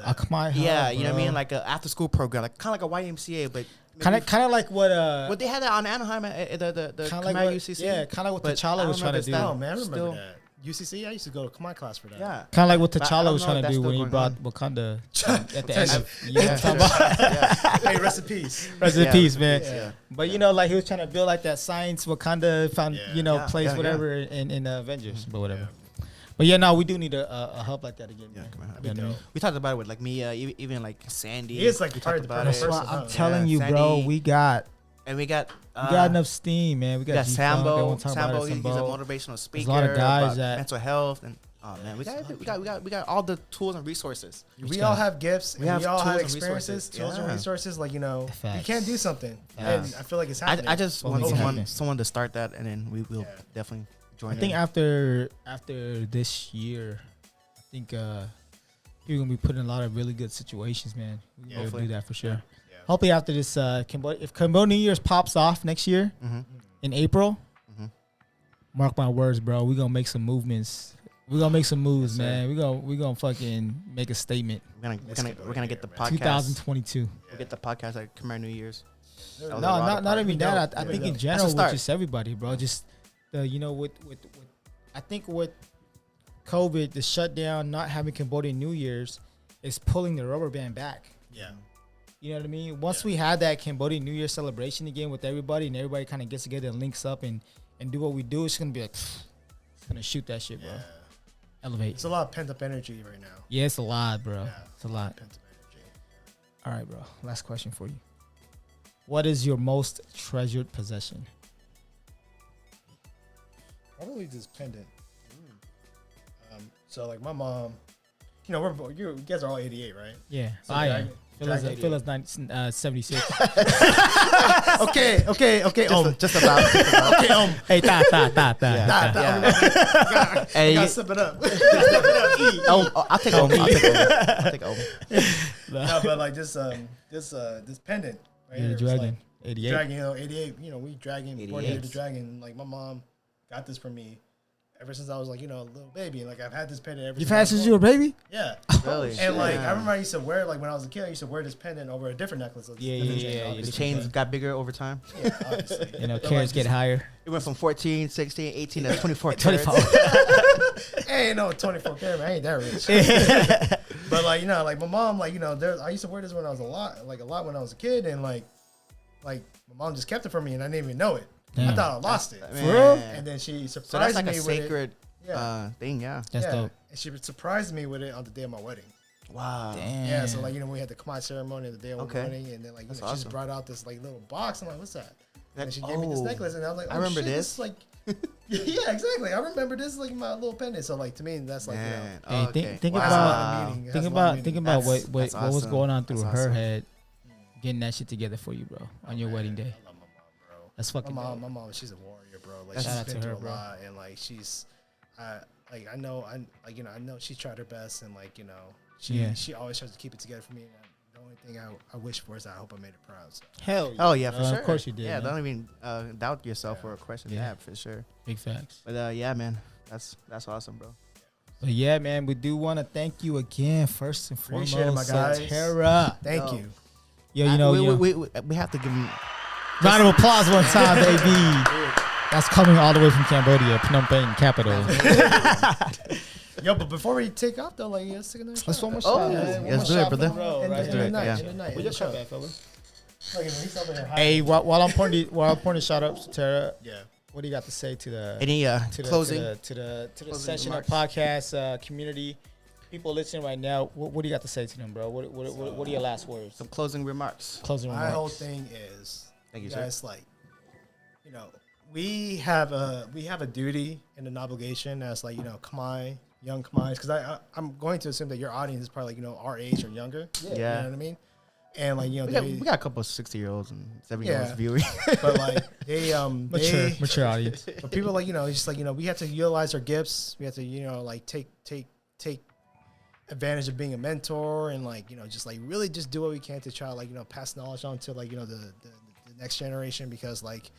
a Khmer hub.
Yeah, you know what I mean, like a after school program, like kind of like a YMCA, but.
Kind of like what
they had that on Anaheim at the Khmer
like
UCC.
Yeah, kind of what T'Challa was trying to do.
Oh man, I remember that. UCC, I used to go to Khmer class for that.
Yeah,
kind of like what T'Challa was trying to do when he brought Wakanda at the end of.
Hey, rest in peace.
Rest in peace, man. Yeah. But like he was trying to build like that science Wakanda place whatever in Avengers, but whatever. But we do need a hub like that again. Man.
We talked about it with like Mia, even like Sandy.
It's like
we talked about
it. I'm telling you,
Sandy,
bro, we got
enough
steam, man. We got
Sambo. Sambo, he's a motivational speaker.
There's a lot of guys that
mental health and man, we got all the tools and resources.
We all have gifts. We all have experiences,
tools
and resources. Like we can do something, and I feel like it's happening.
I just want someone to start that, and then we will definitely.
I think after this year, I think you're gonna be put in a lot of really good situations, man. We'll do that for sure. Yeah. Hopefully after this, if Cambodia New Year's pops off next year in April, mark my words, bro, we're gonna make some movements. We're gonna make some moves, man. We're gonna fucking make a statement.
We're gonna get the podcast.
2022.
We'll get the podcast at Khmer New Year's.
No, not even that. I think in general with just everybody, bro. Just with I think with COVID, the shutdown, not having Cambodian New Year's is pulling the rubber band back.
Yeah.
You know what I mean? Once we have that Cambodian New Year celebration again with everybody and everybody kind of gets together and links up and do what we do, it's going to be like, it's going to shoot that shit, bro. Elevate.
It's a lot of pent-up energy right now.
Yeah, it's a lot, bro.
Yeah,
it's a lot.
Pent-up energy.
All right, bro. Last question for you. What is your most treasured possession?
Probably this pendant. So like my mom, you guys are all 88, right?
Yeah, so I am. Phil's 76.
Okay.
Just about.
Okay,
Hey, ta.
Hey, gotta sip it up.
I'll take Om.
No, but like this pendant. Right
You're the dragon. 88.
Dragon, 88. We dragon. Born here the dragon. Like my mom got this for me ever since I was like, a little baby. And like I've had this pendant ever since.
You've had since you were a baby?
Yeah.
Really?
And like I remember I used to wear when I was a kid, I used to wear this pendant over a different necklace.
Yeah. The chains got bigger over time.
Yeah, obviously.
Carats get higher.
It went from 14, 16, 18 to 24
24.
Ain't no 24 karat, man. I ain't that rich. But like, like my mom, like, I used to wear this when I was a lot when I was a kid, and like my mom just kept it for me and I didn't even know it. Damn. I thought I lost it.
For real?
And then she surprised
so that's like
me
a sacred thing. Yeah,
that's dope.
And she surprised me with it on the day of my wedding.
Wow.
Damn.
Yeah, so like we had the Khmer ceremony the day of my wedding, and then like she just brought out this like little box. I'm like, what's that? And she gave me this necklace, and I was like, I remember this. Like, yeah, exactly. I remember this like my little pendant. So like to me, that's like
think about what was going on through her head, getting that shit together for you, bro, on your wedding day.
I love my mom, bro.
That's fucking.
My mom, she's a warrior, bro. Like she's been through a lot, and like she's, like I know she tried her best, and like she always tries to keep it together for me. And the only thing I wish for is I hope I made her proud. So.
Hell yeah.
Oh yeah, for sure.
Of course you did.
Yeah, don't even doubt yourself or question that for sure.
Big facts.
But yeah, man, that's awesome, bro.
But yeah, man, we do want to thank you again, first and foremost,
Sotheara. Thank you.
Yo,
we have to give him
round of applause one time, baby. That's coming all the way from Cambodia, Phnom Penh capital.
Yo, but before we take off though, like let's take another shot.
Let's one more shot.
Let's do it, brother.
Let's do it.
Where's your cup at, fella?
Hey,
while I'm pouring the shot up, Sotheara.
Yeah.
What do you got to say to the
closing
to the session of podcast community people listening right now? What do you got to say to them, bro? What are your last words?
Some closing remarks.
My whole thing is,
thank you,
guys.
Sir.
Like, we have a duty and an obligation as like Khmer, young Khmers, because I'm going to assume that your audience is probably like our age or younger.
Yeah.
You know what I mean? And like
we got a couple of 60-year-olds and 70-year-olds viewing,
but like they
mature audience.
But people like it's just like we have to utilize our gifts. We have to like take advantage of being a mentor and like just like really just do what we can to try to like pass knowledge on to like the next generation, because like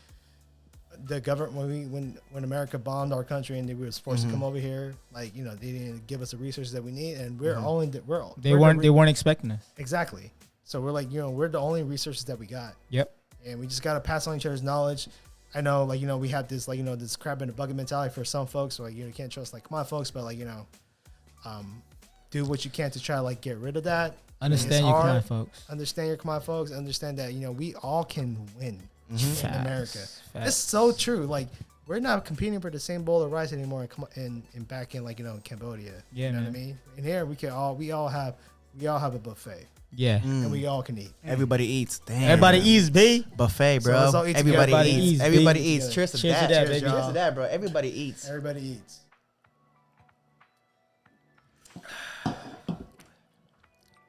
the government when America bombed our country and they were forced to come over here, like they didn't give us the resources that we need, and they
weren't expecting us.
Exactly. So we're like, we're the only resources that we got.
Yep.
And we just got to pass on each other's knowledge. I know, like, we have this, like, this crab in the bucket mentality for some folks. So, like, you can't trust, like, my folks, but, like, do what you can to try to, like, get rid of that.
Understand your Khmer folks.
Understand your Khmer folks. Understand that, we all can win in America.
Facts.
It's so true. Like, we're not competing for the same bowl of rice anymore in back in, like, Cambodia.
Yeah,
you know what I mean? And here, we all have a buffet.
Yeah.
And we all can eat.
Everybody eats. Damn.
Everybody eats, B.
Buffet, bro.
So
everybody eats. Everybody eats. Cheers to that.
Cheers
to that, bro. Everybody eats.
Everybody eats.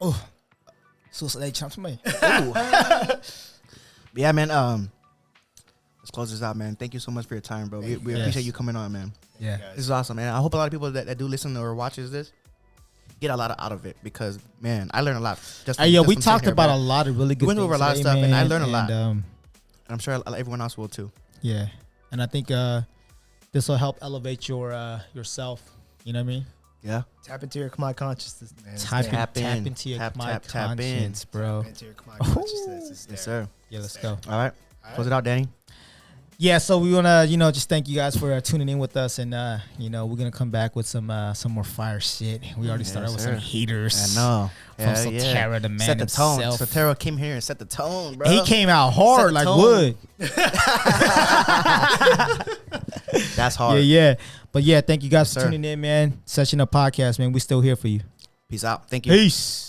Oh. So they chumped me.
Yeah, man. Let's close this out, man. Thank you so much for your time, bro. We appreciate you coming on, man.
Yeah.
This is awesome, man. I hope a lot of people that do listen or watches this get a lot out of it, because man, I learned a lot.
We talked about a lot of really good things.
We went over a lot of stuff, and I learned a lot.
And
I'm sure everyone else will too.
Yeah, and I think this will help elevate yourself. You know what I mean?
Yeah.
Tap into your Khmer consciousness, man.
Tap into your Khmer conscience, bro.
Tap into your Khmer consciousness.
Yes, sir.
Yeah, let's go.
All right. Close it out, Danny.
Yeah, so we want to, just thank you guys for tuning in with us, and we're gonna come back with some more fire shit. We already started with some haters.
I know.
From Sotheara, the man
set the tone.
himself.
Sotheara came here and set the tone, bro.
He came out hard like wood.
That's hard.
Yeah. But yeah, thank you guys for tuning in, man. Session of podcast, man. We still here for you.
Peace out. Thank you.
Peace.